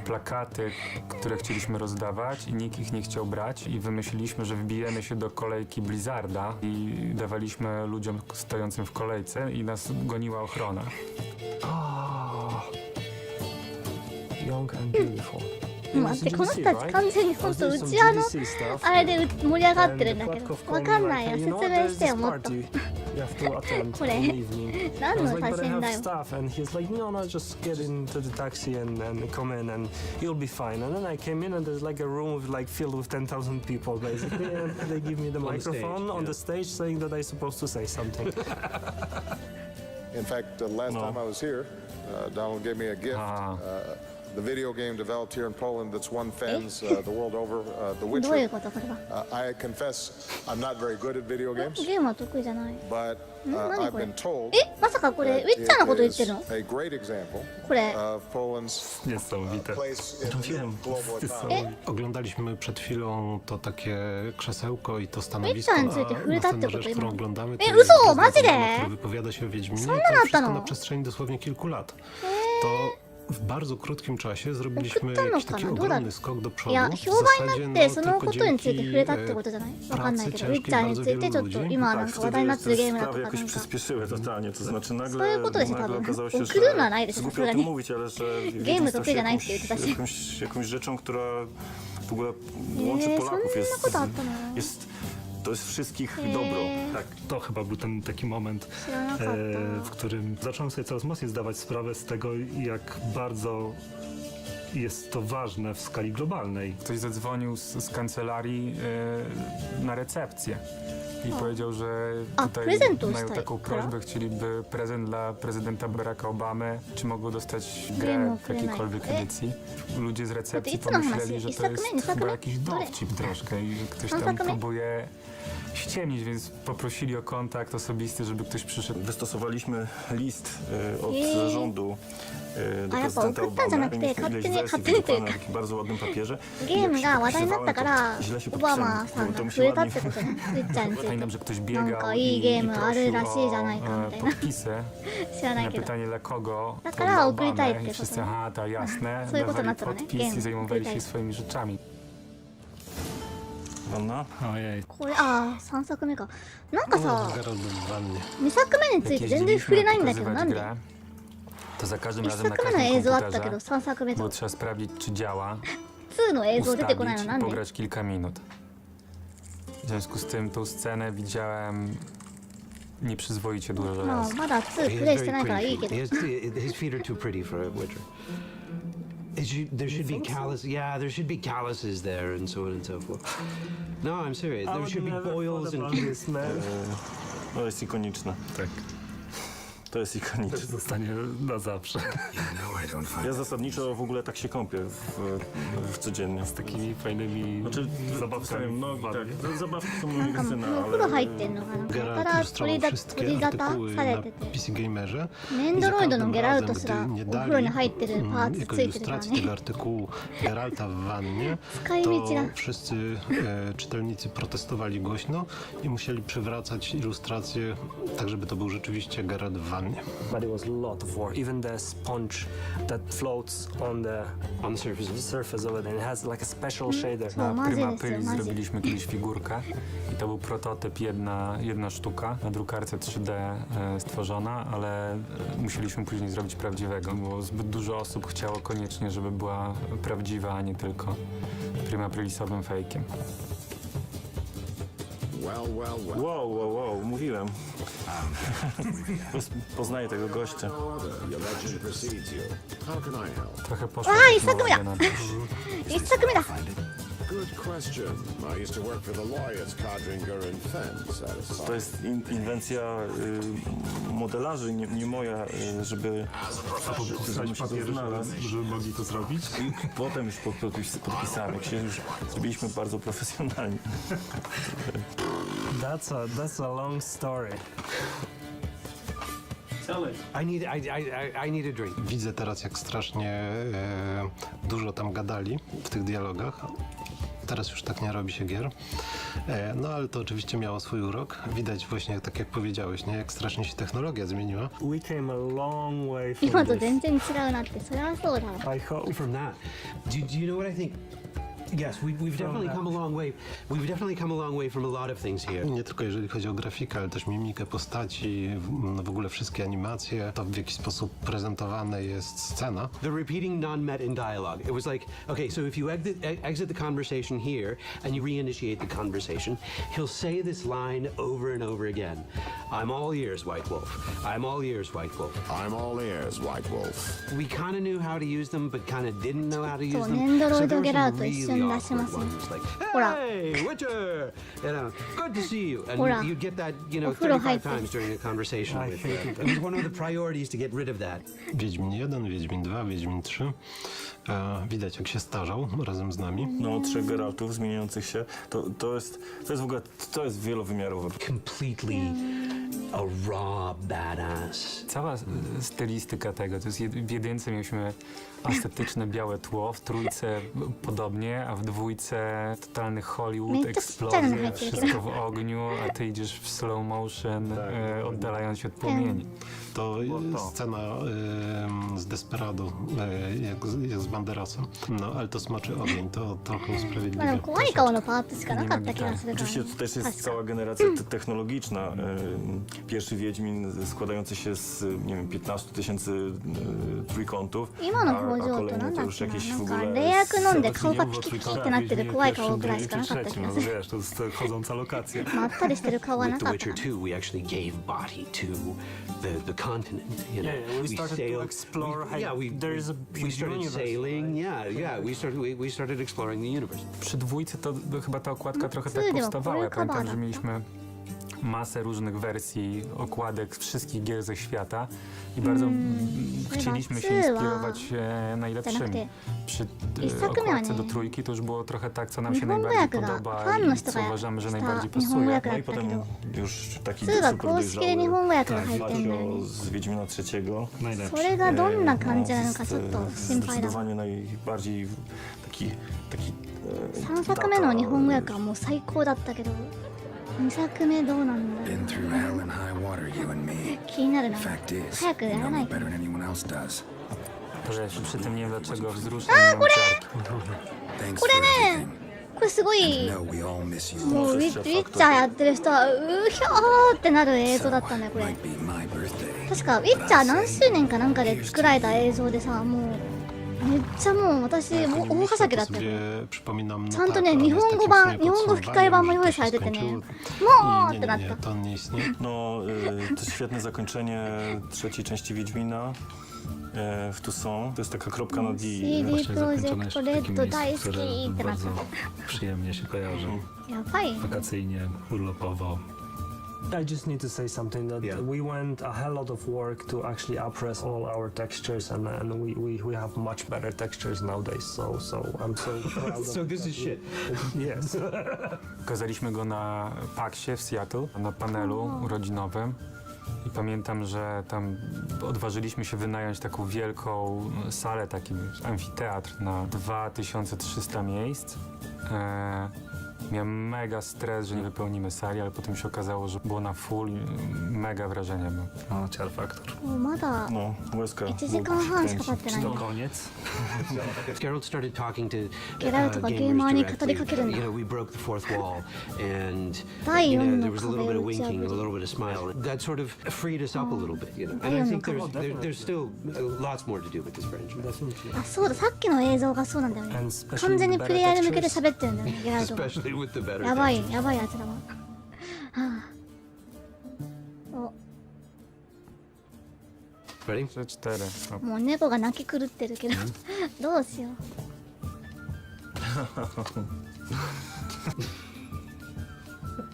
plakaty, które chcieliśmy rozdawać i nikt ich nie chciał brać i wymyśliliśmy, że wbijemy się do kolejki Blizzarda i dawaliśmy ludziom stojącym w kolejce i nas goniła ochrona. Young and beautiful. 待って、この人たち完全に本当うちわのあれで盛り上がってるんだけど、わかんないよ。説明してよ、もっと。これ、何の写真だよ。 And he's like, no, just get into the taxi and come in and you'll be fine. And then I came in and there's like a room with like filled with 10,000 people basically, and they give me the microphone on the stage saying that I'm supposed to say something. In fact, the last time I was here, Donald gave me a gift. The video game developed here in Poland that's won fans the world over, The どういう Witcher. ことこれは。 I confess I'm not very good at video games, ゲームは得意じゃない。 but 何 I've これ been told え、まさかこれ、 that ウィッチャーのこと言 it ってる is の a great example これ。 of Poland's place in the global economy. Oglądaliśmy przed chwilą to takie krzesełko i to stanowisko, Witcherについて触れたってこと następna rzecz, którą oglądamy, to え、 jest 嘘マジで który wypowiada się o Wiedźminie i そんな to のあった wszystko の na przestrzeni dosłownie kilku lat. To w bardzo krótkim czasie zrobiliśmy 送ったの jakiś か taki などうだろ ogromny う skok do い przodu. や、 W 評判 zasadzie になって、 no, その tylko ことについて dzięki 触れたってことじゃないわかんないけど、ウィッチャーについてちょっと今なんか話題になってるゲームだとかなんか。 jakoś przyspieszyły totalnie, to znaczy そういう nagle, ことでしょ、多 nagle 分。 okazało się, 送るのはないでしょ、さ głupio す o が tym に。 mówić, ale że ゲーム得意じゃないって言ってたし。 jakąś rzeczą, która w ogóle łączy そん Polaków, なことあったの to jest wszystkich dobro. Tak, to chyba był ten taki moment, w którym zacząłem sobie coraz mocniej zdawać sprawę z tego, jak bardzo jest to ważne w skali globalnej. Ktoś zadzwonił z kancelarii na recepcję i powiedział, że tutaj mają taką prośbę, chcieliby prezent dla prezydenta Baracka Obamy, czy mogą dostać grę w jakiejkolwiek edycji. Ludzie z recepcji pomyśleli, że to jest chyba jakiś dowcip troszkę i że ktoś tam próbuje ściemnić, więc poprosili o kontakt osobisty, żeby ktoś przyszedł. Wystosowaliśmy list od rządu do あ、やっぱ prezydenta 送ったんじゃ Obamy. なくて、 Mieliśmy 勝手 ileś に、 wersji 勝手にという wydrapane か na takim bardzo ładnym papierze. ゲームが話題になったから、 źle się オバマ podpisałem, さん to が mi 触 się れたっ ładnie てことね。ウィッチャーについて。 Pamiętam, że ktoś なん biegał かいいゲームあるらしいじゃ prosił ないかみ o たいな。 podpisy 知らない na けど。 pytanie dla kogo. だから送りたいって I こと wszyscy, ね。 aha, to jasne, そういうことにな dawali ったのね。ゲ podpis ー i ム送り zajmowali たい się。swoimi rzeczami. Anna? Ojej. これ、ああ、3作目か。なんかさ、 Geralt w wannie. 2作目について全然触れないんだけど、なんで To za każdym 1 razem na 作目の każdym 映像あったけど、 komputerze 3作目と było trzeba sprawdzić, czy działa, 2の映像出てこないの ustawić な i んで pograć kilka minut. W związku z tym tą scenę widziałem nieprzyzwoicie dużo まあ、 razy. まだ2 プレイしてないからいいけど。 His feet are too pretty for a Witcher. There should be callus. Yeah, there should be calluses there and so on and so forth. No, I'm serious. There should be boils and. To jest ikoniczne. Tak. To jest ikoniczne. Też zostanie na zawsze. Ja zasadniczo w ogóle tak się kąpię codziennie. Z takimi fajnymi zabawkami. No tak, zabawki są moje なんかもう jedyne, お風呂 ale 入ってんのかな。だから Geralt 取り ilustrował 取 wszystkie り沙汰 artykuły され na てて。 PC Gamerze. ネンドロイドのゲラルトすらお風呂に入ってるパーツ jako ついてるから ilustracji ね。 tego artykułu Geralta w wannie, 使い道 to だ。 wszyscy czytelnicy protestowali głośno i musieli przywracać ilustrację tak, żeby to był rzeczywiście Geralt w wannie. Dokładnie. But it was a lot of work. Even the sponge that floats on the surface of it, and it has like a special shader. Na Prima Aprilis zrobiliśmy kiedyś figurkę i to był prototyp, jedna sztuka na drukarce 3D stworzona, ale musieliśmy później zrobić prawdziwego, bo zbyt dużo osób chciało koniecznie, żeby była prawdziwa, a nie tylko Prima Aprilisowym fejkiem. Wow, mówiłem. Poznaję tego gościa. Trochę poszło. To jest inwencja modelarzy, nie moja, żeby papier znalazł, żeby mogli to zrobić. I potem już podpisałem, jak się już zrobiliśmy bardzo profesjonalnie. That's a long story. I need a drink. Widzę teraz, jak strasznie dużo tam gadali w tych dialogach. Teraz już tak nie robi się gier. No ale to oczywiście miało swój urok. Widać właśnie, tak jak powiedziałeś, nie? Jak strasznie się technologia zmieniła. We came a long way from 今と全然違うなって、それはそうだわ。 I hope from that. Do you know what I think? Yes, we've definitely come a long way. We've definitely come a long way from a lot of things here. Nie tylko jeżeli chodzi o grafikę, ale też mimikę postaci, w ogóle wszystkie animacje, to w jaki sposób prezentowana jest scena. The repeating non-met in dialogue. It was like, okay, so if you exit the conversation here and you reinitiate the conversation, he'll say this line over and over again. I'm all ears, White Wolf. I'm all ears, White Wolf. I'm all ears, White Wolf. We kind of knew how to use them, but kind of didn't know how to use them. ネンドロイドゲラウト really 一緒に出しますね。 ほら。 Hey, Witcher! Good to see you. And ほら。 you'd get that, お風呂入 35 って。 times during a conversation with him. It was one of the priorities to get rid of that. Wiedźmin 1, Wiedźmin 2, Wiedźmin 3. Widać, jak się starzał razem z nami. No, 3 Geraltów zmieniających się. To jest w ogóle, to jest wielowymiarowe. Completely a raw badass. Cała stylistyka tego, to jest w jedynce mieliśmy estetyczne białe tło, w trójce podobnie, a w dwójce totalny Hollywood, eksplozje, wszystko w ogniu, a ty idziesz w slow motion, oddalając się od płomieni. To scena z Desperado, jak z Banderasem. No, ale to smaczy ogień, to trochę まあで usprawiedliwia. も怖い顔のパーツしかなかった気がするから。 Oczywiście to też jest cała generacja technologiczna. Pierwszy Wiedźmin składający się z, nie wiem, 15 000 trójkątów, 今の表情となんだっけな、なんか冷薬飲んで顔がピキピキってなってる怖い顔ぐらいしかなかった気がする。 Wiesz, to jest chodząca lokacja. まったりしてる顔はな With か The った。 Witcher 2, we actually gave body to the continent. You know, Yeah, we started to explore. There's a we started universe, sailing. Yeah. We started exploring the universe. Przy dwójce to chyba ta okładka trochę tak powstawała. Ja pamiętam, że mieliśmy masę różnych wersji okładek z wszystkich gier ze świata i bardzo chcieliśmy się inspirować najlepszymi. Przy okładce do trójki to już było trochę tak, co nam się najbardziej podoba i co uważamy, że najbardziej pasuje. No i potem już taki 2が公式で日本語訳が入ってんだよね。 z Wiedźmina III. それがどんな感じなのかちょっと心配だ。 Zdecydowanie najbardziej taki 3作目の日本語訳はもう最高だったけど、2作目どうなんだろ Been through hell and high water, you and me. う。気になるな。 Fact is, 早くや you ら know な me いと。 better than anyone else does. To ja się przy tym nie wiem dlaczego wzruszam. これ Thanks こ for れね、 everything. これすごい No, we all miss you. もうウィッチャーやってる人はうひょーってなる映像だったんだよこれ。 Might be my birthday. 確かウィッチャー何周年かなんかで作られた映像でさ、もうめっちゃもう私大はしゃぎだったよ。ちゃんとね日本語吹き替え版も用意されててね、もうってなった。 No, to świetne zakończenie trzeciej części Wiedźmina. W tu są. To jest taka kropka na D. CD プロジェクトレッド大好きってなった。 Przyjemnie się kojarzy. やばい。 Wakacyjnie, urlopowo. I just need to say something that we went a hell lot of work to actually upres all our textures, and we have much better textures nowadays. So I'm so proud. So this is shit. Yes. Pokazaliśmy go na PAX-ie w Seattle, na panelu urodzinowym. I pamiętam, że tam odważyliśmy się wynająć taką wielką salę, taki amfiteatr na 2300 miejsc. Miałem mega stres, że nie wypełnimy sali, ale potem się okazało, że było na full i mega wrażenie było. No, ciar faktor. まだ No, łezka. 1時間半しか経ってないね。 Koniec. Geralt started talking to ゲラルトがゲーマーに語りかけるんだ。 You know, we broke the fourth wall, and 第 you 4 know, の there was a little 壁 bit を of 打ち破 winking, a る。 little bit of smile. That sort of freed us up a little bit, you know. And I think there's still lots more to do with this franchise. あ、そうだ、さっきの映像がそうなんだよね。完全にプレイヤーに向けて喋ってるんだよね、ゲラルトが。 Especially with the better やばい、やばいやつだわ。はあ、お、 Ready? 4. もう猫が泣き狂ってるけど、どうしよう。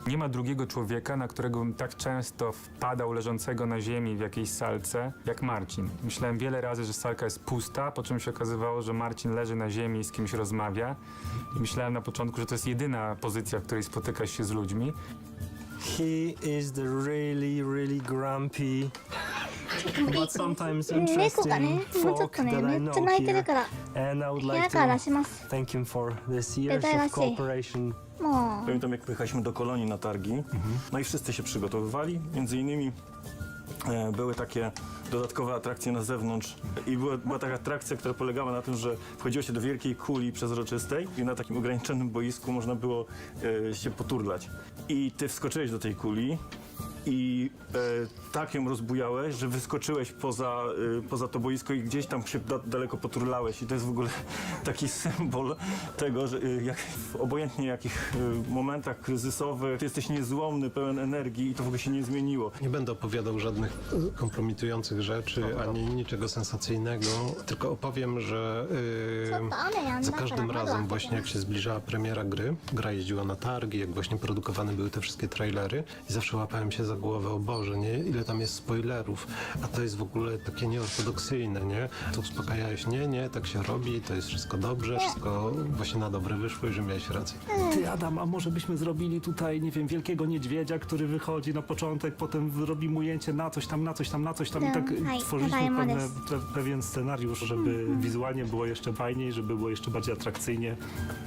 Nie ma drugiego człowieka, na którego bym tak często wpadał leżącego na ziemi w jakiejś salce, jak Marcin. Myślałem wiele razy, że salka jest pusta, po czym się okazywało, że Marcin leży na ziemi i z kimś rozmawia. I myślałem na początku, że to jest jedyna pozycja, w której spotykasz się z ludźmi. He is the really grumpy, but sometimes 猫がね、 interesting もうちょっ folk とね、 that め I っ know ちゃ泣いてる here. から、 And I would 部 like 屋から出 to します。 thank him for this years Daj of cooperation. もう、 Pamiętam, jak pojechaliśmy do Kolonii na targi, no i wszyscy się przygotowywali. Między innymi były takie dodatkowe atrakcje na zewnątrz i była taka atrakcja, która polegała na tym, że wchodziło się do wielkiej kuli przezroczystej i na takim ograniczonym boisku można było się poturlać. I ty wskoczyłeś do tej kuli i tak ją rozbujałeś, że wyskoczyłeś poza to boisko i gdzieś tam się daleko poturlałeś. I to jest w ogóle taki symbol tego, że obojętnie jakich momentach kryzysowych ty jesteś niezłomny, pełen energii i to w ogóle się nie zmieniło. Nie będę opowiadał żadnych kompromitujących rzeczy, ani niczego sensacyjnego, tylko opowiem, że za każdym razem właśnie jak się zbliżała premiera gry, gra jeździła na targi, jak właśnie produkowane były te wszystkie trailery i zawsze łapałem się za głowę, o Boże, nie? Ile tam jest spoilerów, a to jest w ogóle takie nieortodoksyjne, nie? To uspokajałeś, nie, tak się robi, to jest wszystko dobrze, wszystko właśnie na dobre wyszło i że miałeś rację. Ty, Adam, a może byśmy zrobili tutaj, nie wiem, wielkiego niedźwiedzia, który wychodzi na początek, potem robimy ujęcie na coś tam, i tak tworzyliśmy pewien scenariusz, żeby wizualnie było jeszcze fajniej, żeby było jeszcze bardziej atrakcyjnie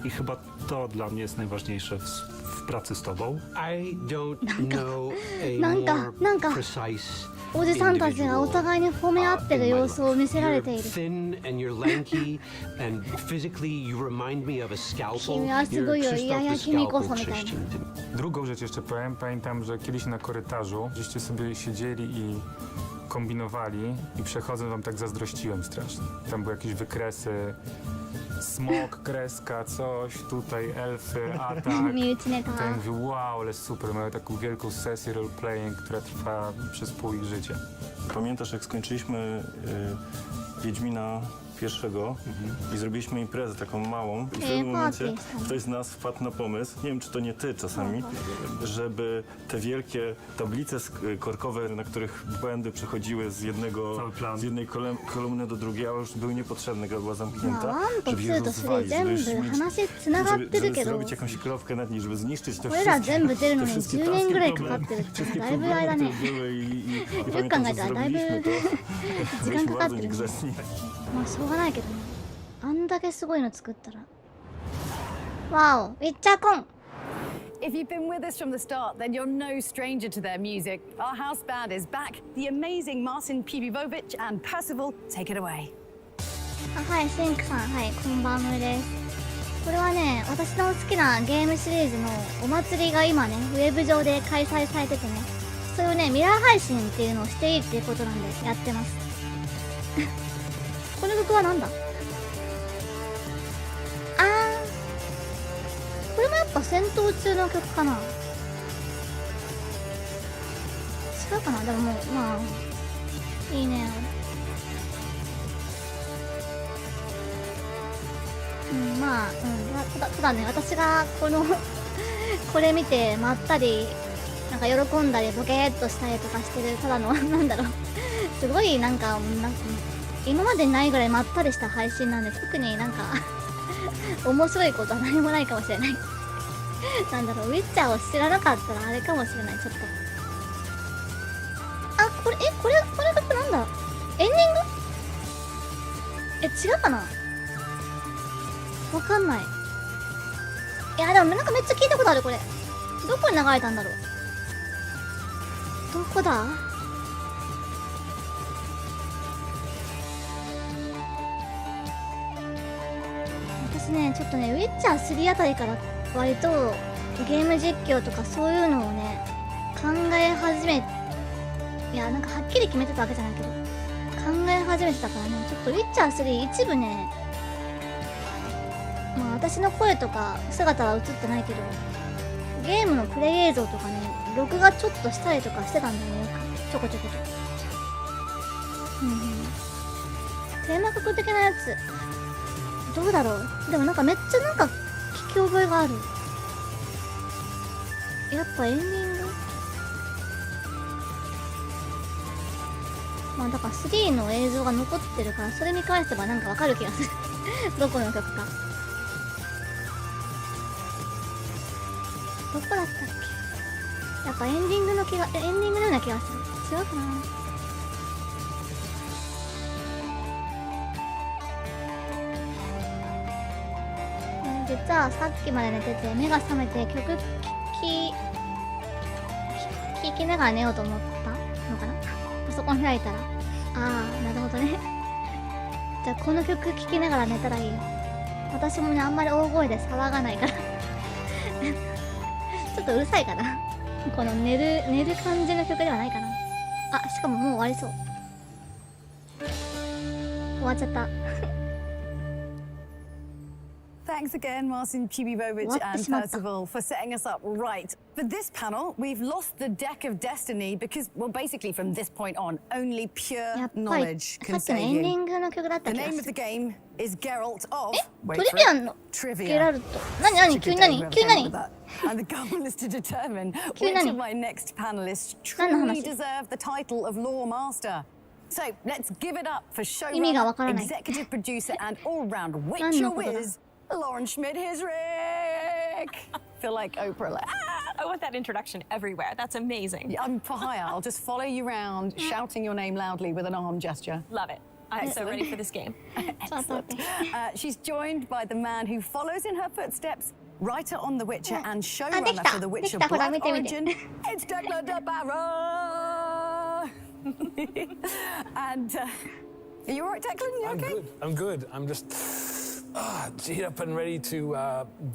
i chyba to dla mnie jest najważniejsze w pracy z tobą. I don't know a なんか more precise おじさんたちがお互いに褒め合ってる様子を見せられている。 Thin and you're lanky and physically you remind me of a scalpel. 君はすごいよ、いやいや君こそみたいな。 Drugą rzecz jeszcze powiem, pamiętam, że kiedyś na korytarzu żeście sobie siedzieli i kombinowali i przechodząc wam tak zazdrościłem strasznie. Tam były jakieś wykresy, smok, kreska, coś, tutaj elfy, atak. To ja mówię, wow, ale super, mają taką wielką sesję roleplaying, która trwa przez pół ich życia. Pamiętasz, jak skończyliśmy Wiedźmina pierwszego i zrobiliśmy imprezę taką małą i w pewnym momencie ktoś z nas wpadł na pomysł, nie wiem, czy to nie ty czasami, żeby te wielkie tablice korkowe, na których błędy przechodziły z jednej kolumny do drugiej, a już były niepotrzebne, gra była zamknięta, żeby je rozwalić, żeby zrobić jakąś kropkę nad niej, żeby zniszczyć te wszystkie taski, które były i pamiętam, że zrobiliśmy to, byliśmy bardzo niegrzeczni. まあしょうがないけどね。あんだけすごいの作ったら。わお、ウィッチャーコン。 If you've been with us from the start, then you're no stranger to their music. Our house band is back. The amazing Marcin Pibivovic and Percival, take it away. はい、シンクさん、はい、こんばんはです。これはね、私の好きなゲームシリーズのお祭りが今ね、ウェブ上で開催されててね、それをね、ミラー配信っていうのをしていいっていうことなんでやってます。この曲はなんだ？これもやっぱ戦闘中の曲かな？違うかな？でももう、まあ、いいね。まあ、ただね、私がこれ見てまったり、なんか喜んだりボケーっとしたりとかしてる、ただの、なんだろう、すごいなんか今までにないぐらいまったりした配信なんで、特になんか面白いことは何もないかもしれないなんだろう、ウィッチャーを知らなかったらあれかもしれない、ちょっと。あ、これ曲なんだ？エンディング？違うかな？わかんない。いやでもなんかめっちゃ聞いたことあるこれ。どこに流れたんだろう。どこだ。私ねちょっとねウィッチャー3あたりから割とゲーム実況とかそういうのをね考え始め、いやなんかはっきり決めてたわけじゃないけど考え始めてたからね、ちょっとウィッチャー3一部ね、まあ私の声とか姿は映ってないけどゲームのプレイ映像とかね録画ちょっとしたりとかしてたんだよね、よくちょこちょこと。テーマ曲的なやつどうだろう。でもなんかめっちゃなんか聞き覚えがある。やっぱエンディング、まあだから3の映像が残ってるからそれ見返せばなんかわかる気がするどこの曲か。どこだったっけ。やっぱエンディングの気が、エンディングのような気がする。違うかな。実はさっきまで寝てて目が覚めて曲聴きながら寝ようと思ったのかな。パソコン開いたら、ああなるほどねじゃあこの曲聴きながら寝たらいいよ。私もねあんまり大声で騒がないからちょっとうるさいかなこの寝る感じの曲ではないかな。あ、しかももう終わりそう。終わっちゃったThanks again, Marcin Chibibovic and Percival, for setting us up right. For this panel, we've lost the deck of destiny because, well, basically from this point on, only pure knowledge can save you. The name of the game is Geralt of... Wait for it. Trivia. And the goal is to determine which of my next panelists truly deserve the title of Lore Master. So let's give it up for showrunner, executive producer, and all-round Witcher whiz, Lauren Schmidt-Hisrick. Feel like Oprah. Like, I want that introduction everywhere. That's amazing. Yeah, I'm for hire. I'll just follow you around, shouting your name loudly with an arm gesture. Love it. I'm so ready for this game. Excellent. She's joined by the man who follows in her footsteps, writer on The Witcher and showrunner for The Witcher Blood Origin. It's Declan de Barra. And are you all right, Declan? You okay? I'm good. I'm just G'd up and ready to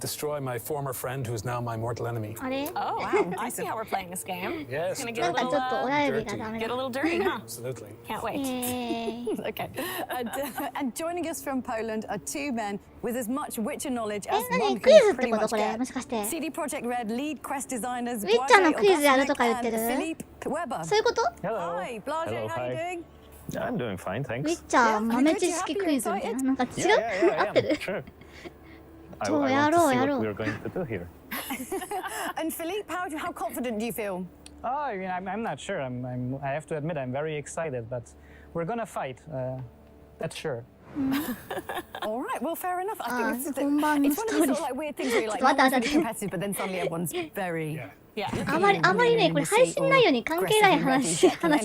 destroy my former friend who is now my mortal enemy. Oh, wow. I see how we're playing this game. Yes. It's gonna get a little dirty, huh? Absolutely. Can't wait. Okay. And joining us from Poland are two men with as much Witcher knowledge as one can pretty much get. CD Projekt Red lead quest designers Blage and Philippe Weber. Hello. Hi, Blage, how are you doing? I'm doing fine, thanks. ウィッチャー豆知識クイズみたいな。なんか違う？合ってる？ Sure. そうやろうやろう。 We're going to do here. And Philippe, how confident do you feel? I mean, I'm not sure. I have to admit, I'm very excited, but we're gonna fight. That's sure. All right, well, fair enough. I think it's one of these sort of like weird things where you're like, no one's really competitive, but then suddenly everyone's very... Yeah. あまりね、これ配信内容に関係ない話だから、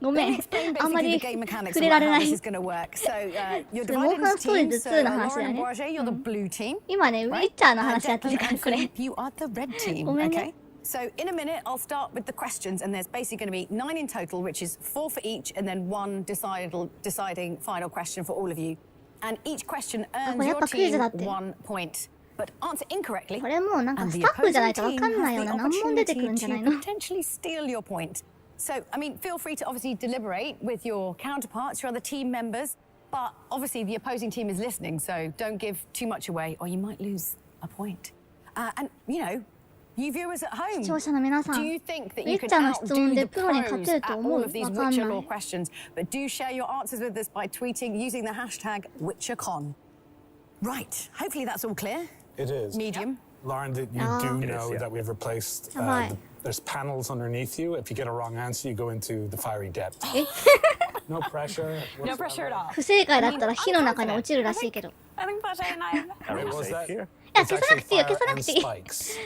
ごめん。あんまり触れられない。モンハンストーリーズ2の話だね。今ね、ウィッチャーの話やってるから、これ。ごめんね。So in a minute, I'll start with the questions, and there's basically going to be 9 in total, which is 4 for each, and then one deciding final question for all of you. And each question earns your team 1 point. But answer incorrectly, これもうなんかスタッフじゃないとわかんないような難問出てくるんじゃないの potentially steal your point. So, I mean, feel free to obviously deliberate with your counterparts, your other team members, but obviously the opposing team is listening, so don't give too much away or you might lose a point. And, you know, you viewers at home, 視聴者の皆さん、 do you think that ウ you ィッ can チャーの質問 outdo で the プロに勝 pros てると at 思 all う of these わかん Witcher ない law questions? But do share your answers with us by tweeting using the hashtag WitcherCon. Right, hopefully that's all clear. It is. Medium. Lauren, you do know that we've replaced, there's panels underneath you. If you get a wrong answer, you go into the fiery depth. No pressure. No pressure at all. 不正解だったら火の中に落ちるらしいけど。 I think Blage and I Are we safe here? いや、消さなくていいよ、消さなくていい。消す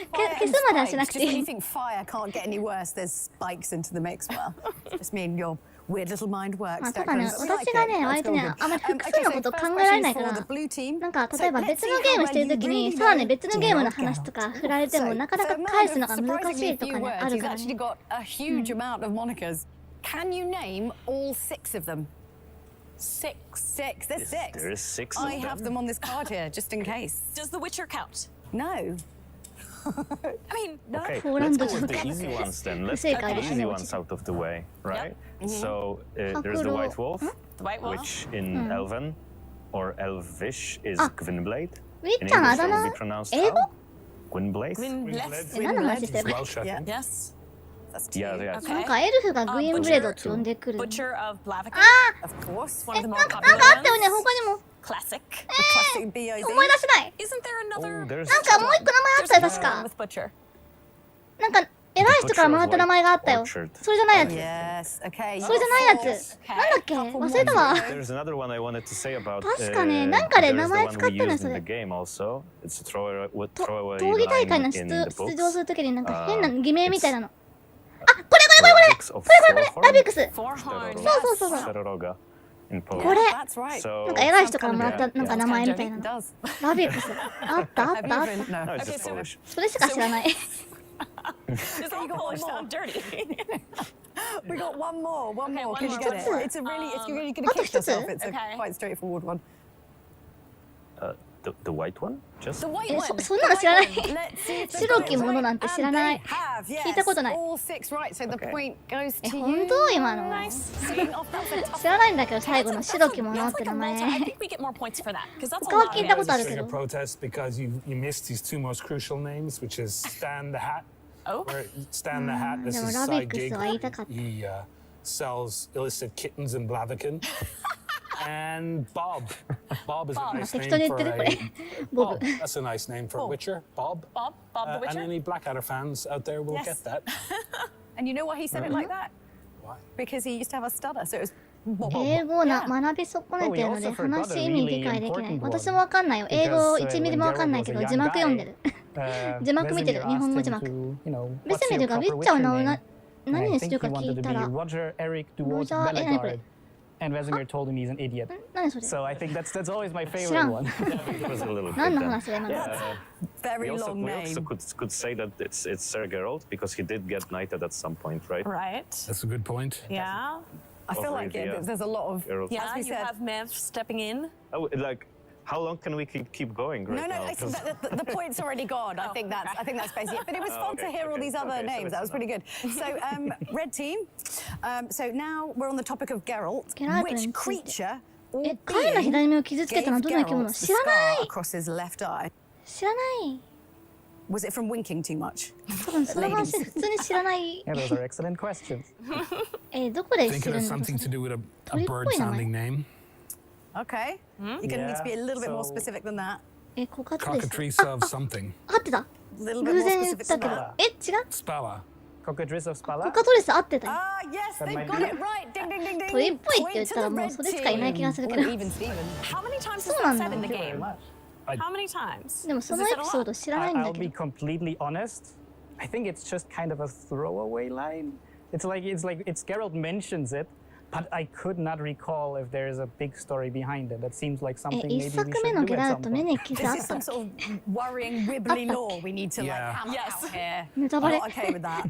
まではしなくていい。 Just when you think fire can't get any worse, there's spikes into the mix. Well, just mean you're weird little mind works. まあ、ただね、私がね、割とね、あんまり複数のこと考えられないから、なんか、例えば別のゲームしてるときに、さらに別のゲームの話とか振られても、なかなか返すのが難しいとかね、あるからね。Can you name all 6 of them? 6. There's 6. There is 6 I have them on this card here, just in case. Does The Witcher count? No. I mean, no. Okay, let's go with the easy ones then. Let's get the easy ones out of the way, right? So there's the White Wolf, which in Elven or Elvish is Gwynblade. In English it will be pronounced how? Gwynblade? Yes. Yeah. なんかエルフがグイーンブレードって呼んでくる。Butcher of Blaviken. Of course. なんかあったよね、他にも。Classic. 思い出せない。 Isn't there another? なんかもう一個名前あったよ、確か。なんか偉い人からもらった名前があったよ。それじゃないやつ。それじゃないやつ。なんだっけ、忘れたわ。確かね、なんかで名前使ったのよ、それ。闘技大会の出場するときになんか変な偽名みたいなの。あ、これラビックス。そう。これなんか偉い人からもらったなんか名前みたいなの。ラビックス。あった。それしか知らない。Does all Polish sound dirty? We got one more. Can you get it? It's really going to kick yourself. It's a quite straightforward one. The white one? Just? The white one. そんなの知らない。白きものなんて知らない。聞いたことない。All 6 right, so the point goes to you. 本当今の。知らないんだけど最後の白きものって名前。他は聞いたことあるけど。Protest because you missed his 2 most crucial names, which is Stan the Hat. Stan the Hat. This is a side gig. He sells illicit kittens in Blaviken. And Bob. Bob is a nice name for Bob. That's a nice name for a Witcher. Bob. Bob the Witcher. And any Blackadder fans out there will get that. And you know why he said it like that? Why? Because he used to have a stutter, so it was 英語を学び損ねてるので話意味理解できない。私もわかんないよ。英語1ミリもわかんないけど字幕読んでる。字幕見てる。日本語字幕。ベセミルがウィッチャーを何にするか聞いたら。ロジャー・何これ。And Vesemir told him he's an idiot. So I think that's always my favorite one. Very long name. We also could say that it's Sir Geralt because he did get knighted at some point, right? Right. That's a good point. Yeah. I feel like there's a lot of. Yeah, you have Mev stepping in. Oh, like. How long can we keep going right now? No, the point's already gone. I think that's basically it. But it was fun to hear all these other names. That was pretty good. So, red team. So now we're on the topic of Geralt. Which creature or being gave Geralt the scar across his left eye? 知らない。 Was it from winking too much? 多分その話普通に知らない。 Yeah, those are excellent questions. どこで知 Think る it の has something to do with a bird-sounding name. Okay. You're going to need to be a little bit more specific than that. Cockatrice of something. 合ってた。 A little 偶 bit more 然言っ specific た than けど。 that. 違う Spala. Cockatrice of Spala? コカトリス合ってたよ。 Ah, yes, they got it right. Ding, ding, ding, ding. 鳥っぽいって言ったらもうそれしかいない気がするけど。 Even Steven. How many times そう is なん that だ said in the game? How many times? でもそのエピソード知らないんだ I'll け be ど。 completely honest. I think it's just kind of a throwaway line. It's like Geralt mentions it, but I could not recall if there is a big story behind it. That seems like something maybe we 一 should 作目の do ゲ at ラ some ルト目 point. に傷あ This っ is た some。sort of worrying, wibbly law we need to like hammer out here. I'm not okay with that.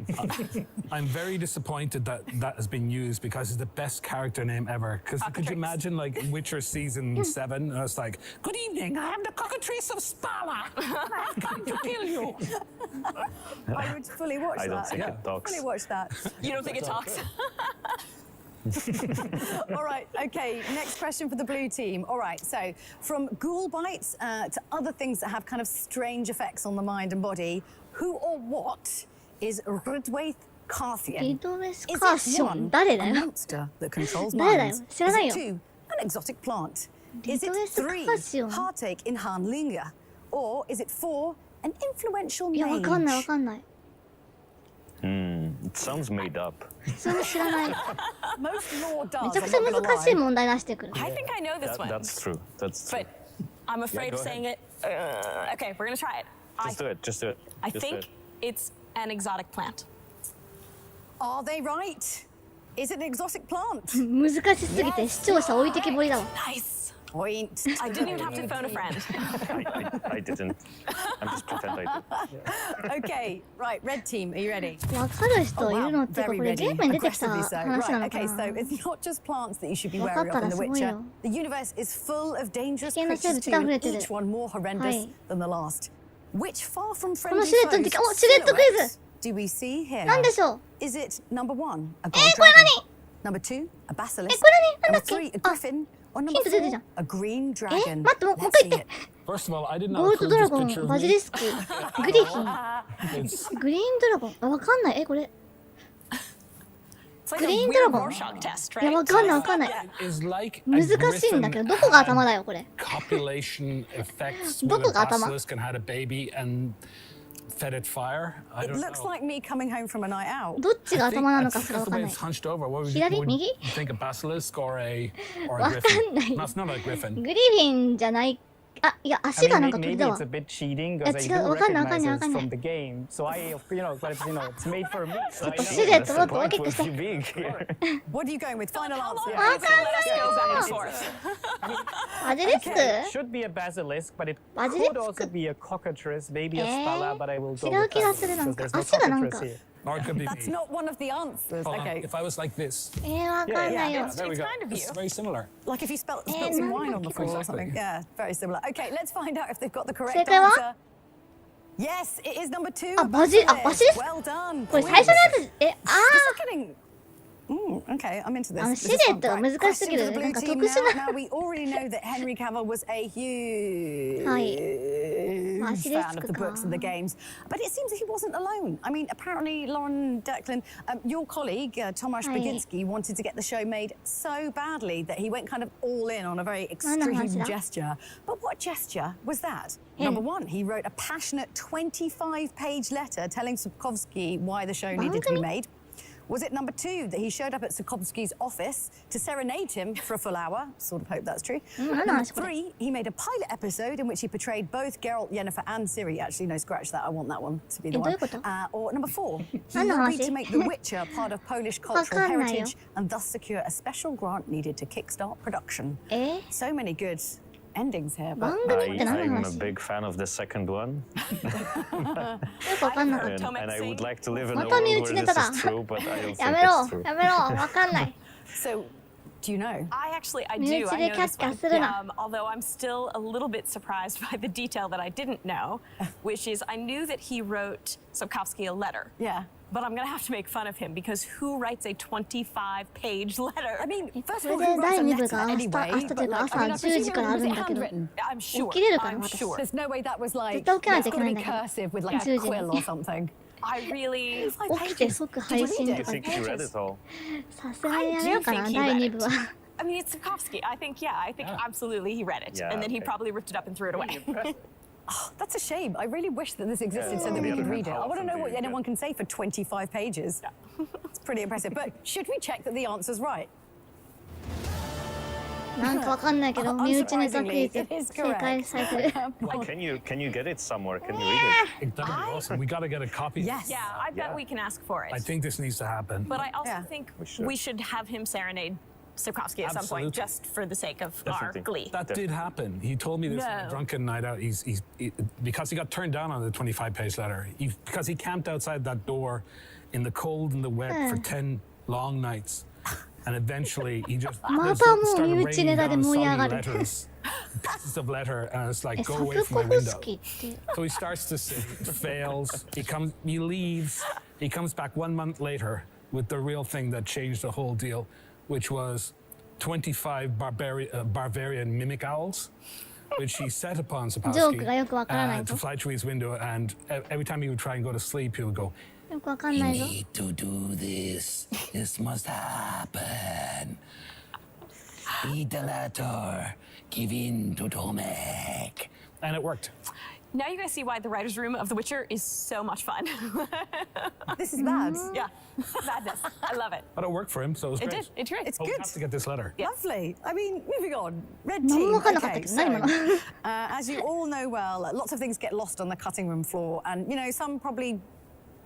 I'm very disappointed that has been used because it's the best character name ever. Because could you imagine like Witcher season 7? And it's like, good evening, I am the cockatrice of Spala. I'm come to kill you. I would fully watch that. I don't think it talks. Fully watch that. You don't think it talks? All right, okay, next question for the blue team. All right, so from ghoul bites to other things that have kind of strange effects on the mind and body, who or what is Rydwaith Carthian? リドレスカーション誰だ a よ monster that controls 誰だよ minds? 知らない Is よ it 2, an exotic plant? Is it リドレスカ 3, ーション heartache in Hanlinga? Or is it 4, an influential いやわかんないわ mage? かんない。 It sounds made up. 普通に知らない。 Most law め does. ちゃくちゃ難しい問題出してくる。 I think I know this one. That's true. That's true. But I'm afraid go of saying it. Okay, we're gonna try it. Just do it. Just do it. I Just do think it. it's an exotic plant. Are they right? is an exotic plant. 難しすぎて視聴者置いてきぼりだわ。 Nice. Point. I didn't even have to phone a friend. I didn't. I'm just pretend I did. Okay, right, red team, are you ready? わかる人いるのっていうか、これゲームに出てきた Aggressively so. 話な Right, のか okay, な。 so it's not just plants that you should be わか wary った of in ら The すごい Witcher. よ。 The universe is full of dangerous 危険な生 creatures 物 too, が溢れてる。 each one more は horrendous い。 than the last. Which far from この friendly シルエットの foes 時、お、シルエットクイズ do we see here? なんでしょう Is it number 1, a こ gold れ dragon? 何 Number 2, a basilisk? これ何なんだ Number っけ 3, a griffin? Or number ヒント出てるじゃ 4, ん。 a green dragon? 待ってもう一 Let's 回 see 言って it. First of all, I did not ゴールド approve ドラ this ゴ picture ン、 of バジ me. リスク、グリフィン、 It's グリーンドラゴン。あ、わかんない。これ。 It's like グ a リーン weird ドラゴン Rorschach test, いや、 right? わかんないわかんない。 is like a 難しいんだけど、どこが頭だよ、これ。 copulation effects ど with こ a が頭 basilisk and had a baby and fed it fire. I It don't looks know. like me coming home from a night out. どっちが I think 頭なのか that's すらわ the かん way ない it's。hunched over. What would you, 左 would 右 you think, a basilisk or a わかん griffin? ない。 No, it's not a griffin. グリフィンじゃない。あ、いや、 I 足が mean, なんか鳥 maybe だわ it's。a bit cheating いや、 because 違 I う、 do わかんないわかん recognize ないわ it かんない from。the game. So I, but it's made for me. So I シルエットもっと大きくして。 being here. What are you going with? Final answer. わかんない Let's go back and よ。 forth. バジリスク It should be a basilisk, but it Basilisk? could also be a cockatrice, maybe a spala, but I will go 違う with 気がする、なん basilisk か。 because there's no 足がなん cockatrice か。 here. Or it could be That's me. not one of the answers. Hold on. Okay. If I was like this, わかんないよ。 there we It's go. kind of It's you. very similar. Like if you spilt some wine on the floor or Exactly. something. Yeah, very similar. Okay, let's find out if they've got the correct 正解は answer. Yes, it is number 2. あ、バジリ、あ、バジリスク Well done. これ最初のやつ、あ Just getting. Okay, I'm into this. あの This シ is ルエッ fun. トが Right, 難しす question ぎ for る。 the なん blue か team 特殊 now. な。 Now we already know that Henry Cavill was a huge はい。 fan of the books and the games, but it seems that he wasn't alone. I mean, apparently, Lauren Declan, your colleague Tomasz Baginski, wanted to get the show made so badly that he went kind of all in on a very extreme gesture. But what gesture was that? Number 1, he wrote a passionate 25-page letter telling Sapkowski why the show needed to be made. Was it number 2 that he showed up at Sapkowski's office to serenade him for a full hour? Sort of hope that's true. Number 3, he made a pilot episode in which he portrayed both Geralt, Yennefer, and Ciri. Actually, no, scratch that. I want that one to be the one. Or number 4, he agreed to make The Witcher part of Polish cultural heritage and thus secure a special grant needed to kickstart production. So many good endings here. But I'm a big fan of the second one. よくわかんなかった。 and I would like to live in a また world 身 where 内ネ this タだ is true, but I don't や think めろ it's true. やめろわかんない So, do you know? I actually, I 身 do. 内 I で know キャ this ッキャ one. するな Although I'm still a little bit surprised by the detail that I didn't know, which is I knew that he wrote Sapkowski a letter. Yeah. But I'm going to have to make fun of him because who writes a 25-page letter? I mean, first こ of れ all, で who 第 writes a 2部 letter が明日 anyway? 明日という But か like, 朝 I mean, I 10時 presume から it あ was るん it だけど handwritten? I'm sure. 起きれるかな I'm 私 sure. There's no way that was like, 絶対起きない that's といけない got to ん be だけど cursive with like 10 a 時に quill or something. I really... 起きて即配信と I か think you read it all. さすがにやめようかな I do think he 第 read 2 it. 部は I mean, it's Sapkowski. I think absolutely he read it. Yeah, and then he okay. probably ripped it up and threw it away. Oh, that's a shame. I really wish that this existed so that we could read it. I want to know what anyone can say for 25 pages. It's pretty impressive. But should we check that the answer's right? なんかわかんないけど身内ネタクイズ正解されてる Can you get it somewhere? Can you read it? that'd be awesome. We got to get a copy. Yes. Yeah, I bet we can ask for it. I think this needs to happen. But I also think we should have him serenade Sapkowski at some point, Absolutely. just for the sake of Definitely. our glee. That did happen. He told me this on a No. drunken night out. Because he got turned down on the 25-page letter. Because he camped outside that door in the cold and the wet for 10 long nights. And eventually he just またもう started 身内ネ raining タで down 盛り上 soggy がる letters, pieces of letter, and it's え like, サ go away ブ from コ my フ window. スキーって So he starts to say, fails. He leaves. He comes back 1 month later with the real thing that changed the whole deal, which was 25 Bavarian mimic owls, which he set upon ジョークが Sapkowski よくわからない to と fly through his window. And every time he would try and go to sleep, he would go, よくわかんないぞ need to do this. This must happen. Read the letter. Give in to Tomek. and it worked. Now you guys see why the writer's room of The Witcher is so much fun. This is bad. Yeah, madness. I love it. But it worked for him, so it was It great. did. It's great. It's Oh, we good. have to get this letter. Lovely. I mean, moving on. Red 何 team. もわかんなかった Okay, けど何今 so, の as you all know well, lots of things get lost on the cutting room floor, and you know some probably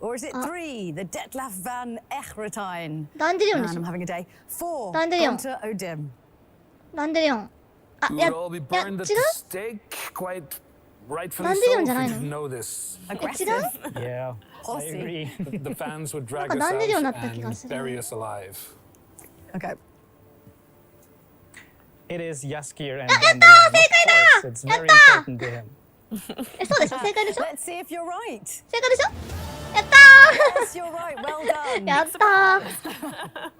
Or is it 3, the Detlef van Echteretijn? ダンデリオンで Man, し I'm ょ。 having a day. 4, ダンデリオン。 Gunter Odim. ダンデリオン。あ、い You や、 would all be いや、違 burned う at the stake quite Rightfully ダンデリオ so, ンじゃ if ない we の didn't know this. 違う Yeah, I agree. The fans would なん drag か us ダンデリオンだ out った気が and する。 bury us alive. Okay. It is Jaskier and やった Dandelion. ー Of 正解 course, だ it's やっ very た important to him. ーそうでしょ正解でしょ Let's see if you're right. 正解でしょやった Yes, you're right. Well done. ーやった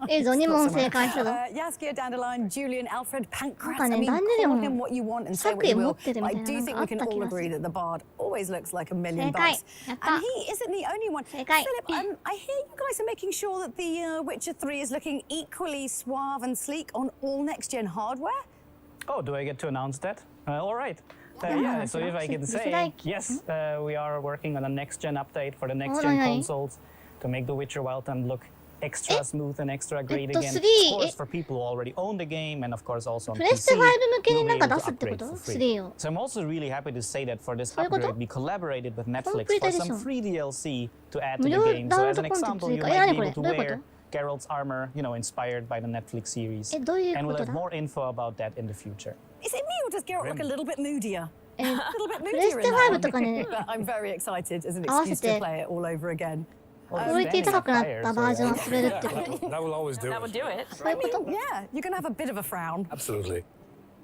ーいいぞ2問正解したぞ Yaskia, Dandelion, Julian, Alfred, Pancras. なんかね I mean, ダンデリオ call ン him what you want and say 作 what you 品持 will. ってるみ I たい do な think の we があ can った気 all がす agree る that the bard always looks like a million 正解 bucks. やった And he isn't the only one. 正解 Philip, I hear you guys are making sure that the Witcher 3 is looking equally suave and sleek on all next-gen hardware? Oh, do I get to announce that? All right. Yeah, Yeah, so if I can say, yes, we are working on a next-gen update for the next-gen consoles to make the Witcher Wild Hunt look extra smooth and extra great again. Of course, for people who already own the game and of course also on プレステ PC, 5向けに you'll なん be か able 出 to すってこ upgrade と for free. 3を So I'm also really happy to say that for this そういうこと upgrade, we collaborated with Netflix Complete for some edition. free DLC to add to 無 the 料 game. ダ So ウン as ロ an ードコンテン example, ツ you か might 何 be これ able to どういうこ wear と Geralt's armor, you know, inspired by the Netflix series. どういう And こ we'll と have だ more info about that in the future. Is it me or does Geralt look a little bit moodier? A little bit プレス moodier テ in that 5とかね one. I'm very excited as an 合わせ excuse て to play it all over again. クオリティ高くなったバージョンは滑るってこと That will always do That would it. do it. I mean, yeah, you're going to have a bit of a frown. Absolutely.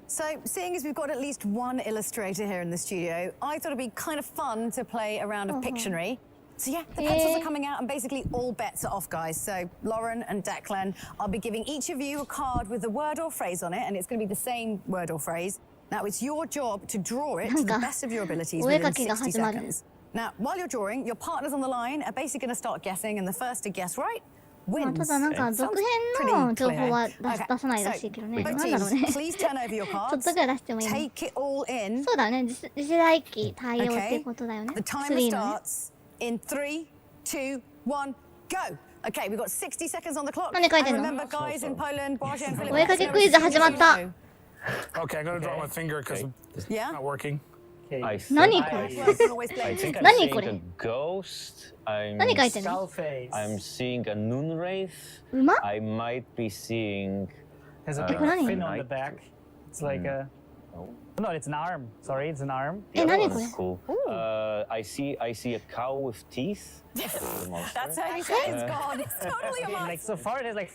So, seeing as we've got at least one illustrator here in the studio, I thought it'd be kind of fun to play a round of Pictionary. So yeah, the pencils are coming out and basically all bets are off, guys. So Lauren and Declan, I'll be giving each of you a card with a word or phrase on it, and it's going to be the same word or phrase. Now, it's your job to draw it to the best of your abilities within 60 seconds. Now, while you're drawing, your partners on the line are basically going to start guessing, and the first to guess right まあ wins. ただなんか続編の情報は出さないらしいけどね。なんだろうね。 Please turn over your ちょっ cards. とぐらい出してもいいの Take it all in. そうだね。次世代機対応ってことだよね。 The timer 3のね。 starts in 3, 2, 1, go. Okay, we've got 60 seconds on the clock. 何書いてん And の remember, guys in Poland, Boże and Philip. お絵かけクイズ始まった。 Okay, I'm going to draw my finger because it's not working. Naniこれ I think I'm 何こ seeing れ a ghost. I'm 何書いてんの I'm seeing a noon wraith. 馬 I might be seeing. There's a big fin on the back. It's like a. No, it's an arm. Sorry, it's an arm. Yeah, nani that one's cool. I see a cow with teeth. That's how you say it's gone. It's totally a Like so far, it has like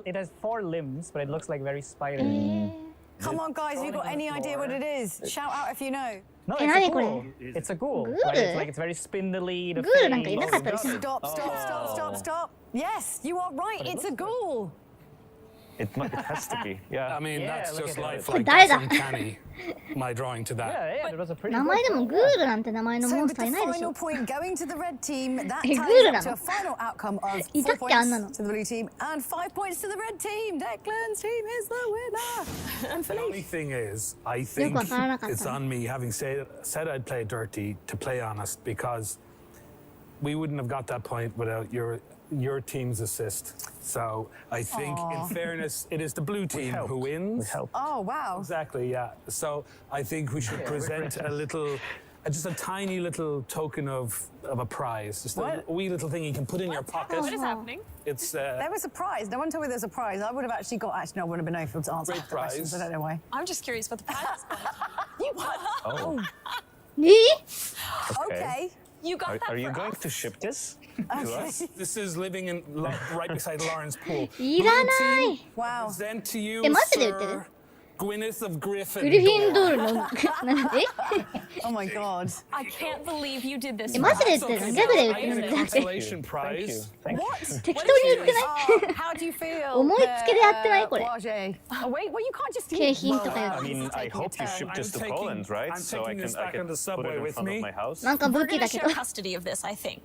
it has 4 limbs, but it looks like very spidery. Come on, guys, have you got any idea what it is? Shout out if you know. No, Eh, it's nani a ghoul. kore? It's a ghoul. Ghoul? Right? It's like it's very spindly. The グールなんかいなかったでしょ Stop, stop, stop, stop, stop. Yes, you are right. It's a ghoul. It has to be. Yeah. I mean, Yeah, that's look just at life. that. Like,誰 that's だ uncanny. My drawing to that. Yeah, it was a pretty. 名前でもグールなんて名前のモ So ンス with ター the いないでし final ょ point going to the red team, that え、グー tallies ル up な to a の final outcome of いたっ 4 けあんなの points to the blue team and 5 points to the red team. Declan's team is the winner. And The only Philippe. thing is, I think よくわからなかった。 it's on me having said I'd play dirty to play honest because we wouldn't have got that point without your team's assist. So I think, in fairness, it is the blue team who wins. Oh, wow. Exactly, yeah. So I think we should present a little, just a tiny little token of a prize. Just a wee little thing you can put in your pocket. What is happening? It's There was a prize. No one told me there was a prize. I would have actually got. Actually, no, I wouldn't have been able to answer Great the questions. prize. I don't know why. I'm just curious what the prize is. You what? Oh. え Okay. You got that Are you for going us? to ship this to Okay. us? This is living right beside Lauren's pool. いらない Wow. Present to you, え、マジで言ってる Sir Gwyneth of グリ Gryffindor. フィンドールのなんで Oh my god. I can't believe you did this. え、マジで言ってるのギャグで言ってるの I じゃなくて consolation prize. What? 適当に言ってない Oh, how do you feel? 思いつきでやってないこれ Boże. Oh wait, well you can't just. 景品とかや I る mean, I hope you ship this to taking- Poland, right? I'm So I taking this can back on the put it subway in with front me. of my house. なんか We're 武器 gonna だけ share ど custody of this, I think.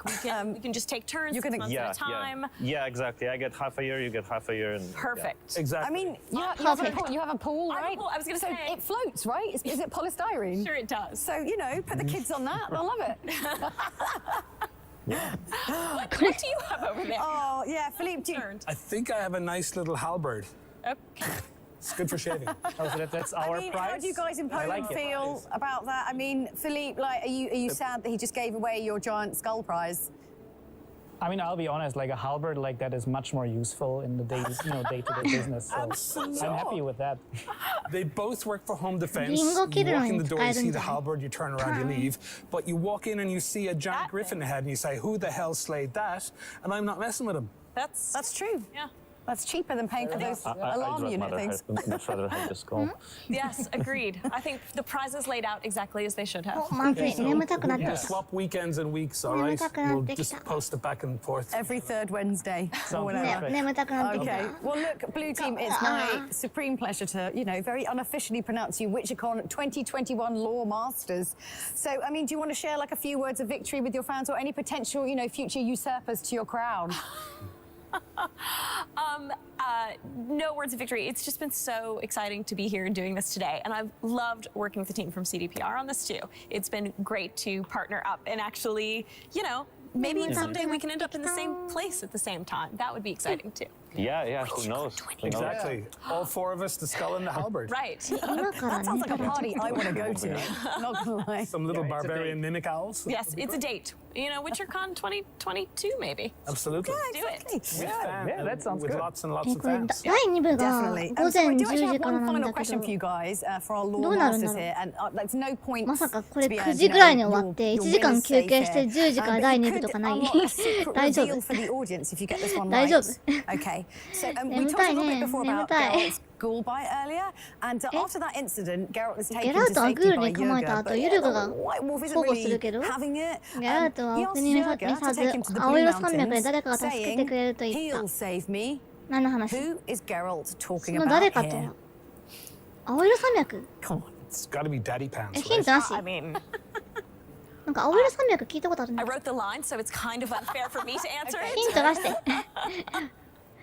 We can just take turns, you're gonna- months Yeah, at a time. yeah, exactly. I get half a year, you get half a year, and Perfect. Exactly. I mean, you have a pool, I have a right? pool. I was gonna So say. it floats, right? Is it polystyrene? Sure, it does. So you know, put the kids on that. They'll love it. What do you have over there? Oh yeah, Philippe. Do you, I think I have a nice little halberd. Okay. It's good for shaving. Oh, so that's our I mean, prize. how do you guys in I Poland like it. feel about that? I mean, Philippe, like, are you sad that he just gave away your giant skull prize? I mean, I'll be honest, like a halberd like that is much more useful in the day-to-day business. So I'm happy with that. They both work for home defense. You walk in the door, you see the halberd, you turn around, you leave. But you walk in and you see a giant griffin ahead and you say, who the hell slayed that? And I'm not messing with him. That's true. Yeah. That's cheaper than paying for those alarm unit things. Much rather have the skull. Yes, agreed. I think the prizes laid out exactly as they should have. We'll swap weekends and weeks, all right? We'll just post it back and forth. Every third Wednesday. Or whatever. Okay. Well, look, Blue Team, it's my supreme pleasure to, very unofficially pronounce you WitcherCon 2021 Lore Masters. So, I mean, do you want to share like a few words of victory with your fans or any potential, future usurpers to your crown? No words of victory. It's just been so exciting to be here and doing this today. And I've loved working with the team from CDPR on this too. It's been great to partner up and actually, maybe someday we can end up in the same place at the same time. That would be exciting too. Yeah, who knows? Exactly. All four of us, the skull and the halberd. Right. That sounds like a party I want to go to. Not gonna lie. Some little barbarian mimic owls. Yes, it's a date. WitcherCon 2022 maybe. Absolutely. Do it. Yeah, that sounds good. With lots and lots of 第 fans. 2部が Definitely. 午前 I do 10 actually 時 have から one なん final だけ question ど for you guys for our ど law うなるん masters だろう here, and there's no point まさかこれ to be 9 earned, 時ぐらいに your- 終わって your 1時間 win is 休 safe 憩して here. 10時から But 第 you 2部 could とかない unlock a secret 大丈 reveal 夫 for the audience if you get this one 大 right. 丈夫 Okay, so we 眠 talked た a い little ね bit before 眠 about たい Geralt's ghoul bite earlier, and after that incident, Geralt is ゲ taken ラ to ートはグ safety ール by に構えた Yerga, 後 but ユル the ガが White Wolf isn't 保護する really けど having it. ゲラートは He お asks 国に召 Yerga さ to ず take him to the 青 Blue 色山脈で Mountains, 誰かが助けてくれると言っ saying, た "He'll save me." 何の話 Who is Geralt そ talking の about 誰かと here? は青色山脈 Come on, it's got to be Daddy Pants. ヒントなし I mean, なんか青色山脈聞いたことあるん I だ wrote the line, so it's kind of unfair for me to answer ヒン it. ト出して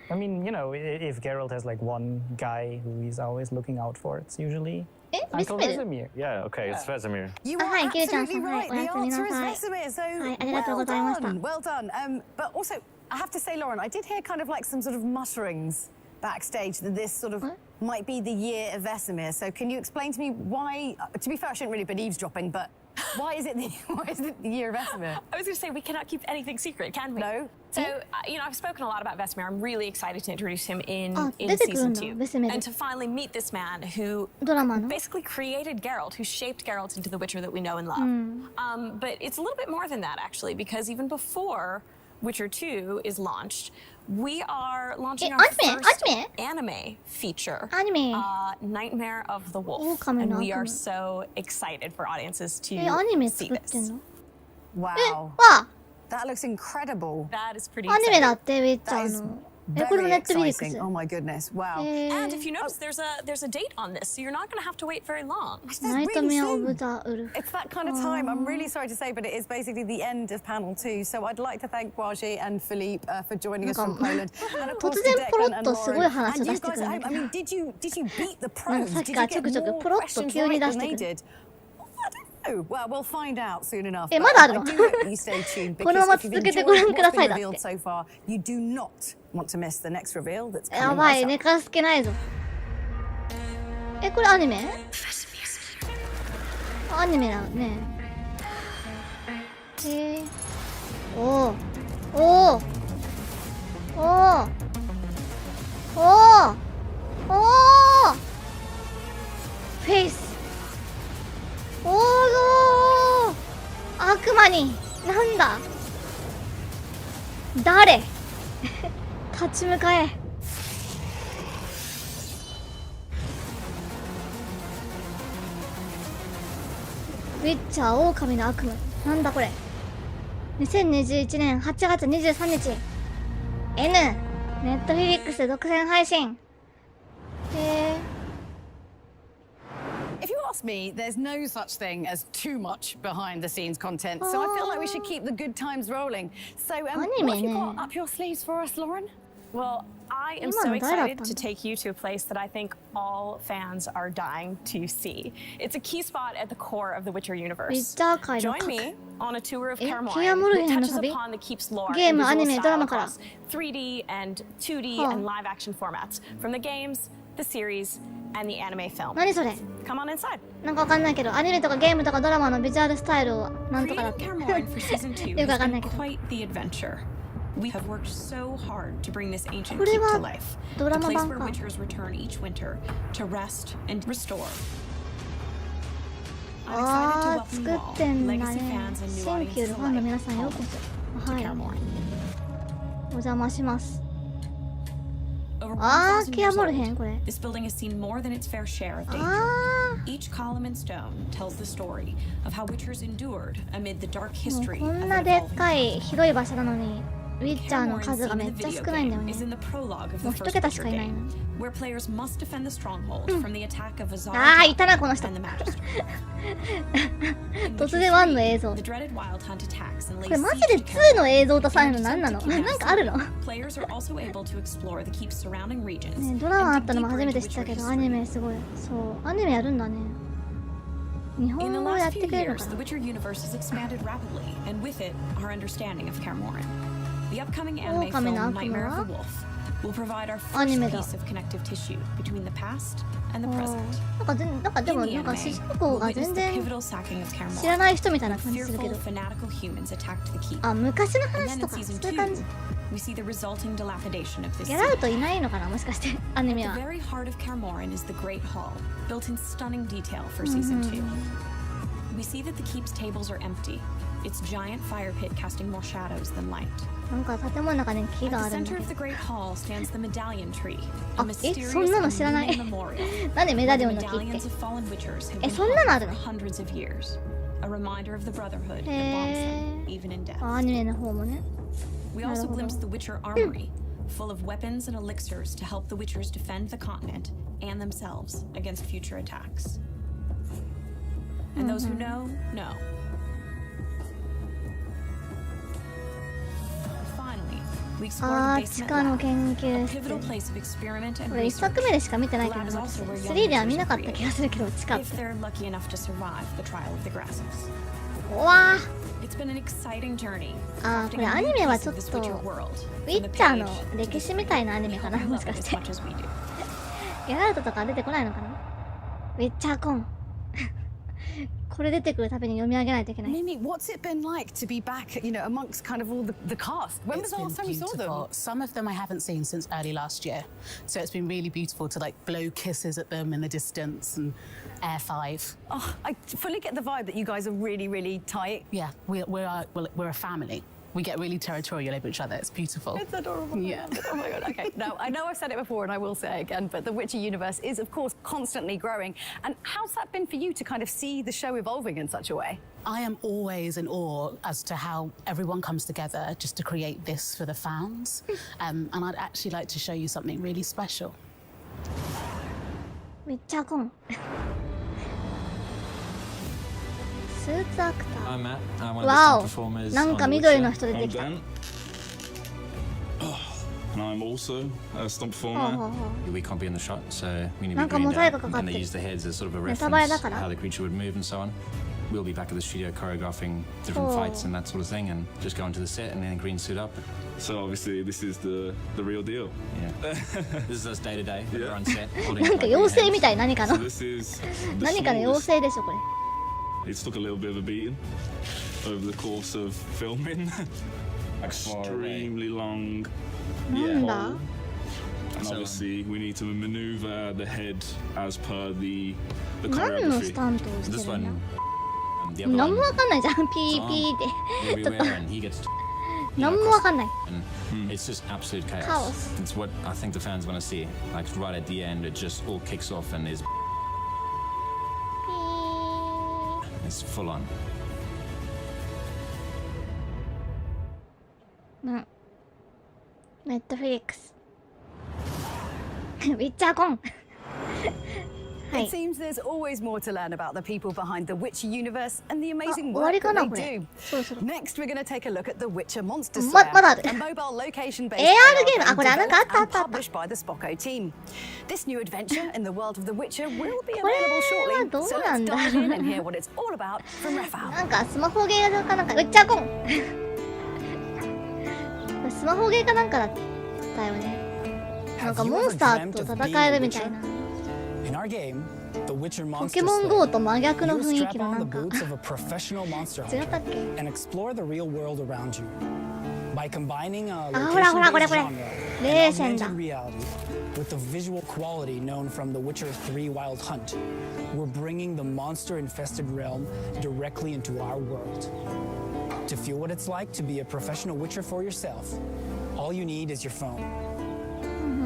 I mean, if Geralt has like one guy who he's always looking out for, it's usually え Uncle ベスメル Vesemir. Yeah, okay, it's Vesemir. You あ are はいキルちゃんさん absolutely はい right. おや The すみな answer さい is Vesemir. So はいありがとうございました well done. But also, I have to say, Lauren, I did hear kind of like some sort of mutterings backstage that this sort of might be the year of Vesemir. So can you explain to me why? To be fair, I shouldn't really been eavesdropping, but why is it the year of Vesemir? I was going to say, we cannot keep anything secret, can we? No. So, I've spoken a lot about Vesemir. I'm really excited to introduce him in出てくるん season だ 2. ベスメル And to finally meet this man who ドラマの basically created Geralt, who shaped Geralt into the Witcher that we know and love. But it's a little bit more than that, actually, because even before Witcher 2 is launched, we are launching our first anime feature, アニメ Nightmare of the Wolf. 狼の And we 悪 are 夢 so excited for audiences to アニメ see 作ってん this. の Wow. わ That looks incredible. That is pretty アニメ exciting. だってウィッチャーのこれも Very ネットフリック exciting. ス Oh my goodness. Wow. And if you notice, there's a date on this, so you're not going to have to wait very long. ナイトメアオブザウルフ It's that kind of time. I'm really sorry to say, but it is basically the end of panel 2. So I'd like to thank Boaji and Philippe for joining us from Poland. And of course, 突然 to ポロ Declan ッ and とすごい Lauren. 話を And 出 you してく guys, るん I だけど mean, did you beat the なん pros? かさっき Did か you らちょ get くちょく more ポロッと questions 急に right 出し than て they くる did? I don't know. Well, we'll find out soon enough. まだあるの I do hope you stay tuned このまま because if 続 you've けてご覧 enjoyed くだ what's さい been だっ revealed て so far, you do not want to miss the next reveal that's や coming ば right い up. 寝かすけないぞこれアニメアニメだねおおおおおおおおフェイスおお悪魔になんだ誰立ち向かえウィッチャー狼の悪夢なんだこれ2021年8月23日 N ネットフィリックス独占配信If you ask me, there's no such thing as too much behind the scenes content, so I feel like we should keep the good times rolling. So, what have you got up your sleeves for us, Lauren? Well, I am so excited to take you to a place that I think all fans are dying to see. It's a key spot at the core of the Witcher universe. Join me on a tour of Kaer Morhen that touches upon the keep's lore and visual style across 3D and 2D and live-action formats, from the games, the series, and the anime film. 何それ Come on inside. なんかわかんないけどアニメとかゲームとかドラマのビジュアルスタイルをなんとかだって Kaer Morhen for season 2 よくわ has かんな been いけど quite the adventure. We have worked so hard to bring this ancient keep to life. The place where witchers return each winter to rest and restore. I'm excited to welcome you all, legacy fans and new audiences alike, to Karamorn. お邪魔します。 Over あー、 1,000 ケア years モル old, へんこれ。 this building has seen more than its fair share of danger. Each column and stone tells the story of how witchers endured amid the dark もう history こ of ん an なでっ evolving かい広い場所なのに、ウィッチャーの数がめっちゃ少ないんだよね。 is in the prologue of もう the 一 first 桁し Witcher かいないの。 game, where players must defend the stronghold from the attack of Azar あー、いたなこの人。 and the Magister. 突然1の映像。 The dreaded Wild Hunt attacks and こ lays れマジ siege で to Karamorn. 2の映像とされるの何なの？なんかあるの？ Players are also able to explore the keep's surrounding regions. ね、ドラマあったのも初めて知ったけど、アニメすごい。そう、アニメやるんだね。日 In the 本語やっ last て few くれるの years, か the な？ Witcher universe has expanded rapidly, and with it, our understanding of Karamorn. The upcoming anime film Nightmare of the Wolf will provide our first piece of connective tissue between the past and the present. なんかでもなんか主人公が全然知らない人みたいな感じするけど。あ、昔の話とかそういう感じ。 We see the resulting dilapidation of this ギャラウトいないのかなもしかしてアニメ At は。 the very heart of Karamorn is the Great Hall, built in stunning detail for season 2. We see that the keep's tables are empty, its giant fire pit casting more shadows than light. なんか建物の中に木があ At るん the だ center け of the ど。 Great Hall stands the Medallion Tree, あ、 a え、 mysterious そんなの知らない unnamed memorial. なんでメダリオン where の木って medallions of fallen witchers have え、 been そんなのあ held る for の hundreds of years, a reminder of the brotherhood that へ bonds them even in death. ー。アニメの方もね。 We なる also ほど。 glimpse the Witcher armory, full of weapons and elixirs to help the Witchers defend the continent and themselves against future attacks. And those who know, know. Finally, we explore あ the ー、地 basement 下の lab, 研 a 究室。 pivotal place of experiment こ and れ1 research. 作目でしか見てないけど、 The lab is also where young 3では見 witchers な are かった気がするけど、地下っ if て。 they're lucky enough to survive the trial of the grasses. うわ It's been an exciting journey. あー、こ crafting れ a ア new ニメは piece ちょ of っ this と Witcher world. ウィッチャーの歴史みたいなアニメかなもしかして。 As much as we do. ギャラウトとか出てこないのかなウィッチャーコン。これ出てくるたびに読み上げないといけない。 Mimi, what's it been like to be back, you know, amongst kind of all the cast? When was It's the last been time you saw them? beautiful. Some of them I haven't seen since early last year. So it's been really beautiful to like blow kisses at them in the distance and air five. Oh, I fully get the vibe that you guys are really, really tight. Yeah, we're a family. We get really territorial over each other. It's beautiful. It's adorable. Yeah. Oh my god. Okay. Now, I know I've said it before and I will say it again, but the Witcher universe is, of course, constantly growing. And how's that been for you to kind of see the show evolving in such a way? I am always in awe as to how everyone comes together just to create this for the fans. And I'd actually like to show you something really special. ウィッチャーコン。スーツアクター。 I'm Matt. I'm one of the わ stunt お、 performers なん on か The 緑の Witcher. 人出てきた。 Dan. And I'm also a stunt ほう performer. ほうほう。 We can't be in the shot, so we need to な be んか greened モザイク out, かかっ and て they る。 use the heads as sort of a ネタバレ reference だから how the creature would move and so on. We'll be back at the studio choreographing different Oh. fights and that sort of thing, and just go into the set and then green suit up. So obviously this is the real deal. Yeah. This is us day to day. Yeah. We're on set. holding なんか like 妖精 hands. みたい何か So の this is the 何かの妖 smallest. 精でしょこれ。 It's took a little bit of a beating over the course of filming. Extremely long. なんだ And obviously we need to maneuver the head as per the 何のス choreography. タントをして This るん one, だ the other 何 one, もわかんないじゃん。ピー it's ピー on って。ちょっ everywhere, と and he gets. 何もわかんない。 And it's just absolute chaos. Chaos. It's what I think the fans want to see. Like right at the end, it just all kicks off and is. It's full on. うん。ネットフリックス。ウィッチャーコン。It seems there's always more to learn about the people behind the Witcher universe and the amazing 終わり work か that な they これ do. そろそろ Next, we're going to take a look at the Witcher Monster まだあ Slayer, る a mobile location-based AR ゲームあこれなんかあったあ developed ったあ and った published by the Spocko team. This new adventure in the world of the Witcher will be これ available は shortly. どう So な let's んだ dive in and hear what it's all about from Raphael. なんかスマホゲーかなんかウィッチャーコン。これスマホゲーかなんかだったよね。なんかモンスターと戦えるみたいな。 In our game, The Witcher ポ Monster ケモン GO と真 Slayer. 逆の You'll 雰囲 strap 気の on な the んか boots of a professional monster 違ったっ hunter け and explore the real world around you. By combining a あ、ほらほらこれ location-based これ genre 冷 and 戦だ augmented reality with the visual quality known from The Witcher 3 Wild Hunt, we're bringing the monster-infested realm directly into our world. To feel what it's like to be a professional Witcher for yourself, all you need is your phone.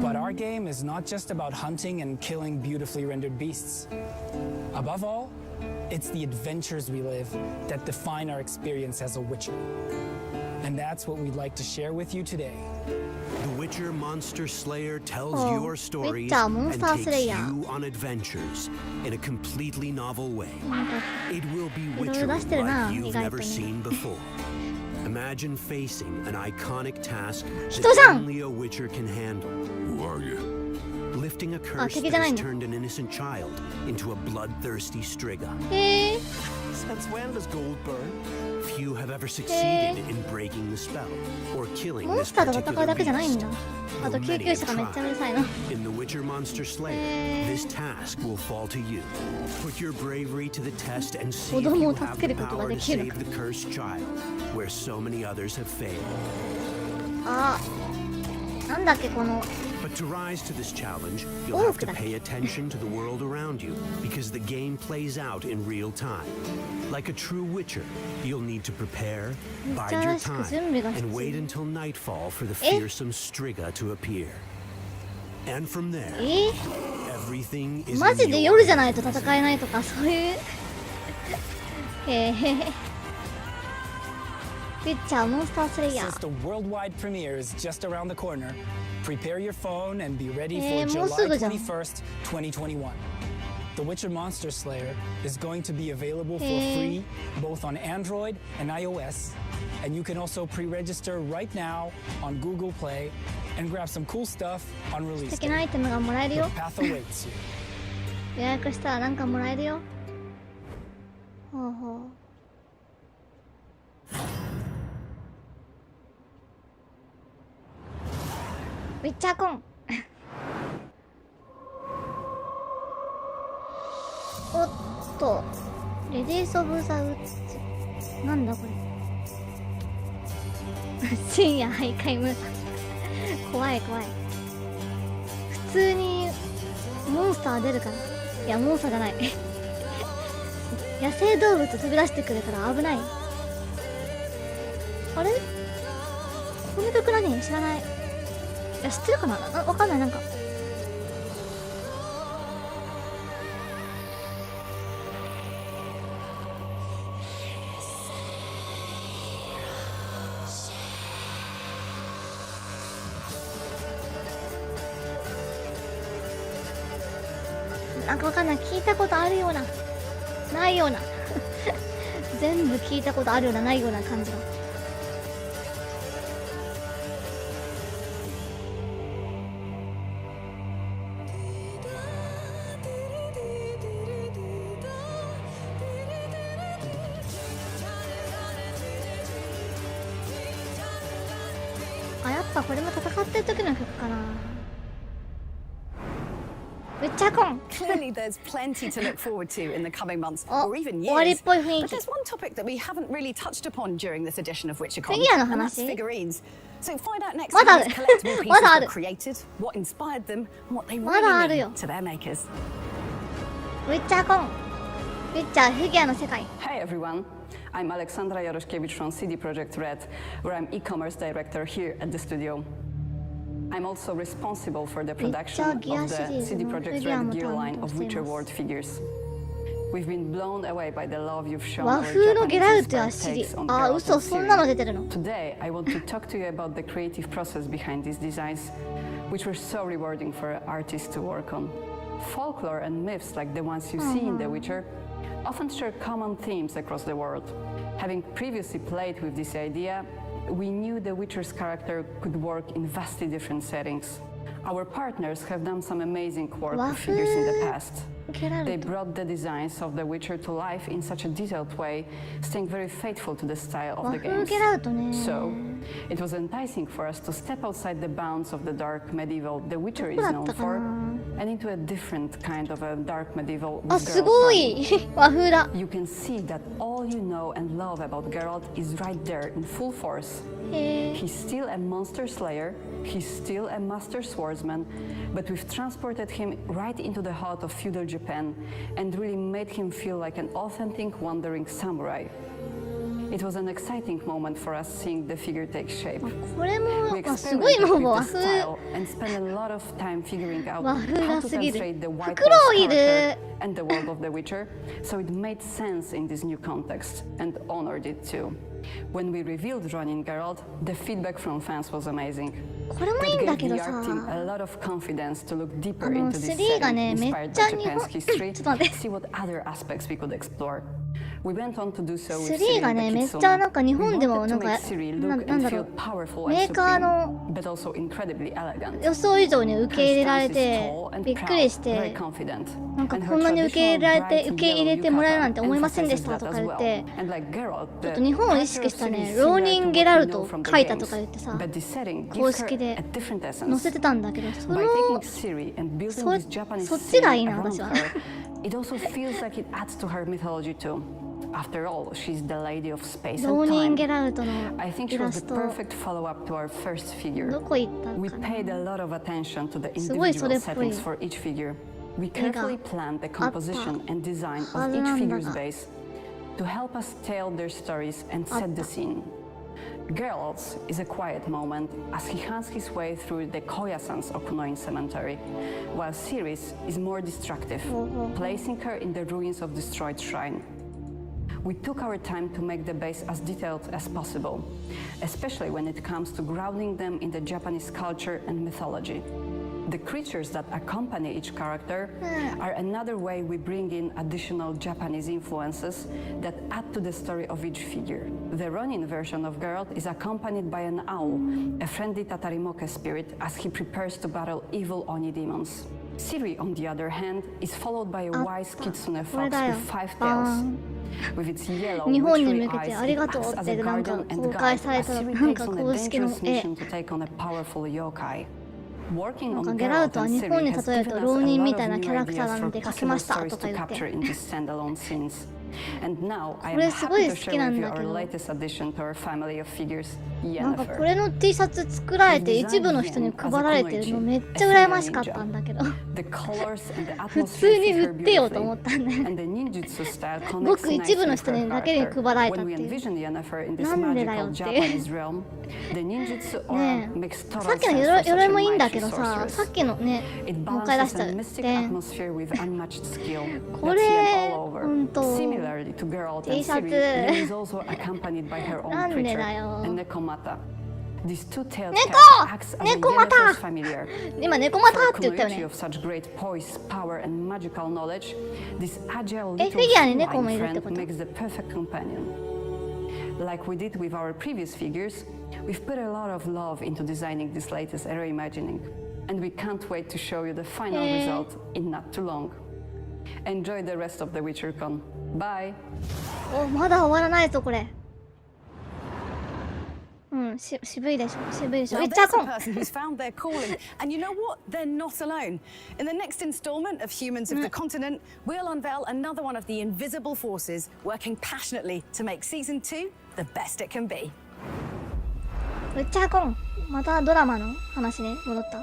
But our game is not just about hunting and killing beautifully rendered beasts. Above all, it's the adventures we live that define our experience as a Witcher. And that's what we'd like to share with you today. The Witcher Monster Slayer tells Oh, your stories Witcher and Monster takes Slayer. you on adventures in a completely novel way. なんか It will be いろいろ出してる Witchery な like 意 you've 外 never とね seen before. Imagine facing an iconic task 人 that じゃん only a Witcher can handle. Who are you? Lifting a あ curse 敵 that じゃない has んだ turned an innocent child into a bloodthirsty Striga. へえ Since when does gold burn? Few have ever succeeded in breaking the spell or killing モン this スターと戦う particular だけじゃないん beast. だあと Though 救 many 急 have 車がめっちゃうるさいな tried, in the Witcher Monster Slayer, this task will fall to you. Put your bravery to the test and see if 子供 you を have 助け the ることが power で to きる save the cursed child, where so many others have failed. あなんだっけこの But to rise to this challenge, you'll have to pay attention to the world around you because the game plays out in real time. Like a true Witcher, you'll need to prepare, bide your time, and wait until nightfall for the fearsome Striga to appear. And from there, everything is マジ in で your 夜じゃないと戦えないとかそういうへえウィッチャーモンスタースレイヤ Since ー the worldwide premiere is just around the corner, prepare your phone and be ready for もう July すぐじゃん 21st, 2021. The Witcher Monster Slayer is going to be available for へー free both on Android and iOS, and you can also pre-register right now on Google Play and grab some cool stuff on 素 release 敵なアイ day. テムがもらえる The よ path awaits you. 予約したらなんかもらえるよほうほうウィッチャーコンおっとレディース・オブ・ザ・ウッズなんだこれ深夜徘徊ム怖い怖い普通にモンスター出るからいやモンスターじゃない野生動物飛び出してくるから危ないあれこの曲何知らないいや知ってるかなわかんないなんかなんかわかんない聞いたことあるようなないような全部聞いたことあるようなないような感じがあやっぱこれも戦ってる時の曲かなWitcherCon. Clearly, there's plenty to look forward to in the coming months, or even 終わりっ years. ぽい雰囲 But 気 there's one topic that we haven't really touched upon during this edition of WitcherCon, フィギュアの and that's 話 figurines. So find out next まだあ how る these collectible まだあ pieces る were created, what inspired them, and what they まだある really よ mean to their makers. WitcherCon. ウィッチャーフィギュアの世界 Hi everyone, I'm Alexandra Jaroszkiewicz from CD Projekt Red, where I'm e-commerce director here at the studio. I'm also responsible for the production of the CD Projekt Red gear line of Witcher World figures. We've been blown away by the love you've shown 和 our 風のゲラウ Japanese トや inspired シリ takes on あ Geralt 嘘 and そんなの出てる Ciri. の Today, I want to talk to you about the creative process behind these designs, which were so rewarding for artists to work on. Folklore and myths like the ones you see in The Witcher often share common themes across the world. Having previously played with this idea, we knew The Witcher's character could work in vastly different settings. Our partners have done some amazing work with figures in the past. They brought the designs of the Witcher to life in such a detailed way, staying very faithful to the style of the games. So, it was enticing for us to step outside the bounds of the dark medieval The Witcher is known for, and into a different kind of a dark medieval with Geralt. You can see that all you know and love about Geralt is right there in full force. He's still a monster slayer, he's still a master swordsman, but we've transported him right into the heart of feudal Japan and really made him feel like an authentic wandering samurai. It was an exciting moment for us seeing the figure take shape. We experimented with the style and spent a lot of time figuring out how to translate the white character and the world of The Witcher, so it made sense in this new context, and honored it too. When we revealed Ronin Geralt, the feedback from fans was amazing. It gave the art team a lot of confidence to look deeper into this setting inspired by Japan's history, see what other aspects we could explore. We went on to do so with Ciri and the Kitsune. We wanted to make Ciri look and feel powerful and supreme, but also incredibly elegant. 予想以上に受け入れられ Her て stance is tall and びっくりし proud, て very confident. なんか And こ her んなに受け入れられて traditional 受け入れてもらえるなんて思いませんでした emphasizes と that か as 言っ well. て And like Geralt, ちょっ the と日本を意識したねローニン・ゲラルトを書いたとか言ってさ but this setting 公 gives 式 her で a different 載 essence. せてたんだけどそ By の taking Ciri and building そ this Japanese そっちがいい scene な around 私は her, it also feels like it adds to her mythology too. After all, she's the lady of space ロー and ニン・ time. ゲラルトの I think イ she ラ was ス the ト perfect follow-up to our first figure. どこ行った We かな paid a lot of attention to the すごいそれ individual っぽい settings for each figure. We 絵が carefully planned the composition and design は of ず each なんだ figure's が base to help us tell their stories and set the scene. Geralt's is a quiet moment as he hunts his way through the Koyasan's Okunoin cemetery, while Ciri's is more destructive, placing her in the ruins of destroyed shrine. We took our time to make the base as detailed as possible, especially when it comes to grounding them in the Japanese culture and mythology. The creatures that accompany each character are another way we bring in additional Japanese influences that add to the story of each figure. The Ronin version of Geralt is accompanied by an owl, a friendly Tatarimoke spirit, as he prepares to battle evil Oni demons. Ciri, on the other hand, is followed by a wise kitsune fox with 5 tails. With its yellow, 日本に witchery 向けて eyes, あり it がとう acts っ as て a なんか guardian and 公開 guide され as た Ciri なん takes か on a 公式の dangerous 絵 mission to take on a powerful yokai. Working なんか on ゲラル Geralt トは and 日本 Ciri に has 例える given と us 浪 a 人み lot たい of な new キャラクター ideas な for んで書き possible ました stories とか to 言って capture in these standalone scenes. And now I こ am れすごい happy 好 to き share なん with you だけ our ど latest addition to our family of figures, なんか Yennefer. これの T シャツ作られて一部の人に配られてるのめっちゃ羨ましかったんだけど The colors and the 普 atmosphere 通に fit 売 her ってよと beautifully. 思ったんで And the ninjutsu style connects ごく一部 nicely の with 人 her にだけに character. 配られた When っ we ていう envision Yennefer in this なんでだよ magical っていう Japanese realm, the ninjutsu ね aura makes さ total っきの sense for 鎧 such も a いいんだ mighty けどさ sorceress. さっきのね It もう一回出し balances た a っ mystic て atmosphere with unmatched skill こ that's れ seen all over. ほんと Similarly to Geralt T and シャ Ciri, ツ Yen is also accompanied by her な own んで creature, だよ a Nekomata. This two-tailed 猫 cat acts as a 猫また Yennefer's familiar. 今猫また For って言ったよ Kunoichi ね of such great poise, power, and magical knowledge, this agile え little フィギュアに feline 猫もいるって friend こと makes the perfect companion. Like we did with our previous figures, we've put a lot of love into designing this latest reimagining, and we can't wait to show you the final result in not too long. Enjoy the rest of the WitcherCon. Bye! おまだ終わらないぞこれうん渋いでしょ渋いでしょ Now ウィッチャー there's コ a ン person who's found their calling. And you know what? They're not alone. In the next installment of Humans of the Continent, we'll unveil another one of the invisible forces working passionately to make Season 2 the best it can be. ウィッチャーコンまたドラマの話に戻った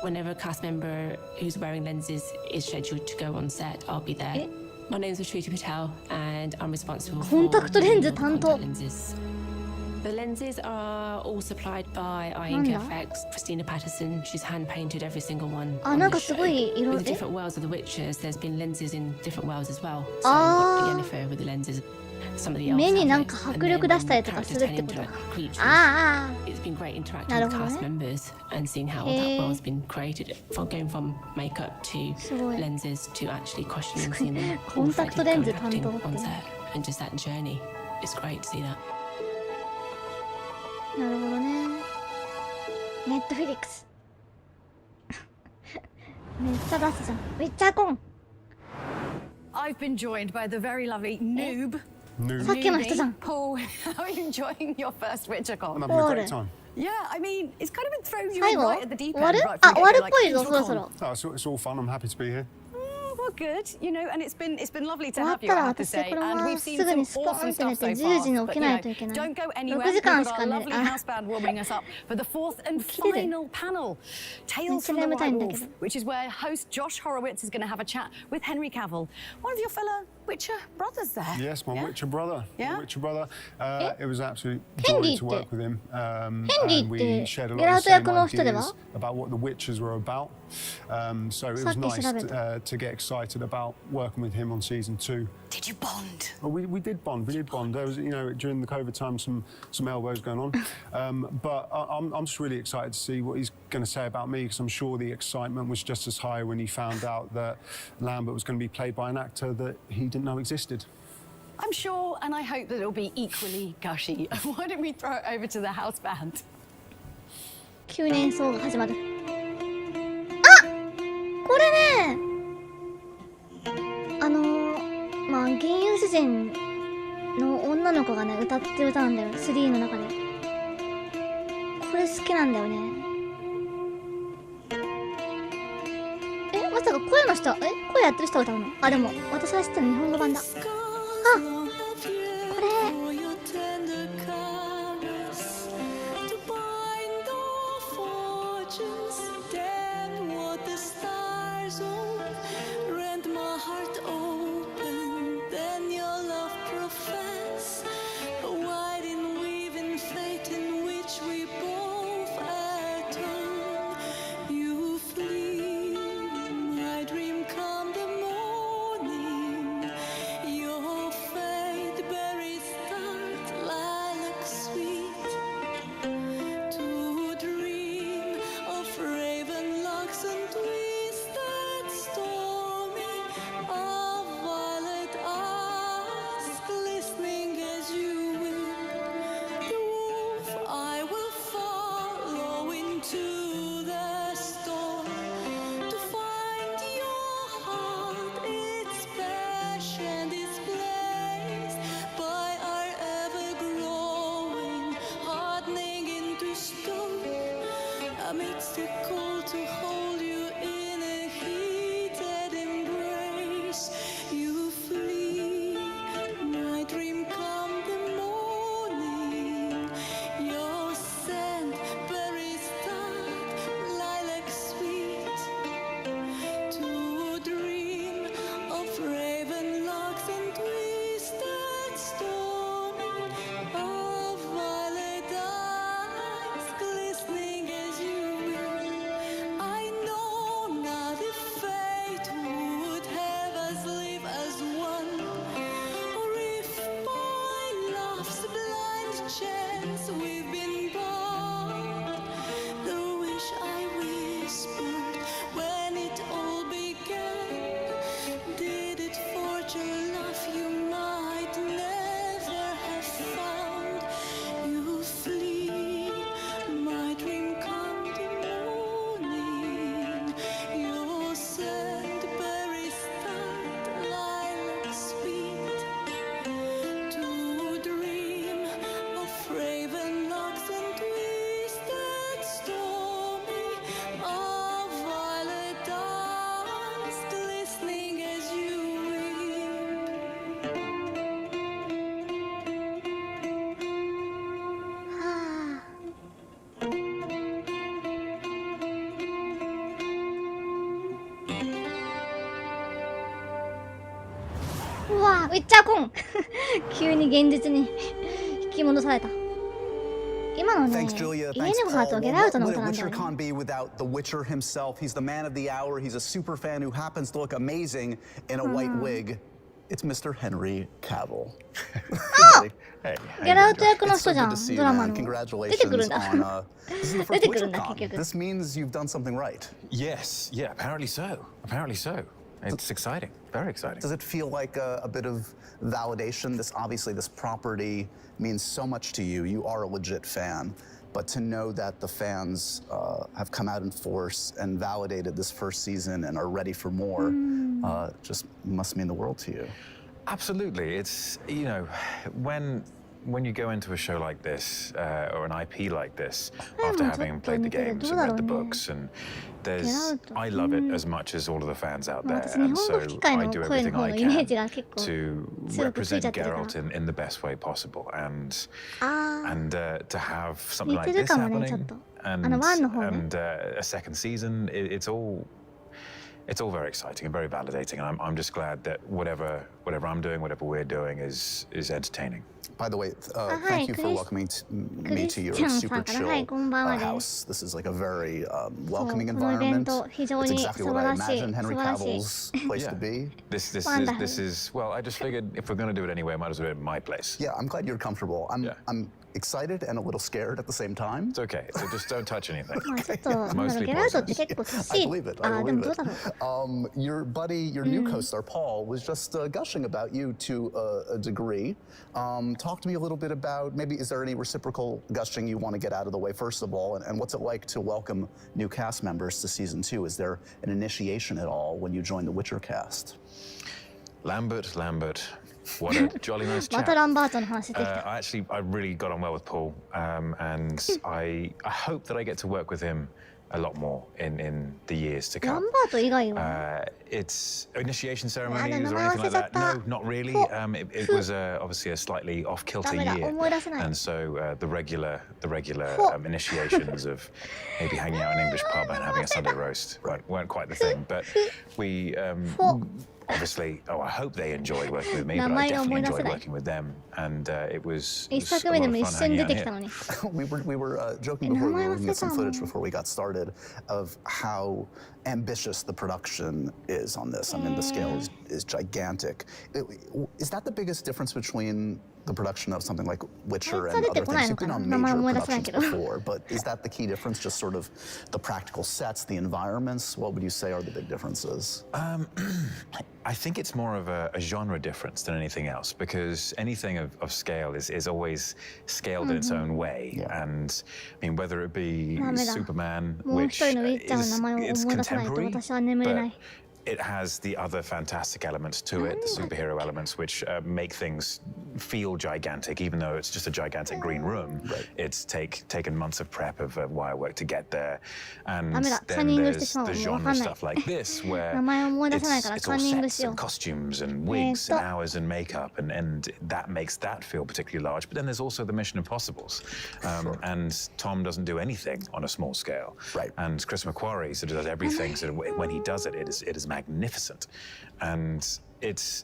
Whenever a cast member who's wearing lenses is scheduled to go on set, I'll be there. My name's Ashwita Patel, and I'm responsible for コンタクトレンズ担当 lenses. The lenses are all supplied by Eye and Effects. Christina Patterson, she's hand painted every single one. あなんかすごい色 With the different worlds of the Witchers, there's been lenses in different worlds as well. So Yennefer with the lenses. Some of the elves 目に have なん it. か And 迫 then 力出したりと when かす characters るっ turn てこと into creatures. あ It's been great interacting なる with ほど cast ね members and seeing how that world's been created, from going from makeup to すごい lenses to actually costumes, seeing them コンタクトレンズ担 acting 当って on set, and just that journey. It's great to see that. なるほどねネットフィリックスめっちゃ出すじゃんウィッチャーコン I've been joined by the very lovely noob. Noob. Paul, how are you enjoying your first WitcherCon? I'm having a great time. Yeah, I mean, it's kind of been thrown you in right at the deep end. Right, it's all fun. I'm happy to be here. Well, good, you know, and it's been lovely to have you, I have to say, and we've seen some awesome stuff so far. But, you know, don't go anywhere. We've got our lovely house band warming us up for the fourth and final panel, Tales from the White Wolf, which is where host Josh Horowitz is going to have a chat with Henry Cavill, one of your fellow Witcher brothers there. Yes, my Witcher brother. Yeah? My Witcher brother. It was absolute joy to work with him. And we shared a lot of the same ideas about what the Witchers were about. So it was nice to get excited about working with him on season 2. Did you bond? Well, we did bond. We did bond. There was, you know, during the COVID time, some elbows going on. But I'm just really excited to see what he's going to say about me, because I'm sure the excitement was just as high when he found out that Lambert was going to be played by an actor that he didn't know existed. I'm sure, and I hope that it'll be equally gushy. Why don't we throw it over to the house band? 急に演奏が始まる。あ、これね。まあ銀融詩人の女の子がね歌ってる歌なんだよ。3の中で。これ好きなんだよね。まさか声の人、声やってる人が歌うの？あ、でも私が知ってる日本語版だ。あ、これ。うわ、ウィッチャーコン急に現実に引き戻された。今のね、家猫さんとゲラウトの歌なんだよね。WitcherCon be without the Witcher himself? He's the man of the hour. He's a super fan who happens to look amazing in a white wig. It's Mr. Henry Cavill. ゲラウト役の人じゃん、ドラマの。出てくるんだ。出てくるんだ、結局。This means you've done something right. Yes, yeah, apparently so. Apparently so. It's exciting, very exciting. Does it feel like a bit of validation? Obviously, this property means so much to you. You are a legit fan. but to know that the fans have come out in force and validated this first season and are ready for more just must mean the world to you. Absolutely. It's, you know, when you go into a show like this or an IP like this, after having played the games and read the books, and I love it as much as all of the fans out there, and so I do everything I can to represent Geralt in the best way possible, and to have something like this happening and a second season, it's all very exciting and very validating, and I'm just glad that whatever I'm doing, whatever we're doing is entertaining. By the way, thank you for welcoming me to your super chill house. This is like a very welcoming environment. It's exactly what I imagined Henry Cavill's place to be. This is well, I just figured if we're going to do it anyway, I might as well do it at my place. Yeah, I'm glad you're comfortable. I'm excited and a little scared at the same time. It's okay, so just don't touch anything. Mostly I believe it. Your buddy, your new co-star Paul, was just gushing about you to a degree. Talk to me a little bit about, maybe is there any reciprocal gushing you want to get out of the way first of all, and what's it like to welcome new cast members to season 2? Is there an initiation at all when you join the Witcher cast? Lambert, what a jolly nice chap. I really got on well with Paul, and I hope that I get to work with him a lot more in the years to come. It's initiation ceremonies or anything like that? No, not really. It was obviously a slightly off-kilter year, and so the regular initiations of maybe hanging out in an English pub and having a Sunday roast weren't quite the thing. But we obviously, I hope they enjoyed working with me, but I definitely enjoyed working with them, and it was a lot of fun hanging out here. We were joking before, we were looking at some footage before we got started of how ambitious the production is on this. I mean, the scale is gigantic. Is that the biggest difference between the production of something like Witcher and other things? You've been on major productions before, but is that the key difference, just sort of the practical sets, the environments? What would you say are the big differences? I think it's more of a genre difference than anything else, because anything of scale is always scaled in its own way. And I mean, whether it be Superman, which is contemporary, but it has the other fantastic elements to it, the superhero elements, which make things feel gigantic, even though it's just a gigantic green room. It's taken months of prep of wire work to get there. And then there's the genre stuff like this, where it's all sets and costumes and wigs and hours and makeup, and that makes that feel particularly large. But then there's also the Mission Impossibles. And Tom doesn't do anything on a small scale. And Chris McQuarrie sort of does everything, so when he does it, it is magnificent, and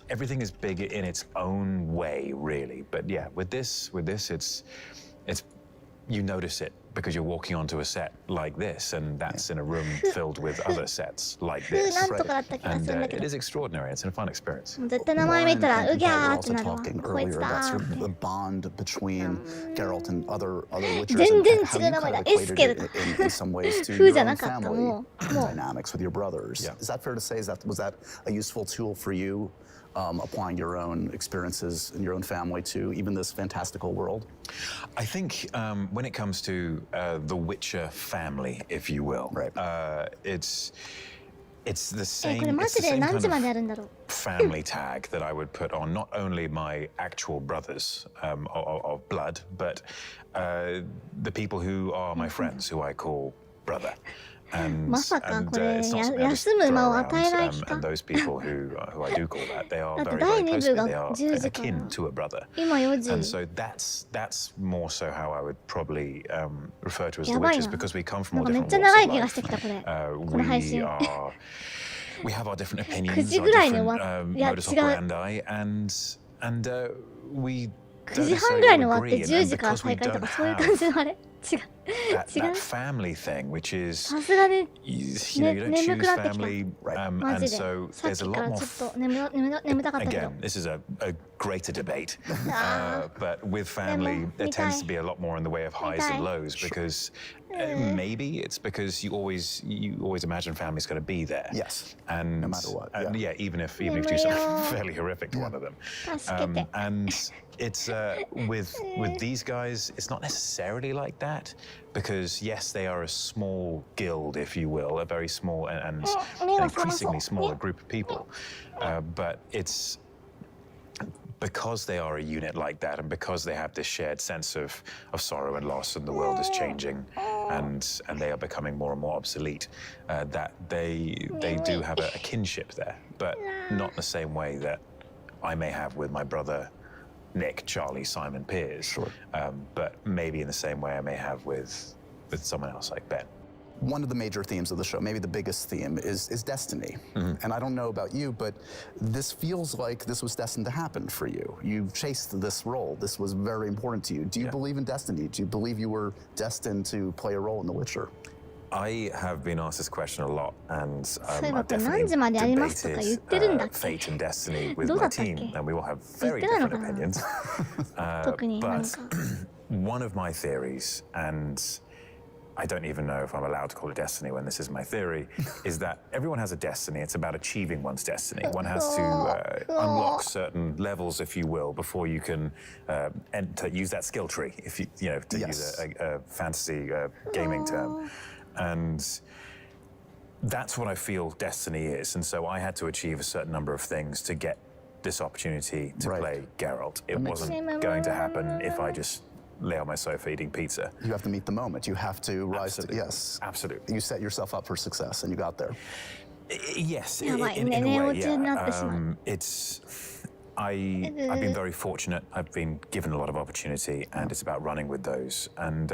everything is big in its own way, really. But yeah, with this, it's you notice it because you're walking onto a set like this, and that's in a room filled with other sets like this. And it is extraordinary. It's a fun experience. Talking earlier about sort of the bond between Geralt and other Witchers, and how you kind of equated it in some ways to your own family dynamics with your brothers. Is that fair to say? Was that a useful tool for you, applying your own experiences in your own family to even this fantastical world? I think when it comes to the Witcher family, if you will, it's the same kind of family tag that I would put on not only my actual brothers of blood, but the people who are my friends, who I call brother. And it's not something I just throw around, and those people who I do call that, they are very, very close to me. They are akin to a brother. And so that's more so how I would probably refer to as the Witchers, because we come from all different walks of life. We have our different opinions, our different modus operandi, and we don't necessarily agree. And because we don't have that family thing, which is, you don't choose family, and so there's a lot more. Again, this is a greater debate, but with family, there tends to be a lot more in the way of highs and lows, because maybe it's because you always imagine family's going to be there. Yes. And no matter what. Even if you do something fairly horrific to one of them, and it's with these guys, it's not necessarily like that. that, because yes, they are a small guild, if you will, a very small and increasingly smaller group of people, but it's because they are a unit like that, and because they have this shared sense of sorrow and loss, and the world is changing, and they are becoming more and more obsolete, that they do have a kinship there, but not the same way that I may have with my brother Nick, Charlie, Simon, Piers. Sure. But maybe in the same way I may have with someone else like Ben. One of the major themes of the show, maybe the biggest theme, is destiny. And I don't know about you, but this feels like this was destined to happen for you. You've chased this role. This was very important to you. Do you believe in destiny? Do you believe you were destined to play a role in The Witcher? I have been asked this question a lot, and I've 何時までありますとか言ってるんだっけ fate and destiny with どうだ my ったっけ team, and we all have 言っ very てないの different かな opinions. 特に何 But か one of my theories, and I don't even know if I'm allowed to call it destiny when this is my theory, is that everyone has a destiny. It's about achieving one's destiny. One has to unlock certain levels, if you will, before you can use that skill tree, if you know, to use a fantasy gaming term. And that's what I feel destiny is. And so I had to achieve a certain number of things to get this opportunity to play Geralt. It wasn't going to happen if I just lay on my sofa eating pizza. You have to meet the moment. You have to rise to, yes. Absolutely. You set yourself up for success, and you got there. Yes, in a way, I've been very fortunate. I've been given a lot of opportunity, and it's about running with those. And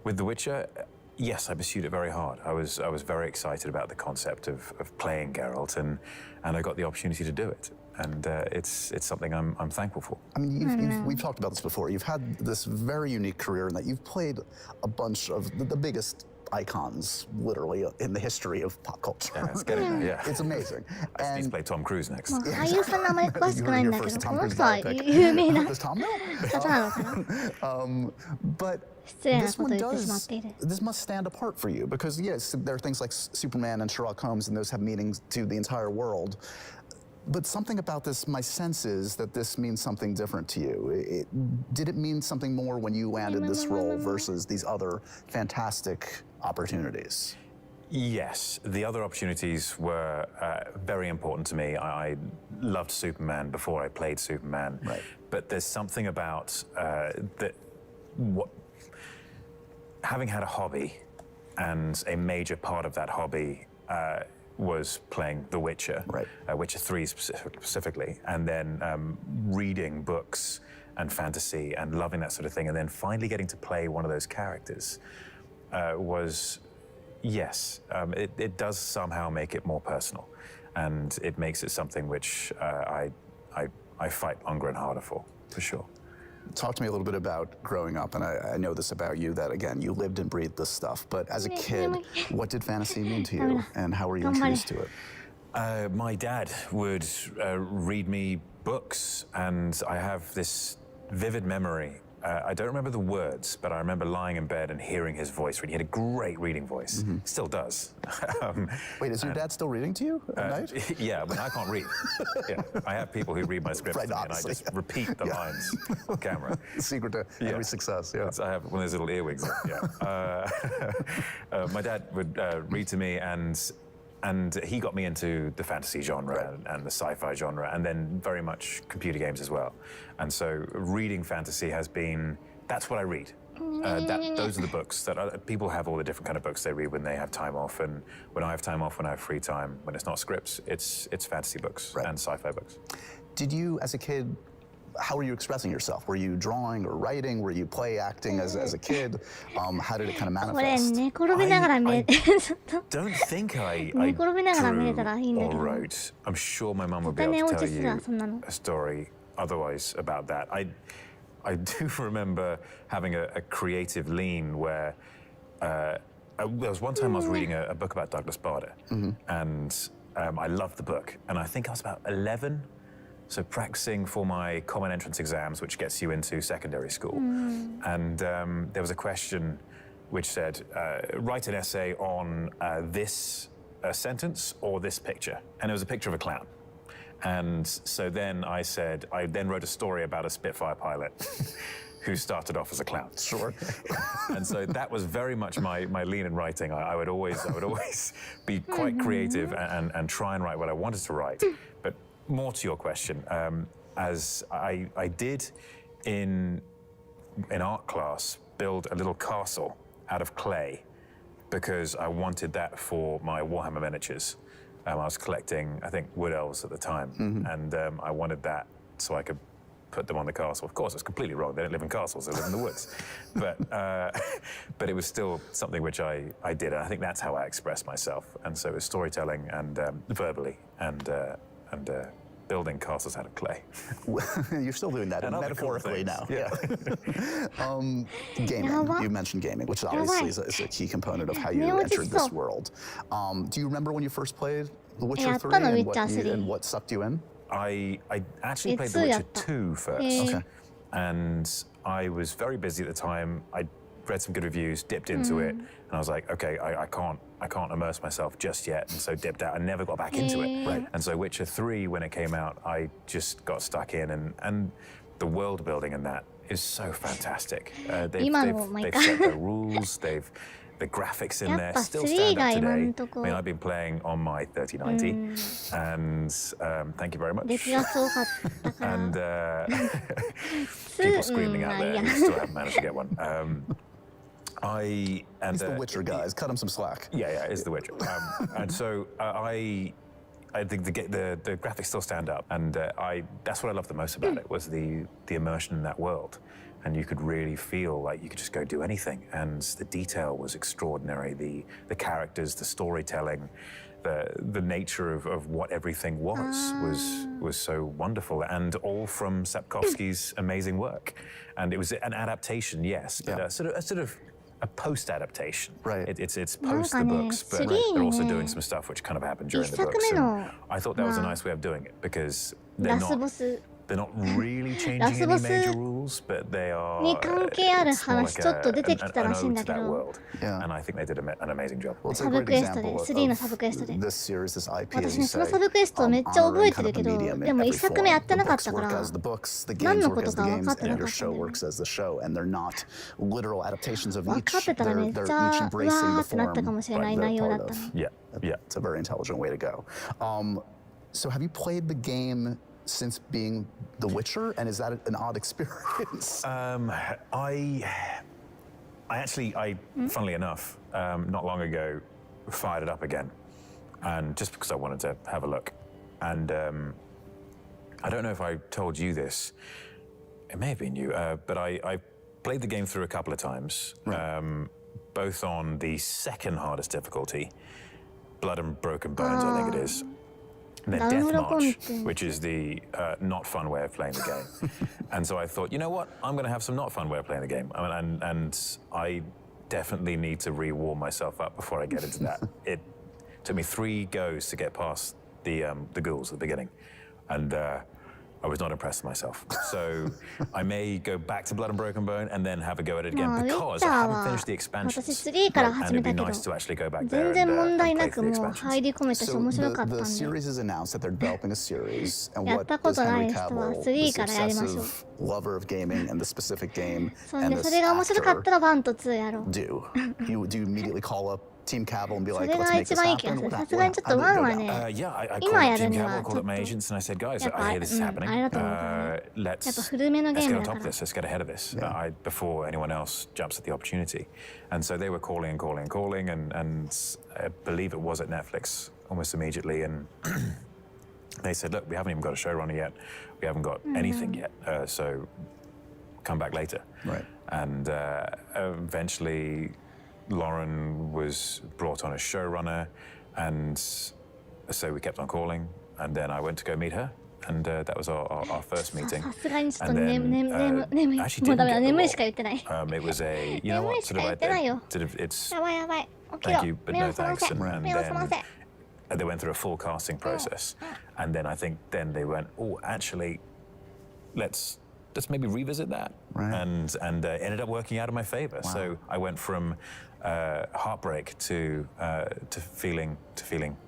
with The Witcher, yes, I pursued it very hard. I was very excited about the concept of playing Geralt, and I got the opportunity to do it. And it's something I'm thankful for. I mean, we've talked about this before. You've had this very unique career in that you've played a bunch of the biggest icons, literally, in the history of pop culture. Yeah, it's getting there, yeah. It's amazing. I need to play Tom Cruise next. まあ俳優さんの名前詳しくないんだけど、この人は有名な方なのかな But 失礼なこと言ってしまっている。 this must stand apart for you, because yes, there are things like Superman and Sherlock Holmes, and those have meanings to the entire world. But something about this, my sense is that this means something different to you. Did it mean something more when you landed this role versus these other fantastic opportunities? Yes, the other opportunities were very important to me. I loved Superman before I played Superman. Right. But there's something about having had a hobby, and a major part of that hobby was playing The Witcher, Witcher 3 specifically, and then reading books and fantasy and loving that sort of thing, and then finally getting to play one of those characters was, yes, it does somehow make it more personal, and it makes it something which I fight longer and harder for sure. Talk to me a little bit about growing up, and I know this about you, that again, you lived and breathed this stuff, but as a kid, what did fantasy mean to you, and how were you introduced to it? My dad would read me books, and I have this vivid memory. I don't remember the words, but I remember lying in bed and hearing his voice. He had a great reading voice. Still does. Wait, is your dad still reading to you at night? Yeah, I mean, I can't read. Yeah, I have people who read my scripts to me, and I just repeat the lines on camera. The secret to every success, yeah. I have one of those little earwigs. My dad would read to me, and he got me into the fantasy genre and the sci-fi genre, and then very much computer games as well. And so reading fantasy has been, that's what I read. Those are the books that people have, all the different kind of books they read when they have time off. And when I have time off, when I have free time, when it's not scripts, it's fantasy books and sci-fi books. Did you, as a kid, how were you expressing yourself? Were you drawing or writing? Were you play acting as a kid? How did it kind of manifest? I don't think I drew or wrote. I'm sure my mum would be able to tell you a story otherwise about that. I do remember having a creative lean where there was one time I was reading a book about Douglas Bader, and I loved the book, and I think I was about 11. So practicing for my common entrance exams, which gets you into secondary school. And there was a question which said, write an essay on this sentence or this picture. And it was a picture of a clown. And so then I said, I then wrote a story about a Spitfire pilot who started off as a clown. Sure. And so that was very much my lean in writing. I would always be quite creative and try and write what I wanted to write. But more to your question, as I did in art class build a little castle out of clay because I wanted that for my Warhammer miniatures. I was collecting, I think, wood elves at the time, and I wanted that so I could put them on the castle. Of course, it's completely wrong. They don't live in castles; they live in the woods. But it was still something which I did, and I think that's how I expressed myself. And so it was storytelling and verbally and building castles out of clay. You're still doing that metaphorically now. Yeah. Gaming. You mentioned gaming, which obviously is a key component of how you entered this world. Do you remember when you first played The Witcher 3 and what sucked you in? I actually played The Witcher 2 first. And I was very busy at the time. I read some good reviews, dipped into it, and I was like, okay, I can't immerse myself just yet, and so dipped out and never got back into it. Right. And so Witcher 3, when it came out, I just got stuck in, and the world building in that is so fantastic. They've set their rules, the graphics in there still stand up today. I mean, I've been playing on my 3090, and thank you very much. And people screaming out there who still haven't managed to get one. It's The Witcher, guys. Cut him some slack. Yeah, it's The Witcher. And so I think the graphics still stand up, and that's what I loved the most about it, was the immersion in that world. And you could really feel like you could just go do anything. And the detail was extraordinary. The characters, the storytelling, the nature of what everything was so wonderful, and all from Sapkowski's amazing work. And it was an adaptation, yes, but a sort of a post-adaptation. Right. It's post the books, but they're also doing some stuff which kind of happened during the books. And I thought that was a nice way of doing it, because they're not really changing any major rules, but they are. It's more like an ode to that world. And I think they did an amazing job. Well, it's a great example of this series, this IP, as you say, サブクエストめっちゃ覚えてるけど、でも一作目やってなかったから、何のことか分かってなかったんだよね。分かってたらめっちゃうわーってなったかもしれない内容だったの。Yeah, it's a very intelligent way to go. So have you played the game since being The Witcher, and is that an odd experience? I funnily enough, not long ago, fired it up again, and just because I wanted to have a look. And I don't know if I told you this. It may have been you, but I played the game through a couple of times, both on the second hardest difficulty, Blood and Broken Bones, I think it is. And then Death March, which is the not fun way of playing the game. And so I thought, you know what? I'm going to have some not fun way of playing the game. And I definitely need to re-warm myself up before I get into that. It took me 3 goes to get past the ghouls at the beginning. And I was not impressed with myself. So I may go back to Blood and Broken Bone and then have a go at it again, because I haven't finished the expansions. And it'd be nice to actually go back there and play through the expansions. So the series is announced that they're developing a series, and what does Henry Cavill, this obsessive lover of gaming and the specific game, and this actor do? Do you immediately call up Team Cavill and be like, let's make this happen? Yeah, I called Team Cavill, called up my agents, and I said, guys, I hear this is happening. Let's get on top of this. Let's get ahead of this before anyone else jumps at the opportunity. And so they were calling, and I believe it was at Netflix almost immediately. And they said, look, we haven't even got a showrunner yet. We haven't got anything yet. So come back later. Right. And eventually Lauren was brought on as showrunner, and so we kept on calling, and then I went to go meet her, and that was our first meeting. And then actually didn't get the role. It was a, you know what, sort of it's thank you, but no thanks. And then they went through a full casting process, and then I think then they went, oh, actually, let's maybe revisit that, and ended up working out in my favor. So I went from heartbreak to feeling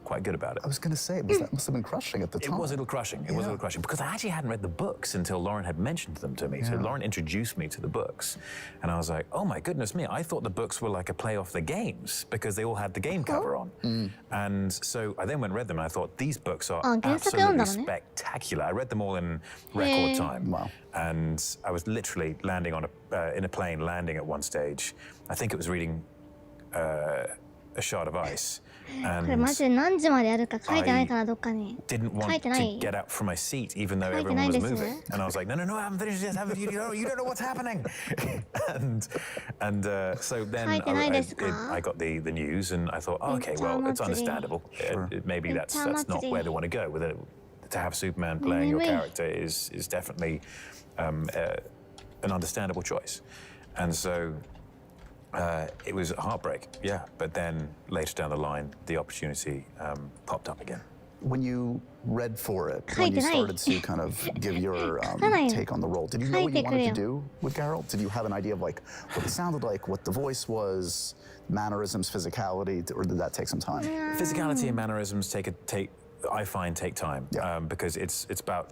quite good about it. I was going to say, that must have been crushing at the time. It was a little crushing. It was a little crushing because I actually hadn't read the books until Lauren had mentioned them to me. So Lauren introduced me to the books, and I was like, "Oh my goodness me! I thought the books were like a play off the games because they all had the game cover on." And so I then went and read them, and I thought these books are absolutely spectacular. I read them all in record time. Wow! And I was literally landing on in a plane, landing at one stage. I think it was reading A Shard of Ice. これマジで何時までやるか書いてないからどっかに。 Didn't want to get up from my seat even though everyone was moving, and I was like, no, I haven't finished this. You don't know what's happening. and so then I got the news, and I thought, okay, well, it's understandable. Maybe that's not where they want to go with it. To have Superman playing your character is definitely an understandable choice, and so. It was a heartbreak, yeah. But then later down the line, the opportunity popped up again. When you read for it, when you started to kind of give your take on the role, did you know what you wanted to do with Geralt? Did you have an idea of like what it sounded like, what the voice was, mannerisms, physicality, or did that take some time? Physicality and mannerisms take time because it's about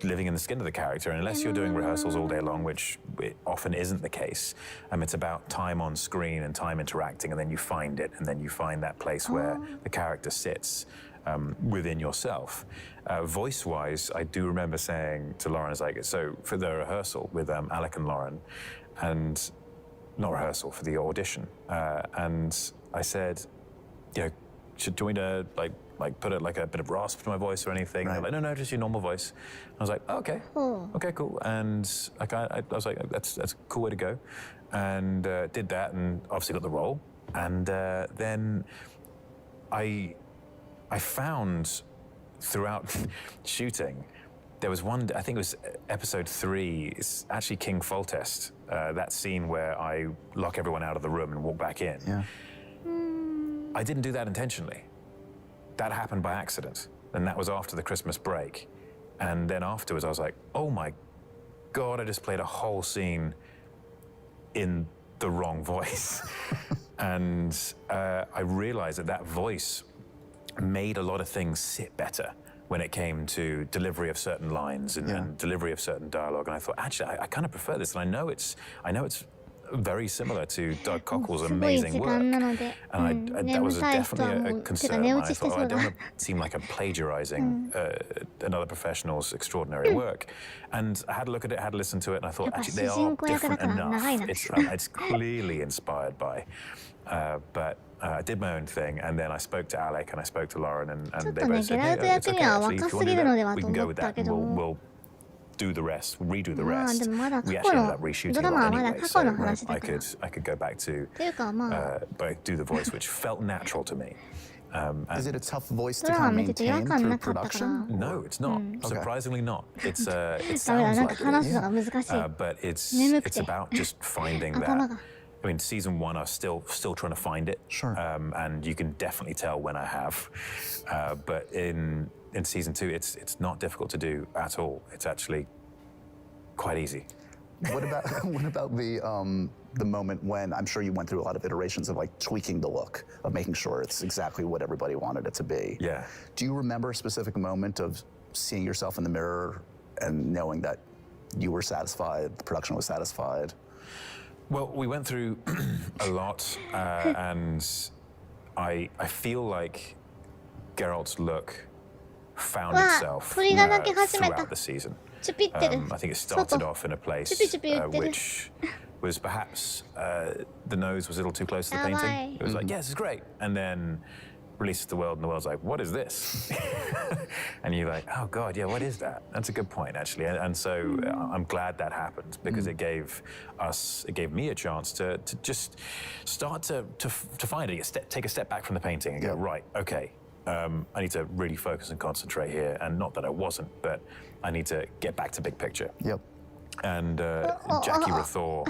living in the skin of the character, and unless you're doing rehearsals all day long, which it often isn't the case, it's about time on screen and time interacting, and then you find it, and then you find that place where the character sits within yourself. Voice-wise, I do remember saying to Lauren, so for the rehearsal with Alec and Lauren, and not rehearsal, for the audition, and I said, do you want me to put a bit of rasp to my voice or anything? And they're like, no, just your normal voice. I was like, okay, cool. And I was like, that's a cool way to go. And did that, and obviously got the role. And then I found throughout shooting, there was one, I think it was episode 3, it's actually King Foltest, that scene where I lock everyone out of the room and walk back in. Yeah. I didn't do that intentionally. That happened by accident, and that was after the Christmas break. And then afterwards, I was like, oh my God, I just played a whole scene in the wrong voice. And I realized that voice made a lot of things sit better when it came to delivery of certain lines and delivery of certain dialogue. And I thought, actually, I kind of prefer this. And I know it's very similar to Doug Cockle's amazing work. And that was definitely a concern. I thought, I don't want to seem like I'm plagiarizing another professional's extraordinary work. And I had a look at it, had a listen to it, and I thought, actually, they are different enough. It's clearly inspired by. But I did my own thing, and then I spoke to Alec and I spoke to Lauren, and they both said, yeah, it's okay, actually, if you want to do that, we can go with that, and we'll do the rest, redo the rest. We actually ended up reshooting a lot anyway, so I could go back to do the voice, which felt natural to me. Is it a tough voice to kind of maintain through production? No, it's not. Surprisingly not. It sounds like it is, but it's about just finding that. I mean, season 1, I was still trying to find it. Sure. And you can definitely tell when I have. But in season 2, it's not difficult to do at all. It's actually quite easy. What about the moment when, I'm sure you went through a lot of iterations of like tweaking the look, of making sure it's exactly what everybody wanted it to be. Yeah. Do you remember a specific moment of seeing yourself in the mirror and knowing that you were satisfied, the production was satisfied? Well, we went through a lot, and I feel like Geralt's look found itself throughout the season. I think it started off in a place which was perhaps the nose was a little too close to the painting. It was like, yeah, this is great. And then released to the world, and the world's like, what is this? And you're like, oh God, yeah, what is that? That's a good point, actually. And so I'm glad that happened, because it gave me a chance to just start to find it, take a step back from the painting and go, right, okay, I need to really focus and concentrate here. And not that I wasn't, but I need to get back to big picture. Yep. And Jackie Rathor,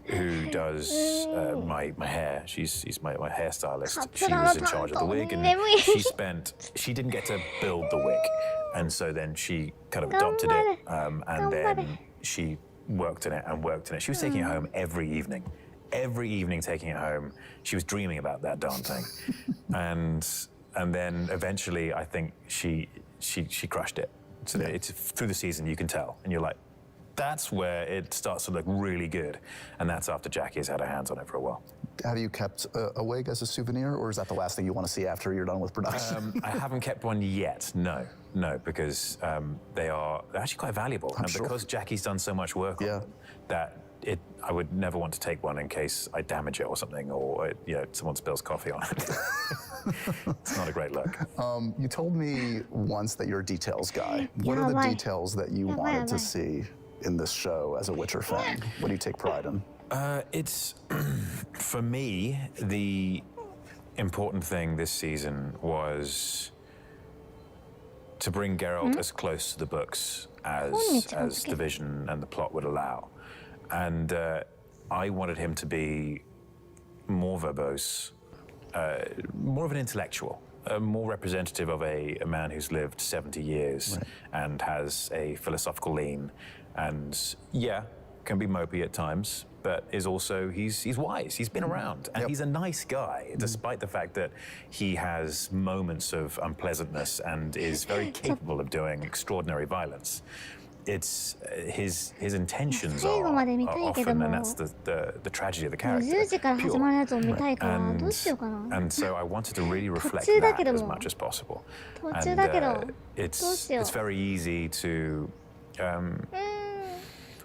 who does my hair. She's my hairstylist. She was in charge of the wig, and she didn't get to build the wig, and so then she kind of adopted it, and then she worked in it and worked in it. She was taking it home every evening taking it home. She was dreaming about that darn thing. and then eventually I think she crushed it. So it's through the season you can tell, and you're like, that's where it starts to look really good. And that's after Jackie has had her hands on it for a while. Have you kept a wig as a souvenir, or is that the last thing you want to see after you're done with production? I haven't kept one yet, no, because they're actually quite valuable. And because Jackie's done so much work on them, that I would never want to take one in case I damage it or something, or someone spills coffee on it. It's not a great look. You told me once that you're a details guy. What are the details that you wanted to see in this show as a Witcher fan? What do you take pride in? It's, for me, the important thing this season was to bring Geralt as close to the books as the vision and the plot would allow. And I wanted him to be more verbose, more of an intellectual, more representative of a man who's lived 70 years and has a philosophical lean, and can be mopey at times, but is also, he's wise, he's been around, and he's a nice guy, despite the fact that he has moments of unpleasantness and is very capable of doing extraordinary violence. It's his intentions are often, and that's the tragedy of the character, pure. And so I wanted to really reflect that as much as possible. And it's very easy to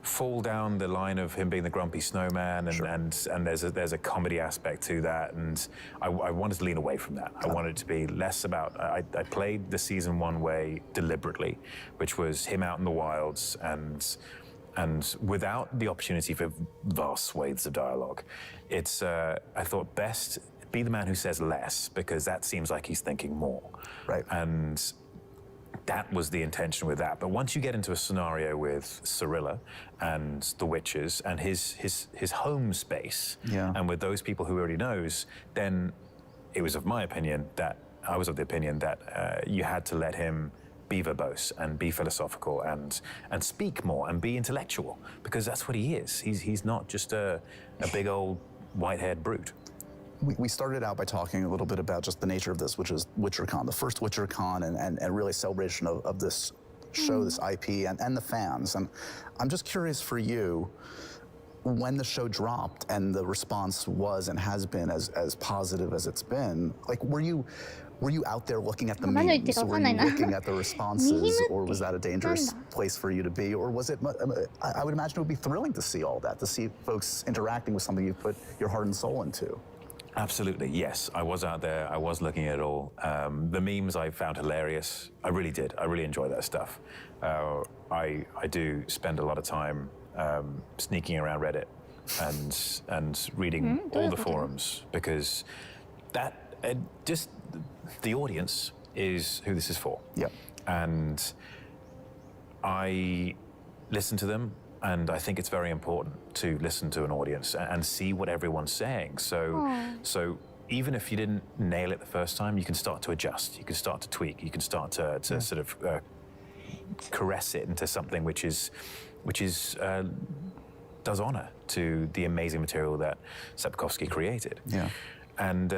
fall down the line of him being the grumpy snowman, and there's a comedy aspect to that, and I wanted to lean away from that. I wanted it to be less about, I played the season one way deliberately, which was him out in the wilds and without the opportunity for vast swathes of dialogue. It's, I thought, best be the man who says less, because that seems like he's thinking more. Right. And that was the intention with that. But once you get into a scenario with Cirilla and the Witchers and his home space, and with those people who he already knows, then it was of my opinion that I was of the opinion that you had to let him be verbose and be philosophical and speak more and be intellectual, because that's what he is. He's not just a big old white-haired brute. We started out by talking a little bit about just the nature of this, which is WitcherCon, the first WitcherCon, and really celebration of this show, this IP, and the fans. And I'm just curious for you, when the show dropped and the response was and has been as positive as it's been, like, were you out there looking at the memes? Were you looking at the responses, or was that a dangerous place for you to be? Or was it, I would imagine it would be thrilling to see all that, to see folks interacting with something you put your heart and soul into. Absolutely, yes. I was out there. I was looking at it all. The memes I found hilarious. I really did. I really enjoy that stuff. I do spend a lot of time sneaking around Reddit and reading all the forums, because that just the audience is who this is for. Yep. And I listen to them. And I think it's very important to listen to an audience and see what everyone's saying. So even if you didn't nail it the first time, you can start to adjust. You can start to tweak. You can start to sort of caress it into something which does honor to the amazing material that Sapkowski created. Yeah. And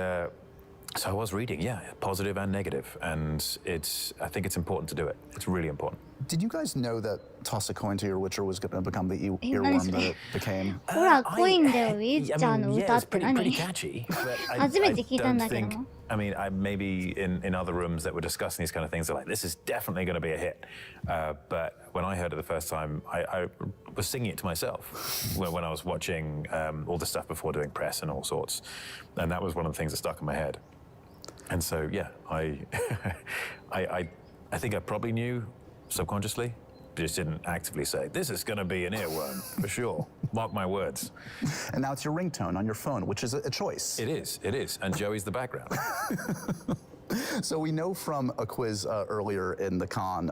so I was reading, positive and negative, and I think it's important to do it. It's really important. Did you guys know that Toss a Coin to Your Witcher was going to become the earworm that it became? It's pretty catchy. But I don't think, I mean, maybe in other rooms that were discussing these kind of things, they're like, this is definitely going to be a hit. But when I heard it the first time, I was singing it to myself when I was watching all the stuff before doing press and all sorts. And that was one of the things that stuck in my head. And so, I think I probably knew subconsciously, just didn't actively say, this is going to be an earworm, for sure. Mark my words. And now it's your ringtone on your phone, which is a choice. It is. And Joey's the background. So we know from a quiz earlier in the con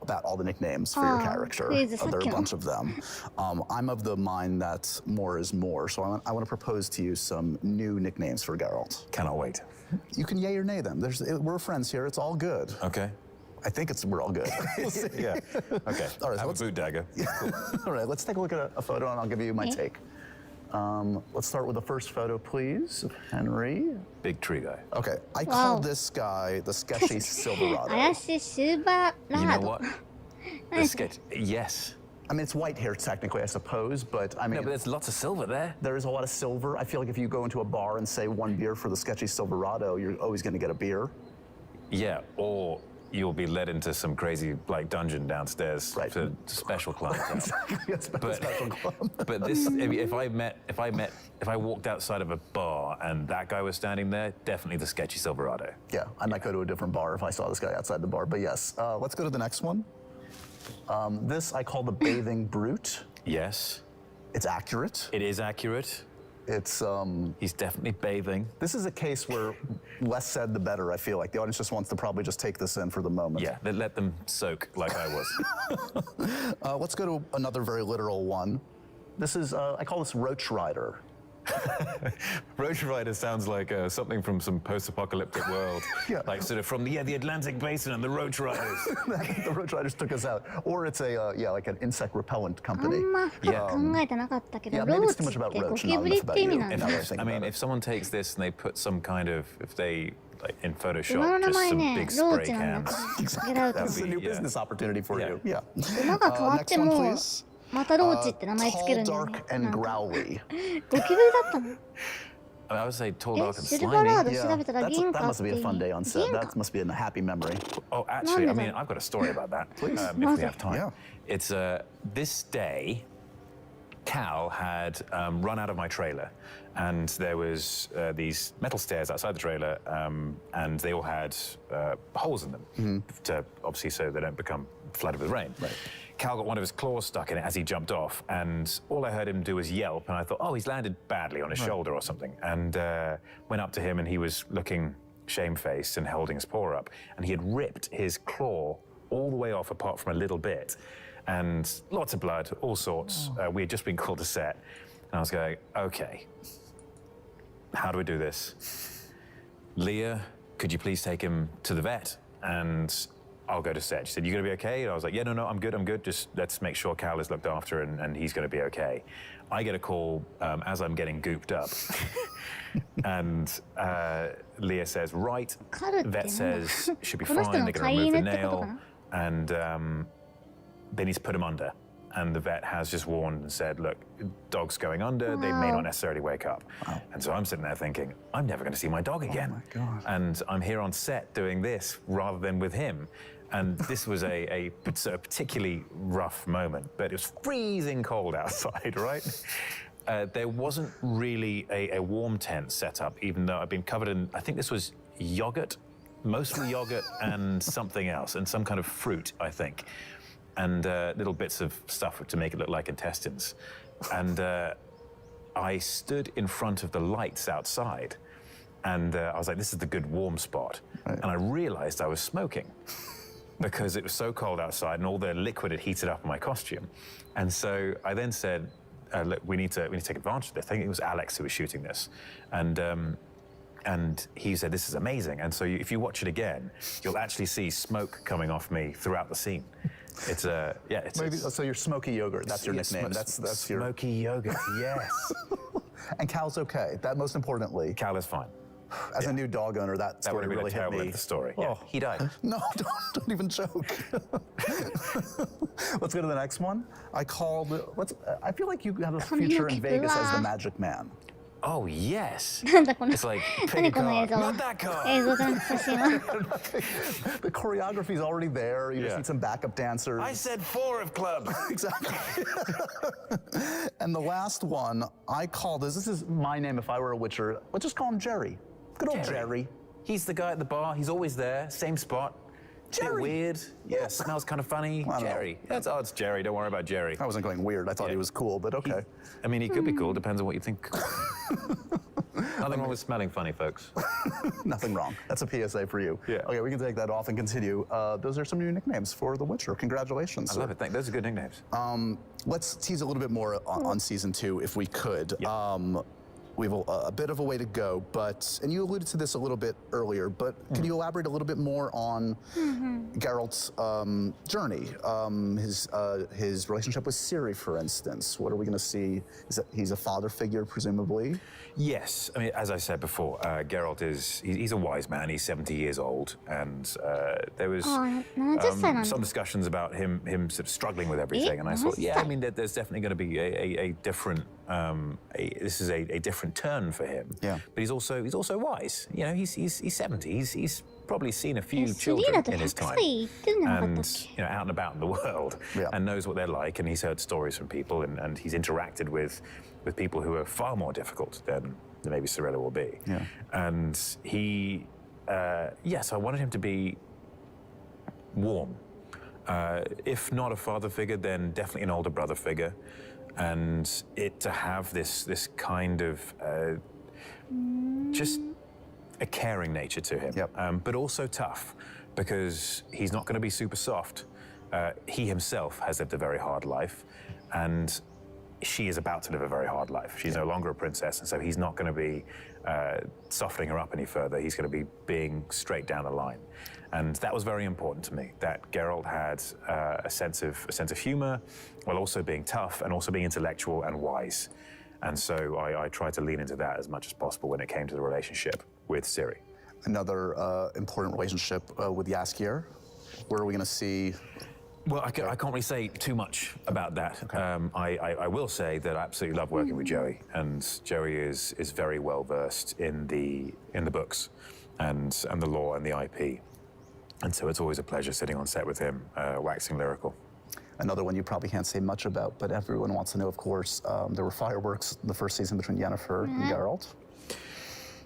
about all the nicknames for your character. There are a bunch of them. I'm of the mind that more is more, so I want to propose to you some new nicknames for Geralt. Cannot wait. You can yay or nay them. We're friends here. It's all good. Okay. I think we're all good. Yeah. Okay. All right. I have a boot dagger. Cool. All right. Let's take a look at a photo, and I'll give you my take. Let's start with the first photo, please. Henry. Big tree guy. Okay. I call this guy the sketchy Silverado. 怪しいシルバーラ You ー know ド what? The sketch. Yes. I mean, it's white hair technically, I suppose, but I mean... No, but there's lots of silver there. There is a lot of silver. I feel like if you go into a bar and say 1 beer for the sketchy Silverado, you're always going to get a beer. Yeah, or you'll be led into some crazy like dungeon downstairs for special clientele. Exactly, special club. But this, if I walked outside of a bar and that guy was standing there, definitely the sketchy Silverado. Yeah, I might go to a different bar if I saw this guy outside the bar. But yes, let's go to the next one. This I call the bathing brute. Yes. It's accurate. It is accurate. It's he's definitely bathing. This is a case where less said the better, I feel like. The audience just wants to probably just take this in for the moment. Yeah, let them soak like I was. Let's go to another very literal one. This is, I call this Roach Rider. Roach Rider sounds like something from some post-apocalyptic world. Yeah. Like sort of from the Atlantic Basin and the Roach Riders. The Roach Riders took us out. Or it's a, like an insect repellent company. あんま深く考えてなかったけど、 Yeah, ロ maybe ー it's チ too っ much about てゴ roach, キ not ブリ enough っ about て意味 you. なんだ。 I mean, if someone takes this and they put some kind of, if they, like in 馬の Photoshop, 名 just 前 some ね、 big ロー spray チなんだ cans. から。ゲラウト This is a new business opportunity for you. Yeah. 馬が変わって Next one, も please. またローチって名前つけるんだよ Tall, ね dark, and growly. ゴキブリだったの I would say tall, dark, and シルバーラー slimy. ド調べたら銀 That 貨っ must て be 意 a 味 fun day on set. That must be a happy memory. Oh, actually, I None mean, of I've got a story about that. Please. If we have time. Yeah. It's this day, Cal had run out of my trailer, and there was these metal stairs outside the trailer, and they all had holes in them, to obviously so they don't become flooded with rain. Right. Cal got one of his claws stuck in it as he jumped off, and all I heard him do was yelp, and I thought, oh, he's landed badly on his shoulder or something, and went up to him, and he was looking shamefaced and holding his paw up, and he had ripped his claw all the way off apart from a little bit, and lots of blood, all sorts. We had just been called to set, and I was going, okay, how do we do this? Leah, could you please take him to the vet? And I'll go to set. She said, you gonna be okay? And I was like, yeah, no, I'm good. Just let's make sure Cal is looked after and he's gonna be okay. I get a call as I'm getting gooped up. And Leah says, right. Vet says, should be fine, they're gonna remove the nail. And then he's put him under. And the vet has just warned and said, look, dog's going under, they may not necessarily wake up. And so I'm sitting there thinking, I'm never gonna see my dog again. Oh my God. And I'm here on set doing this rather than with him. And this was a particularly rough moment, but it was freezing cold outside, right? There wasn't really a warm tent set up, even though I'd been covered in, I think this was yogurt, mostly yogurt and something else, and some kind of fruit, I think. And little bits of stuff to make it look like intestines. And I stood in front of the lights outside, and I was like, this is the good warm spot. Right. And I realized I was smoking because it was so cold outside and all the liquid had heated up in my costume. And so I then said, look, we need to take advantage of this. I think it was Alex who was shooting this. And he said, this is amazing. And so if you watch it again, you'll actually see smoke coming off me throughout the scene. It's Maybe, so you're Smoky Yogurt, that's your nickname. That's your... Smoky Yogurt, yes. And Cal's okay, that most importantly. Cal is fine. As a new dog owner, that story really hit me. The story. Oh. Yeah, he died. No, don't even joke. Let's go to the next one. I feel like you have a future in Vegas as the Magic Man. Oh, yes. なんだこの It's like, 何この映像 not that car. 映像じゃなくて写真は The choreography's already there. You just need some backup dancers. I said 4 of clubs. Exactly. And the last one, I call this is my name if I were a Witcher. Let's just call him Jerry. Good old Jerry. He's the guy at the bar. He's always there, same spot. Jerry. Bit weird. Yeah, smells kind of funny. Jerry. It's Jerry. Don't worry about Jerry. I wasn't going weird. I thought he was cool, but okay. He could be cool. Depends on what you think. Nothing wrong with smelling funny, folks. Nothing wrong. That's a PSA for you. Yeah. Okay, we can take that off and continue. Those are some new nicknames for The Witcher. Congratulations. I love it. Those are good nicknames. Let's tease a little bit more on season 2, if we could. We have a bit of a way to go, and you alluded to this a little bit earlier, but can you elaborate a little bit more on Geralt's journey, his relationship with Ciri, for instance? What are we going to see? He's a father figure, presumably? Yes, I mean, as I said before, Geralt he's a wise man. He's 70 years old, and there was some discussions about him sort of struggling with everything, and I thought, yeah, I mean, there's definitely going to be a different. This is a different turn for him. Yeah. But he's also wise. You know, he's 70. He's probably seen a few children in his time, and out and about in the world, and knows what they're like. And he's heard stories from people, and he's interacted with people who are far more difficult than maybe Cirilla will be. Yeah. And he, yes, I wanted him to be warm. If not a father figure, then definitely an older brother figure. And it to have this kind of just a caring nature to him, but also tough, because he's not going to be super soft. He himself has lived a very hard life, and she is about to live a very hard life. She's no longer a princess, and so he's not going to be softening her up any further. He's going to be being straight down the line. And that was very important to me, that Geralt had a sense of humor, while also being tough and also being intellectual and wise. And so I tried to lean into that as much as possible when it came to the relationship with Ciri. Another important relationship with Jaskier. Where are we going to see? Well, I can't really say too much about that. Okay. I will say that I absolutely love working with Joey, and Joey is very well versed in the books and the lore and the IP. And so it's always a pleasure sitting on set with him, waxing lyrical. Another one you probably can't say much about, but everyone wants to know, of course, there were fireworks the first season between Yennefer and Geralt.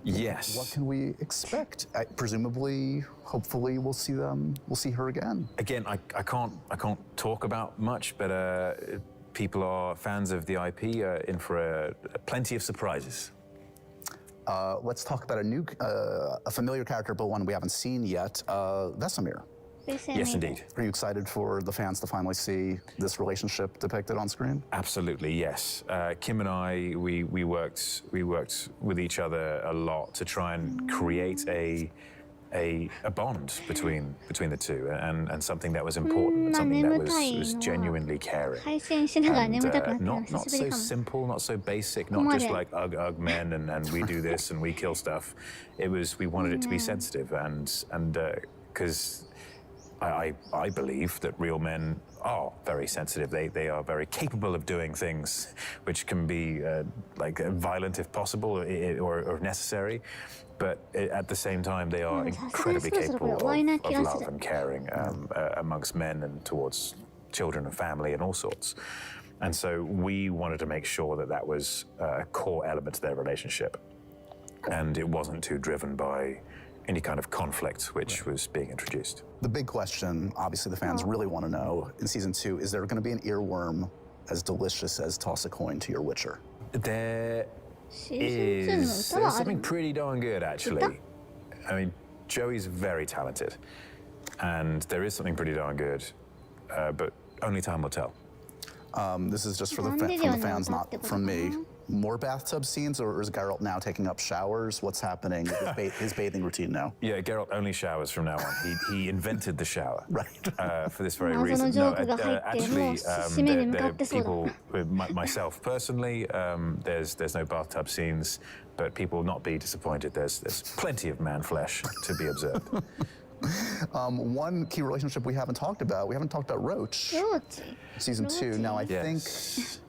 Yes. What can we expect? Presumably, hopefully, we'll see her again. Again, I can't talk about much, but people are fans of the IP, in for plenty of surprises. Let's talk about a familiar character, but one we haven't seen yet, Vesemir. Yes, indeed. Are you excited for the fans to finally see this relationship depicted on screen? Absolutely, yes. Kim and I, we worked with each other a lot to try and create a bond between the two, and something that was important, and something that was genuinely caring. And, not so simple, not so basic, not just like ugh men and we do this and we kill stuff. We wanted it to be sensitive, and because I believe that real men are very sensitive. They are very capable of doing things which can be violent if possible or necessary. But at the same time, they are incredibly capable of love and caring amongst men and towards children and family and all sorts. And so we wanted to make sure that was a core element to their relationship. And it wasn't too driven by any kind of conflict which was being introduced. The big question, obviously the fans really want to know, in season 2, is there going to be an earworm as delicious as toss a coin to your Witcher? There's something pretty darn good, actually. I mean, Joey's very talented, and there is something pretty darn good, but only time will tell. This is just from the fans, not from me. More bathtub scenes, or is Geralt now taking up showers? What's happening with his bathing routine now? Yeah, Geralt only showers from now on. He invented the shower, right? For this very reason. No, actually, people, myself personally, there's no bathtub scenes, but people will not be disappointed. There's plenty of man flesh to be observed. One key relationship we haven't talked about Roach. Season 2. Now I think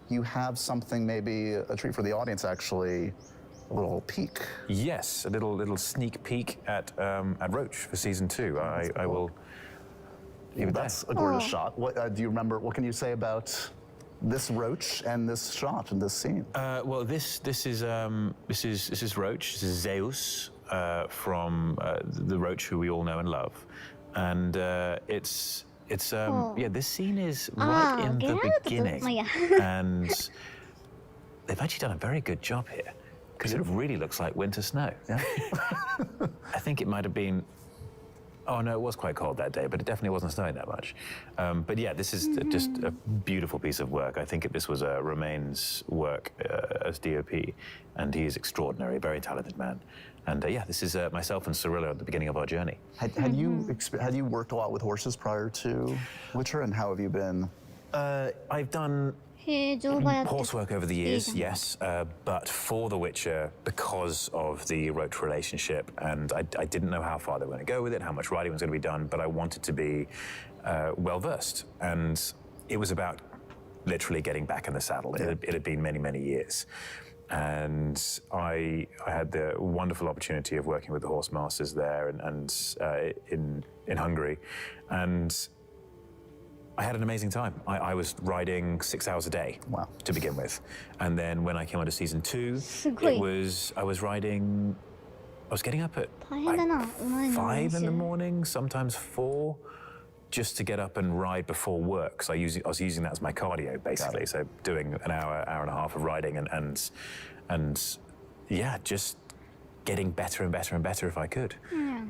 you have something, maybe a treat for the audience, actually, a little peek. Yes, a little sneak peek at Roach for season 2. I will. That's a gorgeous shot. What do you remember? What can you say about this Roach and this shot and this scene? Well, this is Roach. This is Zeus from the Roach who we all know and love, and this scene is right in the beginning, and they've actually done a very good job here, because it really looks like winter snow. Yeah. I think it might have been Oh no, it was quite cold that day, but it definitely wasn't snowing that much. But yeah, this is just a beautiful piece of work. I think this was Romain's work as DOP, and he is extraordinary, a very talented man. And yeah, this is myself and Cirilla at the beginning of our journey. Had you worked a lot with horses prior to Witcher, and how have you been? I've done horsework over the years, yes, but for The Witcher, because of the Roach relationship, and I didn't know how far they were going to go with it, how much riding was going to be done, but I wanted to be well-versed, and it was about literally getting back in the saddle. It had been many, many years. And I had the wonderful opportunity of working with the horse masters there and in Hungary, and I had an amazing time. I was riding 6 hours a day to begin with, and then when I came on to season 2, I was getting up at like 5 in the morning, sometimes 4. Just to get up and ride before work. So I was using that as my cardio, basically. So doing an hour and a half of riding and yeah, just getting better and better and better if I could.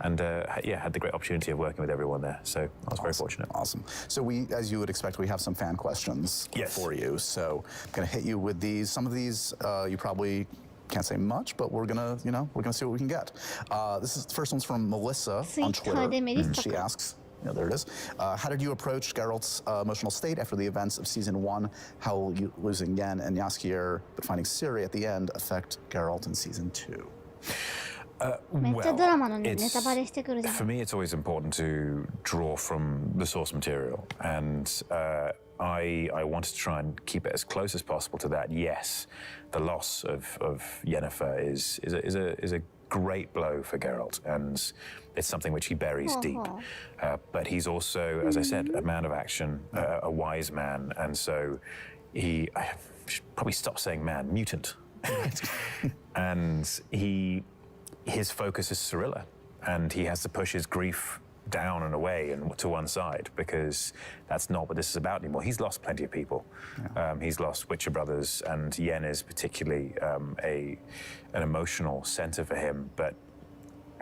And yeah, had the great opportunity of working with everyone there. So I was very fortunate. Awesome. So we, as you would expect, we have some fan questions for you. So I'm gonna hit you with these. Some of these you probably can't say much, but we're gonna see what we can get. This is the first one's from Melissa on Twitter. She asks, there it is. How did you approach Geralt's emotional state after the events of season 1? How will you losing Yen and Jaskier but finding Ciri at the end affect Geralt in season 2? For me, it's always important to draw from the source material, and I wanted to try and keep it as close as possible to that. Yes, the loss of Yennefer is a great blow for Geralt, and it's something which he buries deep. But he's also, as I said, a man of action, a wise man, and so I should probably stop saying man, mutant. And his focus is Cirilla, and he has to push his grief down and away and to one side, because that's not what this is about anymore. He's lost plenty of people. He's lost Witcher brothers, and Yen is particularly an emotional center for him, but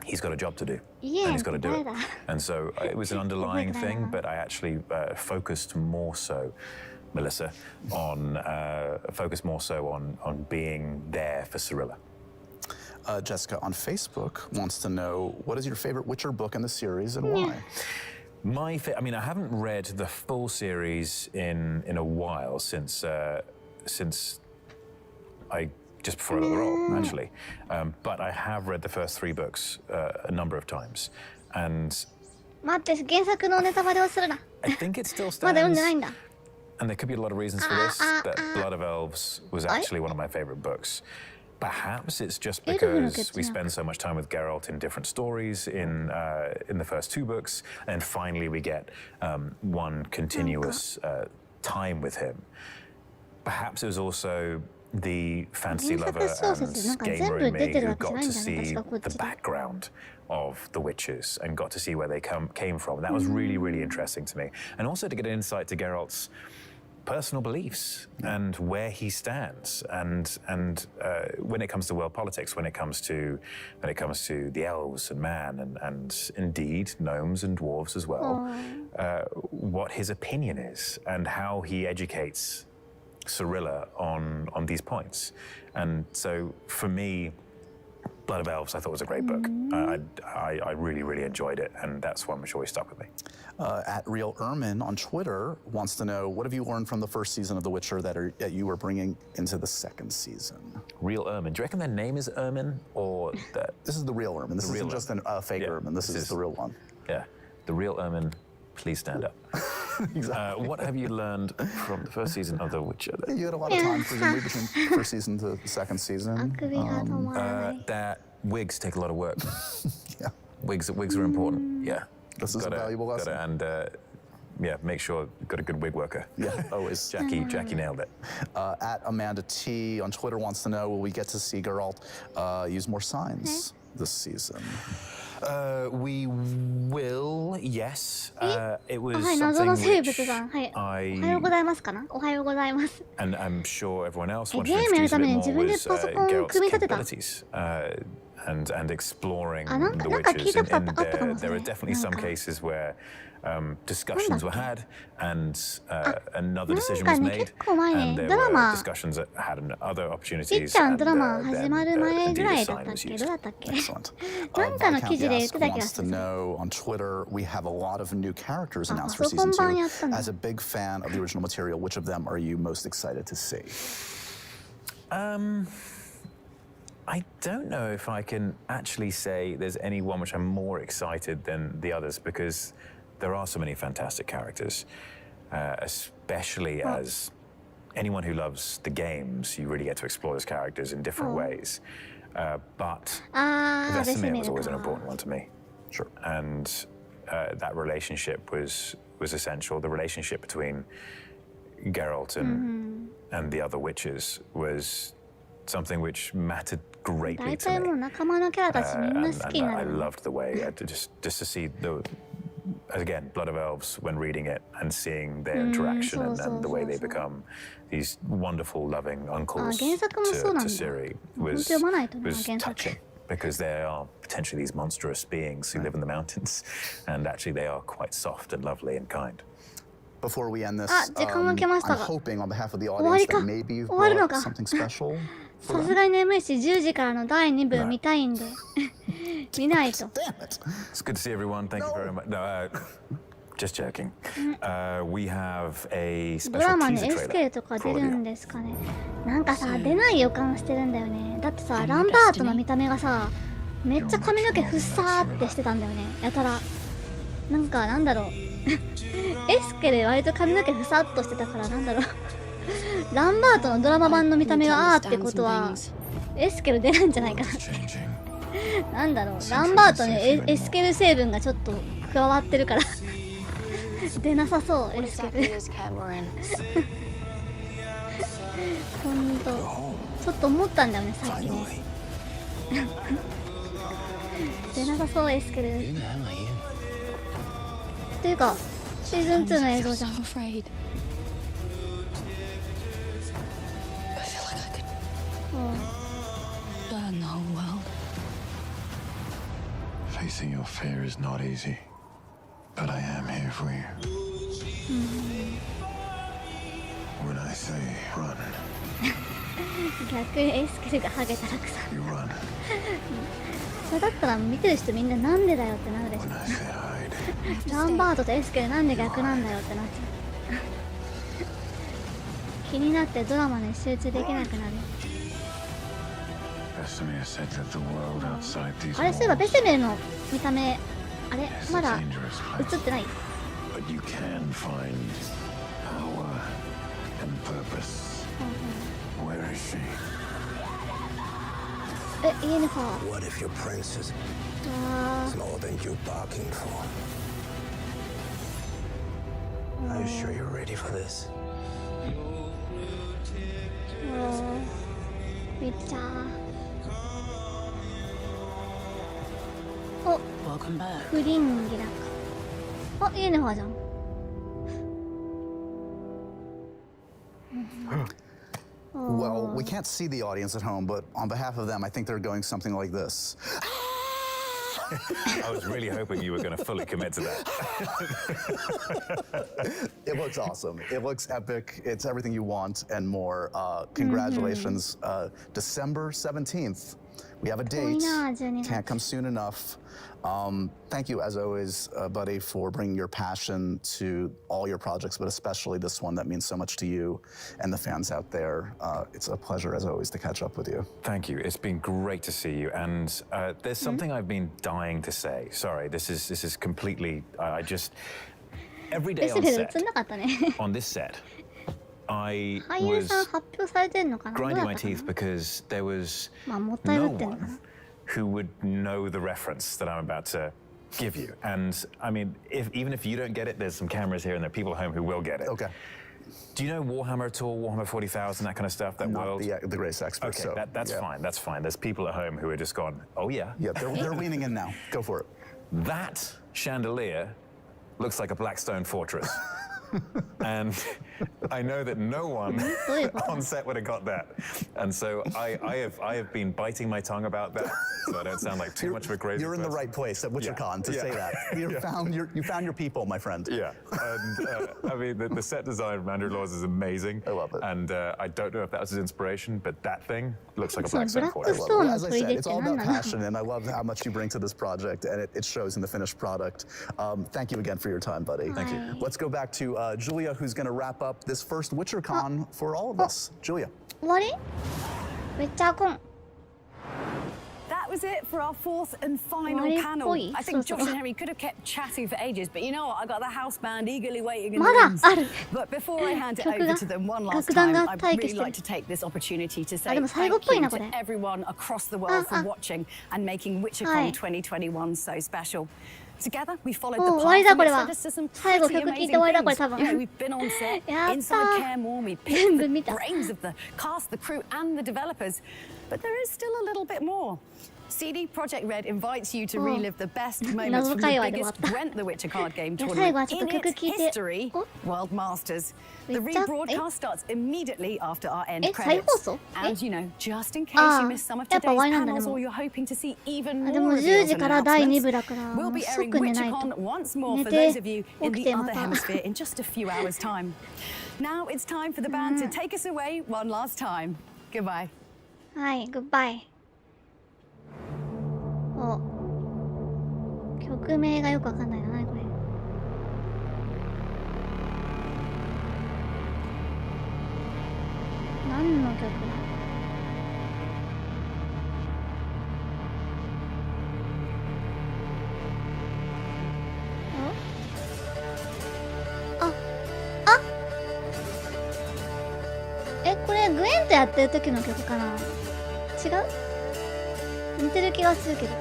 he's got a job to do, and he's got to do it. And so it was an underlying thing, but I actually focused more so, Melissa, on being there for Cirilla. Jessica on Facebook wants to know, what is your favorite Witcher book in the series and why? I mean, I haven't read the full series in a while, since just before I got the role, actually. But I have read the first 3 books a number of times, and I think it still stands. And there could be a lot of reasons for this, that Blood of Elves was actually one of my favorite books. Perhaps it's just because we spend so much time with Geralt in different stories in the first 2 books, and finally we get one continuous time with him. Perhaps it was also the fantasy lover and gamer in me who got to see the background of the Witchers and got to see where they came from. That was really, really interesting to me. And also to get an insight to Geralt's personal beliefs and where he stands, and when it comes to world politics, when it comes to the elves and man and indeed gnomes and dwarves as well, what his opinion is and how he educates Cirilla on these points. And so for me, Blood of Elves I thought was a great book. I really, really enjoyed it, and that's one which always stuck with me. At Real Ermin on Twitter wants to know, what have you learned from the first season of The Witcher that you are bringing into the second season? Real Ermin. Do you reckon their name is Ermin, or that? This is the real Ermin. This isn't just a fake Ermin. This is the real one. Yeah, the real Ermin. Please stand up. Exactly. What have you learned from the first season of The Witcher? You had a lot of time, presumably, between first season to the second season. That wigs take a lot of work. Yeah, wigs are important. Yeah, this is a valuable lesson. And yeah, make sure you've got a good wig worker. Yeah, always. Jackie nailed it. At Amanda T on Twitter wants to know, will we get to see Geralt use more signs this season? We will, yes. It was something which and I'm sure everyone else wanted to introduce a bit more was Geralt's capabilities. and exploring the witches. And there are definitely some cases where discussions were had and another decision was made, and there were discussions that had other opportunities. And then indeed a sign was used. Excellent. Vikask wants to know on Twitter, we have a lot of new characters announced for season 2. As a big fan of the original material, which of them are you most excited to see? I don't know if I can actually say there's any one which I'm more excited than the others, because there are so many fantastic characters, especially as anyone who loves the games, you really get to explore those characters in different ways. But Vesemir was always an important one to me. Sure. And that relationship was essential. The relationship between Geralt and the other witches was something which mattered greatly to me. And I loved the way just to see again, Blood of Elves, when reading it and seeing their interaction and the way they become these wonderful, loving uncles to Ciri was touching, because they are potentially these monstrous beings who live in the mountains, and actually they are quite soft and lovely and kind. Before we end this, I'm hoping on behalf of the audience that maybe you've brought something special. さすがに眠いし、10時からの第2部見たいんで見ないと。 It's good to see everyone. Thank you very much. No, just joking. We have a ド special ラマに teaser エスケル trailer とか for 出 all る of you. んですかね。なんかさ、出ない予感してるんだよね。だってさ、ランバートの見た目がさ、めっちゃ髪の毛ふっさーってしてたんだよね。やたら。なんか、なんだろう。エスケル割と髪の毛ふさっとしてたから、なんだろう。ランバートのドラマ版の見た目があーってことは、エスケル出ないんじゃないかな。なんだろう、ランバートにエスケル成分がちょっと加わってるから出なさそう、エスケル。ほんと、ちょっと思ったんだよね、さっきね。出なさそう、エスケル。っていうか、シーズン2の映像じゃん。Burn the whole world. Facing your fear is not easy, but I am here for you. When I say run, 逆にエスケルがハゲたらくさ。それだったら見てる人みんななんでだよってなるでしょ。ランバートとエスケルなんで逆なんだよってなっちゃう。気になってドラマに集中できなくなる。あれ、そういえばベセメルの見た目、あれまだ映ってない？ but you can find power and purpose. Where is she? え、イエネファー。 What if your princess is more than you're bargaining for? Are you sure you're ready for this? ウィッチャー。お、フリンギラか。あ、イエネファーじゃん。Well, we can't see the audience at home, but on behalf of them, I think they're going something like this. I was really hoping you were going to fully commit to that. It looks awesome. It looks epic. It's everything you want and more. Congratulations. December 17th. We have a date. Can't come soon enough. Thank you, as always, buddy, for bringing your passion to all your projects, but especially this one that means so much to you and the fans out there. It's a pleasure, as always, to catch up with you. Thank you. It's been great to see you. And there's something I've been dying to say. Sorry, this is completely. I just every day on this set, I was grinding my teeth because there was no one who would know the reference that I'm about to give you. And I mean, even if you don't get it, there's some cameras here and there are people at home who will get it. Okay. Do you know Warhammer at all? Warhammer 40,000, that kind of stuff, that Not world? the greatest expert. Okay, so, that's fine, that's fine. There's people at home who are just gone, oh yeah. Yeah, they're leaning in now. Go for it. That chandelier looks like a Blackstone fortress. And I know that no one on set would have got that, and so I have been biting my tongue about that, so I don't sound like too much of a crazy. You're in the person. right place at WitcherCon to say that. You found your people, my friend. Yeah, and I mean the set design of Andrew Laws is amazing. I love it, and I don't know if that was his inspiration, but that thing looks like a black stone foil. As I said, it's all about passion, and I love how much you bring to this project, and it shows in the finished product. Thank you again for your time, buddy. Thank you. Let's go back to Julia, who's going to wrap up this first WitcherCon for all of us. Julia. 終わり？WitcherCon. That was it for our fourth and final panel. I think Josh and Henry could have kept chatting for ages, but you know what? I got the house band eagerly waiting in the wings. But before I hand it over to them one last time, I'd really like to take this opportunity to say thank you to everyone across the world for watching and making WitcherCon 2021 so special. Together, we followed the path that led us to some pretty amazing things. You know, we've been on set, inside Caremore, we picked the brains of the cast, the crew, and the developers. But there is still a little bit more. CD Projekt Red invites you to relive the best moments from the biggest Gwent the Witcher card game tournament in its history, World Masters. The rebroadcast starts immediately after our end credits. And you know, just in case you missed some of today's panels or you're hoping to see even more reveals and announcements, we'll be airing WitcherCon once more for those of you in the other hemisphere in just a few hours' time. Now it's time for the band to take us away one last time. Goodbye. Hi, goodbye. お、曲名がよくわかんないな、何これ。何の曲だ。これグエンとやってる時の曲かな。違う？似てる気がするけど。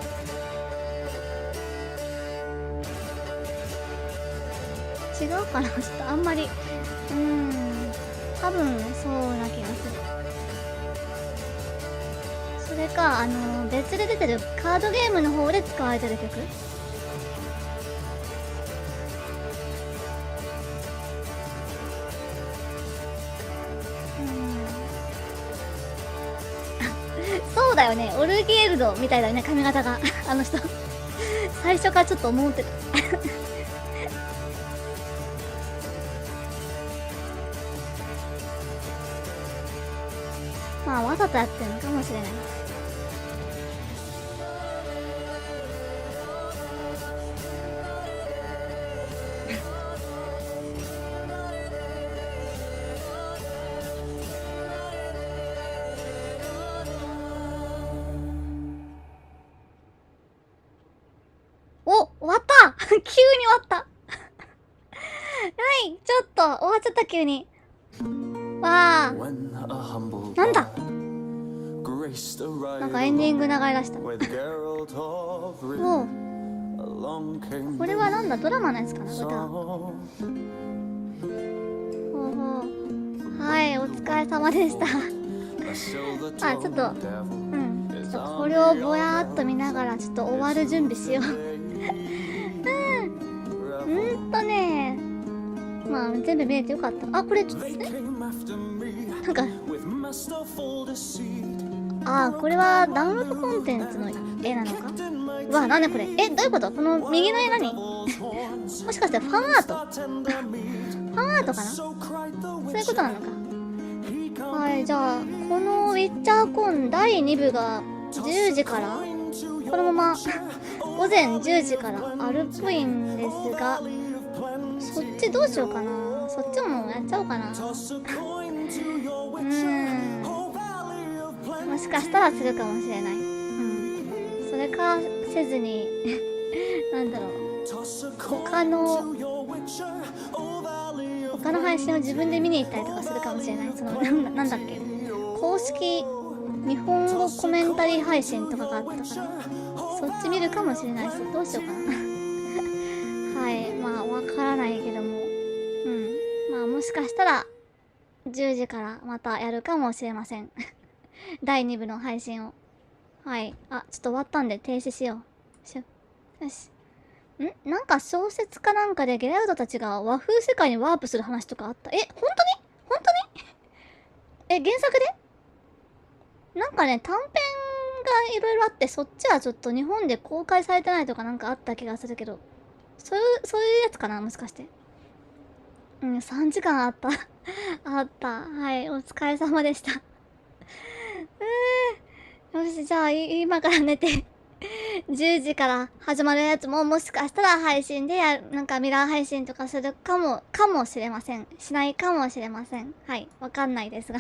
違うかな、ちょっとあんまり。多分そうな気がする。それか別で出てるカードゲームの方で使われてる曲。そうだよね、オルゲールドみたいだよね、髪型があの人最初からちょっと思ってたまあわざとやってるのかもしれない。お、終わった急に終わったはい、ちょっと終わっちゃった急に。わあ、なんだなんかエンディング流れ出した。おう、これはなんだ、ドラマのやつかな、歌。ほうほう、はい、お疲れ様でしたあ、ちょっとこれをぼやーっと見ながらちょっと終わる準備しようね、まあ全部見れてよかった。あ、これちょっとなんかこれはダウンロードコンテンツの絵なのか。うわ、なんだこれ、どういうこと。この右の絵何もしかしてファンアートファンアートかな。そういうことなのか。はい、じゃあこのウィッチャーコン第2部が10時からこのまま午前10時からあるっぽいんですが、そっちどうしようかな。そっちもやっちゃおうかな。もしかしたらするかもしれない。それかせずになんだろう、他の配信を自分で見に行ったりとかするかもしれない。そのなんだっけ、公式日本語コメンタリー配信とかがあったから、そっち見るかもしれないし、どうしようかなはい、まあわからないけども、まあもしかしたら10時からまたやるかもしれません第2部の配信を。はい、あ、ちょっと終わったんで停止しよう。よし、なんか小説かなんかでゲラルトたちが和風世界にワープする話とかあった。本当に本当に原作でなんかね、短編がいろいろあって、そっちはちょっと日本で公開されてないとかなんかあった気がするけど、そういうやつかな、もしかして。3時間あった。あった。はい、お疲れ様でした。よし、じゃあ今から寝て10時から始まるやつももしかしたら配信でなんかミラー配信とかするかもしれません。しないかもしれません。はい、わかんないですが。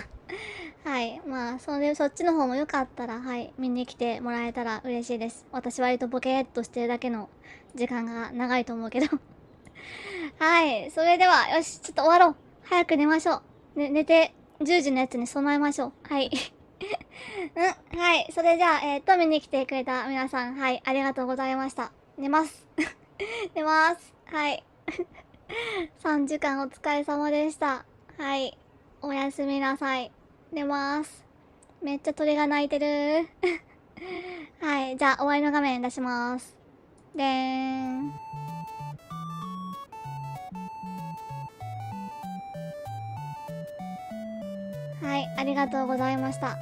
はい、まあそっちの方もよかったら、はい、見に来てもらえたら嬉しいです。私割とボケーっとしてるだけの時間が長いと思うけど。はい、それでは、よし、ちょっと終わろう。早く寝ましょう。寝て、10時のやつに備えましょう。はい。はい、それじゃあ、見に来てくれた皆さん、はい、ありがとうございました。寝ます。寝ます。はい。3時間お疲れ様でした。はい。おやすみなさい。寝ます。めっちゃ鳥が鳴いてる。はい、じゃあ、終わりの画面出します。でーん。はい、ありがとうございました。